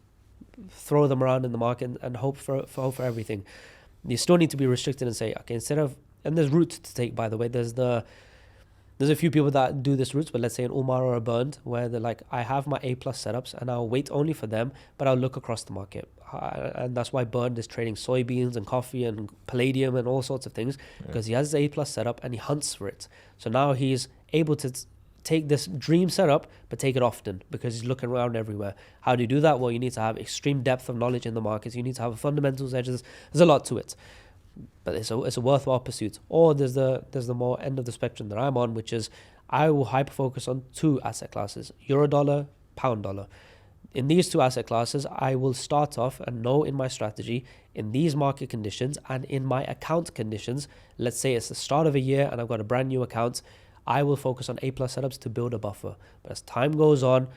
throw them around in the market and hope for everything. You still need to be restricted and say, okay, instead of, and there's routes to take, by the way. There's a few people that do this routes, but let's say an Umar or a Bernd, where they're like, I have my A+ setups and I'll wait only for them, but I'll look across the market. And that's why Bernd is trading soybeans and coffee and palladium and all sorts of things, because he has his A+ setup and he hunts for it. So now he's able to take this dream setup, but take it often, because he's looking around everywhere. How do you do that? Well, you need to have extreme depth of knowledge in the markets. You need to have a fundamentals edges. There's a lot to it. But it's a worthwhile pursuit. Or there's the more end of the spectrum that I'm on, which is I will hyper focus on 2 asset classes: euro dollar, pound dollar. In these 2 asset classes, I will start off and know in my strategy, in these market conditions and in my account conditions. Let's say it's the start of a year and I've got a brand new account. I will focus on A+ setups to build a buffer. But as time goes on,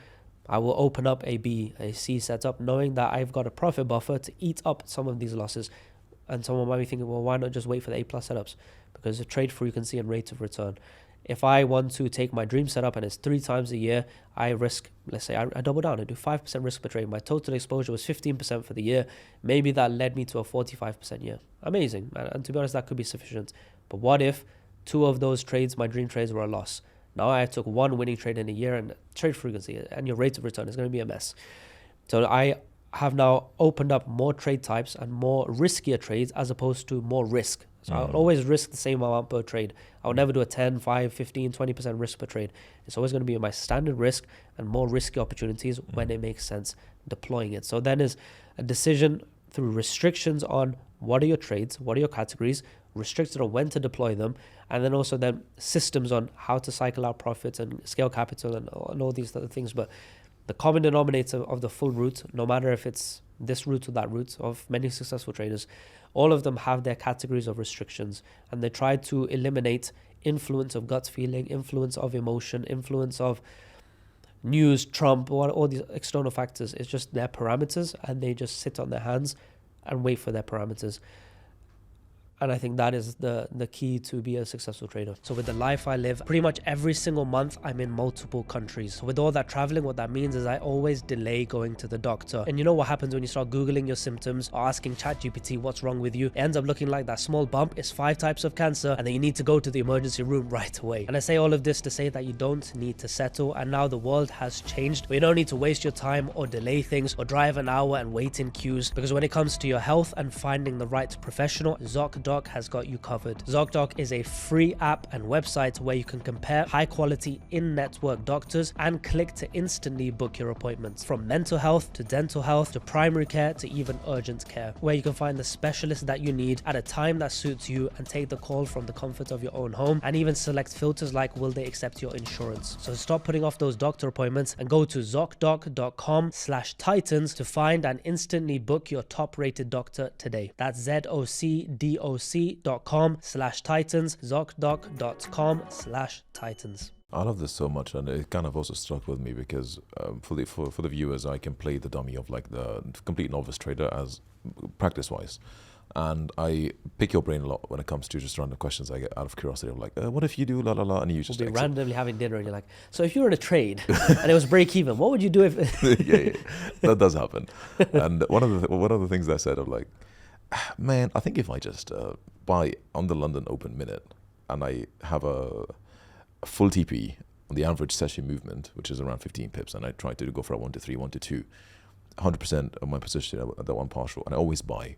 I will open up a B, a C setup, knowing that I've got a profit buffer to eat up some of these losses. And someone might be thinking, well, why not just wait for the A+ setups? Because of trade frequency and rate of return. If I want to take my dream setup and it's 3 times a year, I risk, let's say I double down. I do 5% risk per trade. My total exposure was 15% for the year. Maybe that led me to a 45% year. Amazing. And to be honest, that could be sufficient. But what if 2 of those trades, my dream trades, were a loss? Now I took 1 winning trade in a year, and trade frequency and your rate of return is going to be a mess. So I have now opened up more trade types and more riskier trades as opposed to more risk. So I'll always risk the same amount per trade. I'll never do a 10, 5, 15, 20% risk per trade. It's always going to be my standard risk and more risky opportunities when it makes sense deploying it. So then is a decision through restrictions on what are your trades, what are your categories, restricted on when to deploy them, and then also then systems on how to cycle out profits and scale capital and all these other things. But the common denominator of the full route, no matter if it's this route or that route of many successful traders, all of them have their categories of restrictions, and they try to eliminate influence of gut feeling, influence of emotion, influence of news, Trump, all these external factors. It's just their parameters, and they just sit on their hands and wait for their parameters. And I think that is the key to be a successful trader. So with the life I live, pretty much every single month I'm in multiple countries. So with all that traveling, what that means is I always delay going to the doctor. And you know what happens when you start Googling your symptoms or asking ChatGPT what's wrong with you? It ends up looking like that small bump is 5 types of cancer, and then you need to go to the emergency room right away. And I say all of this to say that you don't need to settle. And now the world has changed, but you don't need to waste your time or delay things or drive an hour and wait in queues, because when it comes to your health and finding the right professional, ZocDoc has got you covered. ZocDoc is a free app and website where you can compare high quality in-network doctors and click to instantly book your appointments, from mental health to dental health to primary care to even urgent care, where you can find the specialist that you need at a time that suits you and take the call from the comfort of your own home, and even select filters like will they accept your insurance. So stop putting off those doctor appointments and go to ZocDoc.com/Titans to find and instantly book your top rated doctor today. That's ZocDoc.com/Titans, ZocDoc.com/Titans. I love this so much, and it kind of also stuck with me because for the viewers, I can play the dummy of like the complete novice trader as practice-wise, and I pick your brain a lot when it comes to just random questions I get out of curiosity of like, what if you do la la la, and you just we'll be randomly having dinner and you're like, so if you were in a trade and it was break even, what would you do if? yeah, that does happen. And one of the things I said, I'm like, man, I think if I just buy on the London Open Minute and I have a full TP on the average session movement, which is around 15 pips, and I try to go for a 1 to 3, 1 to 2, 100% of my position at that one partial, and I always buy,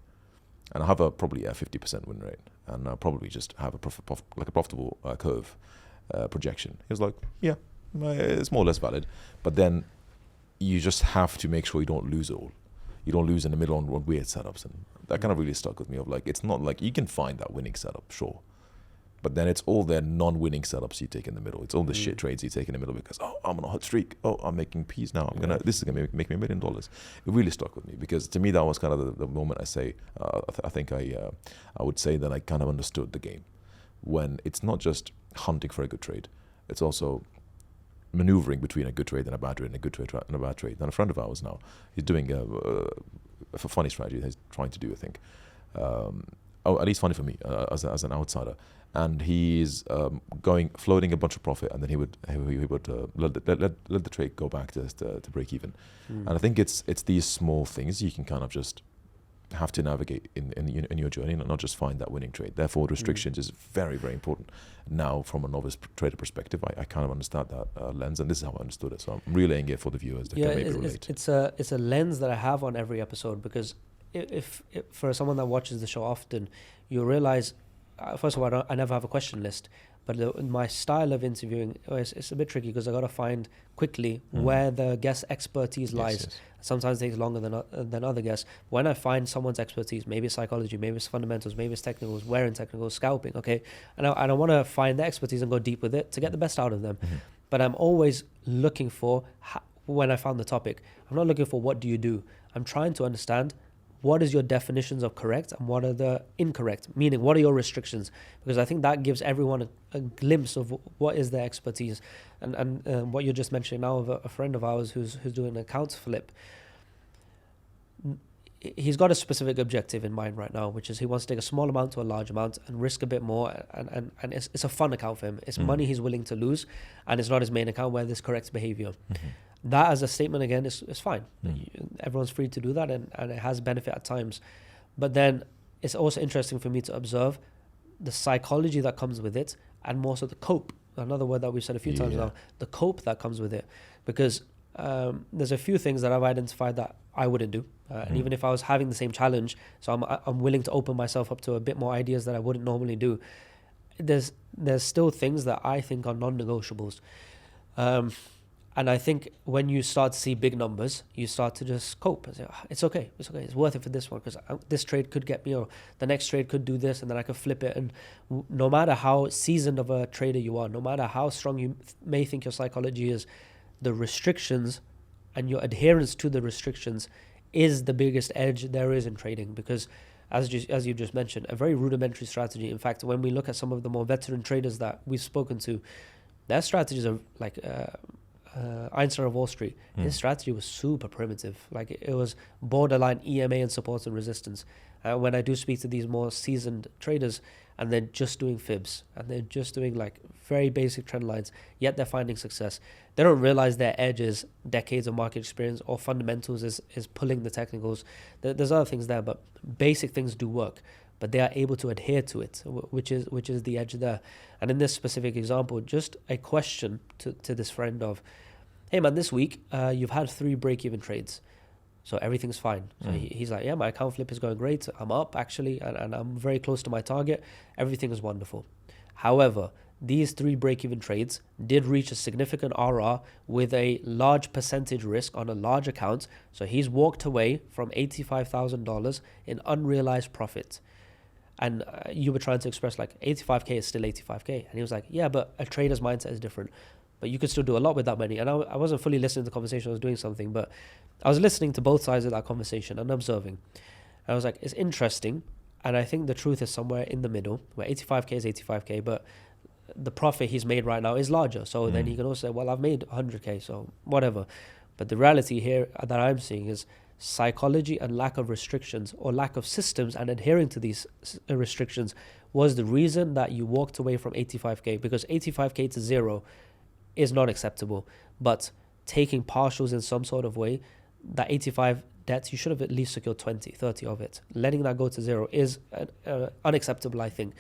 and I have probably a 50% win rate, and I'll probably just have a profitable curve projection. He was like, yeah, it's more or less valid, but then you just have to make sure you don't lose it all. You don't lose in the middle on weird setups, and that kind of really stuck with me. Of like, it's not like you can find that winning setup, sure, but then it's all the non-winning setups you take in the middle. It's all the shit trades you take in the middle because I'm on a hot streak. I'm making peas now. This is gonna make me $1 million. It really stuck with me because to me that was kind of the moment I say I think I would say that I kind of understood the game, when it's not just hunting for a good trade, it's also maneuvering between a good trade and a bad trade and a good trade and a bad trade. And a friend of ours now, he's doing a funny strategy he's trying to do, I think. At least funny for me as an outsider. And he's floating a bunch of profit, and then he would let the trade go back to break even. And I think it's these small things you can kind of just have to navigate in your journey, and not just find that winning trade. Therefore, restrictions is very, very important. Now, from a novice trader perspective, I kind of understand that lens, and this is how I understood it. So I'm relaying it for the viewers that can maybe relate. It's a lens that I have on every episode, because if for someone that watches the show often, you realize, first of all, I never have a question list. But my style of interviewing, it's a bit tricky because I got to find quickly where the guest expertise lies. Yes. Sometimes it takes longer than other guests. When I find someone's expertise, maybe it's psychology, maybe it's fundamentals, maybe it's technicals, where in technicals, scalping, okay? And I want to find the expertise and go deep with it to get the best out of them. But I'm always looking for, when I found the topic, I'm not looking for what do you do. I'm trying to understand what is your definitions of correct and what are the incorrect, meaning what are your restrictions, because I think that gives everyone a glimpse of what is their expertise. And what you're just mentioning now of a friend of ours who's doing an accounts flip, he's got a specific objective in mind right now, which is he wants to take a small amount to a large amount and risk a bit more, and it's a fun account for him. It's money he's willing to lose, and it's not his main account where there's correct behavior. That as a statement, again, is fine. Everyone's free to do that, and it has benefit at times. But then it's also interesting for me to observe the psychology that comes with it, and more so the cope, another word that we've said a few times now, the cope that comes with it. Because there's a few things that I've identified that I wouldn't do. And even if I was having the same challenge, so I'm willing to open myself up to a bit more ideas that I wouldn't normally do. There's still things that I think are non-negotiables. And I think when you start to see big numbers, you start to just cope and say, it's okay, it's worth it for this one, because this trade could get me, or the next trade could do this, and then I could flip it. And no matter how seasoned of a trader you are, no matter how strong you may think your psychology is, the restrictions and your adherence to the restrictions is the biggest edge there is in trading, because as you just mentioned, a very rudimentary strategy. In fact, when we look at some of the more veteran traders that we've spoken to, their strategies are like Einstein of Wall Street. His strategy was super primitive. Like it was borderline EMA and support and resistance. When I do speak to these more seasoned traders, and they're just doing fibs, and they're just doing like very basic trend lines, yet they're finding success. They don't realize their edge is decades of market experience, or fundamentals is pulling the technicals. There's other things there, but basic things do work. But they are able to adhere to it, which is the edge there. And in this specific example, just a question to this friend of, hey man, this week you've had 3 break-even trades. So everything's fine. So he's like, yeah, my account flip is going great. I'm up actually, and I'm very close to my target. Everything is wonderful. However, these 3 break-even trades did reach a significant RR with a large percentage risk on a large account. So he's walked away from $85,000 in unrealized profit. And you were trying to express like 85K is still 85K. And he was like, yeah, but a trader's mindset is different. But you could still do a lot with that money. And I wasn't fully listening to the conversation. I was doing something, but I was listening to both sides of that conversation and observing. And I was like, it's interesting. And I think the truth is somewhere in the middle, where 85K is 85K, but the profit he's made right now is larger. So then he can also say, well, I've made 100K, so whatever. But the reality here that I'm seeing is psychology and lack of restrictions, or lack of systems and adhering to these restrictions, was the reason that you walked away from 85K, because 85K to zero is not acceptable. But taking partials in some sort of way, that 85 debt, you should have at least secured 20, 30 of it. Letting that go to zero is unacceptable, I think.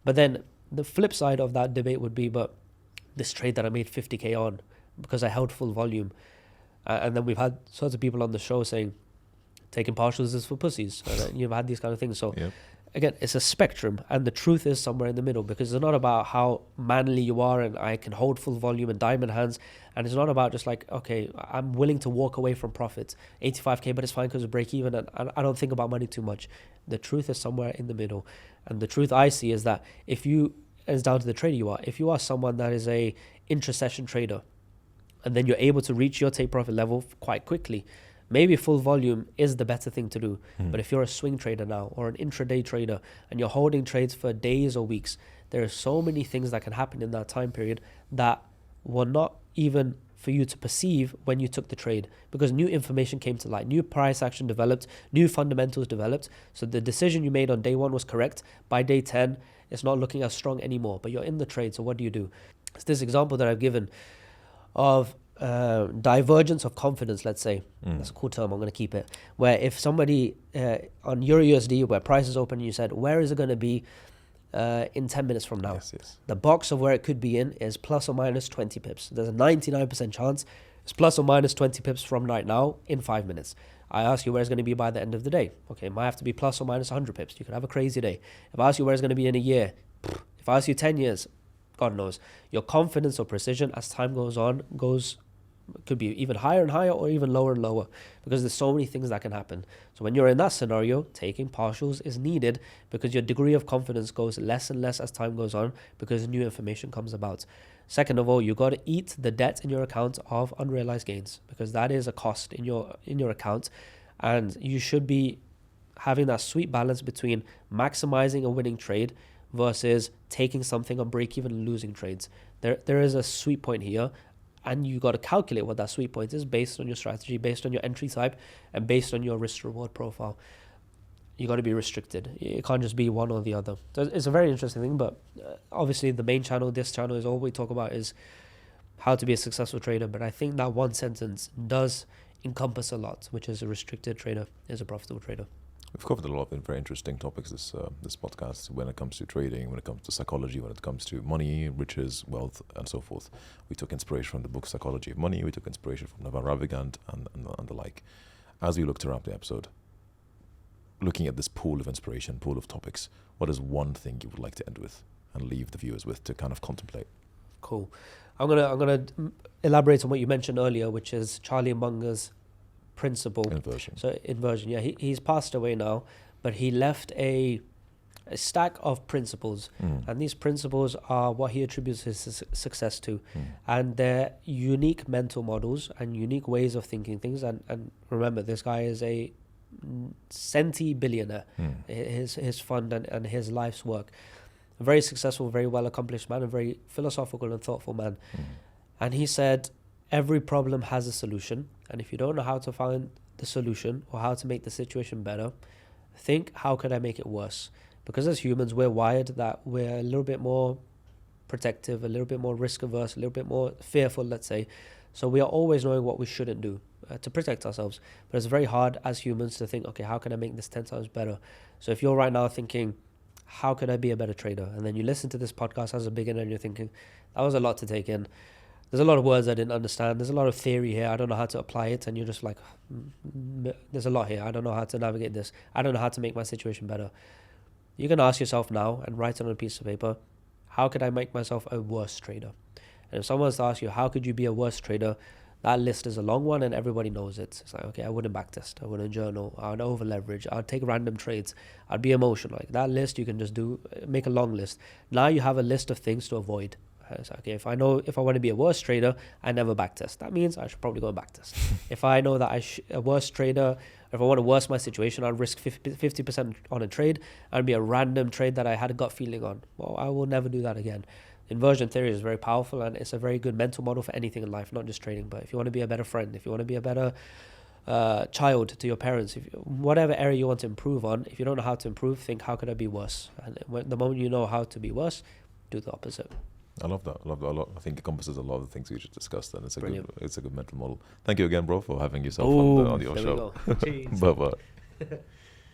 But then the flip side of that debate would be, but this trade that I made 50K on because I held full volume. And then we've had sorts of people on the show saying, taking partials is for pussies. And you've had these kind of things. So again, it's a spectrum, and the truth is somewhere in the middle, because it's not about how manly you are and I can hold full volume and diamond hands. And it's not about just like, okay, I'm willing to walk away from profits, 85K, but it's fine because of break even, and I don't think about money too much. The truth is somewhere in the middle. And the truth I see is that it's down to the trader you are. If you are someone that is a intra-session trader, and then you're able to reach your take profit level quite quickly, maybe full volume is the better thing to do. But if you're a swing trader now, or an intraday trader, and you're holding trades for days or weeks, there are so many things that can happen in that time period that were not even for you to perceive when you took the trade, because new information came to light, new price action developed, new fundamentals developed. So the decision you made on day 1 was correct. By day 10, it's not looking as strong anymore, but you're in the trade. So what do? It's this example that I've given of divergence of confidence, let's say. That's a cool term, I'm going to keep it. Where if somebody on Euro USD, where price is open, you said, where is it going to be in 10 minutes from now? Yes. The box of where it could be in is plus or minus 20 pips. There's a 99% chance it's plus or minus 20 pips from right now in 5 minutes. I ask you where it's going to be by the end of the day. Okay, it might have to be plus or minus 100 pips. You could have a crazy day. If I ask you where it's going to be in a year, if I ask you 10 years, God knows. Your confidence or precision as time goes on could be even higher and higher, or even lower and lower, because there's so many things that can happen. So when you're in that scenario, taking partials is needed, because your degree of confidence goes less and less as time goes on, because new information comes about. Second of all, you got to eat the debt in your account of unrealized gains, because that is a cost in your account, and you should be having that sweet balance between maximizing a winning trade versus taking something on break even and losing trades. There is a sweet point here, and you got to calculate what that sweet point is based on your strategy, based on your entry type, and based on your risk reward profile. You got to be restricted. It can't just be one or the other. So it's a very interesting thing, but obviously the main channel, this channel, is all we talk about is how to be a successful trader. But I think that one sentence does encompass a lot, which is a restricted trader is a profitable trader. We've covered a lot of very interesting topics this podcast, when it comes to trading, when it comes to psychology, when it comes to money, riches, wealth, and so forth. We took inspiration from the book Psychology of Money. We took inspiration from Naval Ravikant and the like. As we look to wrap the episode, looking at this pool of inspiration, pool of topics, what is one thing you would like to end with and leave the viewers with to kind of contemplate? Cool. I'm gonna elaborate on what you mentioned earlier, which is Charlie Munger's principle. Inversion. So inversion, yeah. He's passed away now, but he left a a stack of principles, and these principles are what he attributes his success to, and they're unique mental models and unique ways of thinking things. And remember, this guy is a centi-billionaire. His fund and his life's work. A very successful, very well accomplished man, a very philosophical and thoughtful man. And he said, every problem has a solution, and if you don't know how to find the solution or how to make the situation better, think, how could I make it worse? Because as humans, we're wired that we're a little bit more protective, a little bit more risk averse, a little bit more fearful, let's say. So we are always knowing what we shouldn't do to protect ourselves. But it's very hard as humans to think, okay, how can I make this 10 times better? So if you're right now thinking, how can I be a better trader? And then you listen to this podcast as a beginner and you're thinking, that was a lot to take in. There's a lot of words I didn't understand. There's a lot of theory here. I don't know how to apply it. And you're just like, there's a lot here. I don't know how to navigate this. I don't know how to make my situation better. You can ask yourself now and write it on a piece of paper, how could I make myself a worse trader? And if someone was to ask you, how could you be a worse trader? That list is a long one and everybody knows it. It's like, okay, I wouldn't backtest. I wouldn't journal. I would over leverage. I'd take random trades. I'd be emotional. Like that list, you can just make a long list. Now you have a list of things to avoid. It's like, okay, if I want to be a worse trader, I never backtest. That means I should probably go and backtest. If I know that a worse trader, if I want to worsen my situation, I'll risk 50% on a trade and be a random trade that I had a gut feeling on. Well, I will never do that again. Inversion theory is very powerful and it's a very good mental model for anything in life, not just trading. But if you want to be a better friend, if you want to be a better child to your parents, whatever area you want to improve on, if you don't know how to improve, think, how could I be worse? And the moment you know how to be worse, do the opposite. I love that. I love that a lot. I think it encompasses a lot of the things we just discussed, and it's Brilliant. It's a good mental model. Thank you again, bro, for having yourself Ooh, on your there show. we go. Bye bye.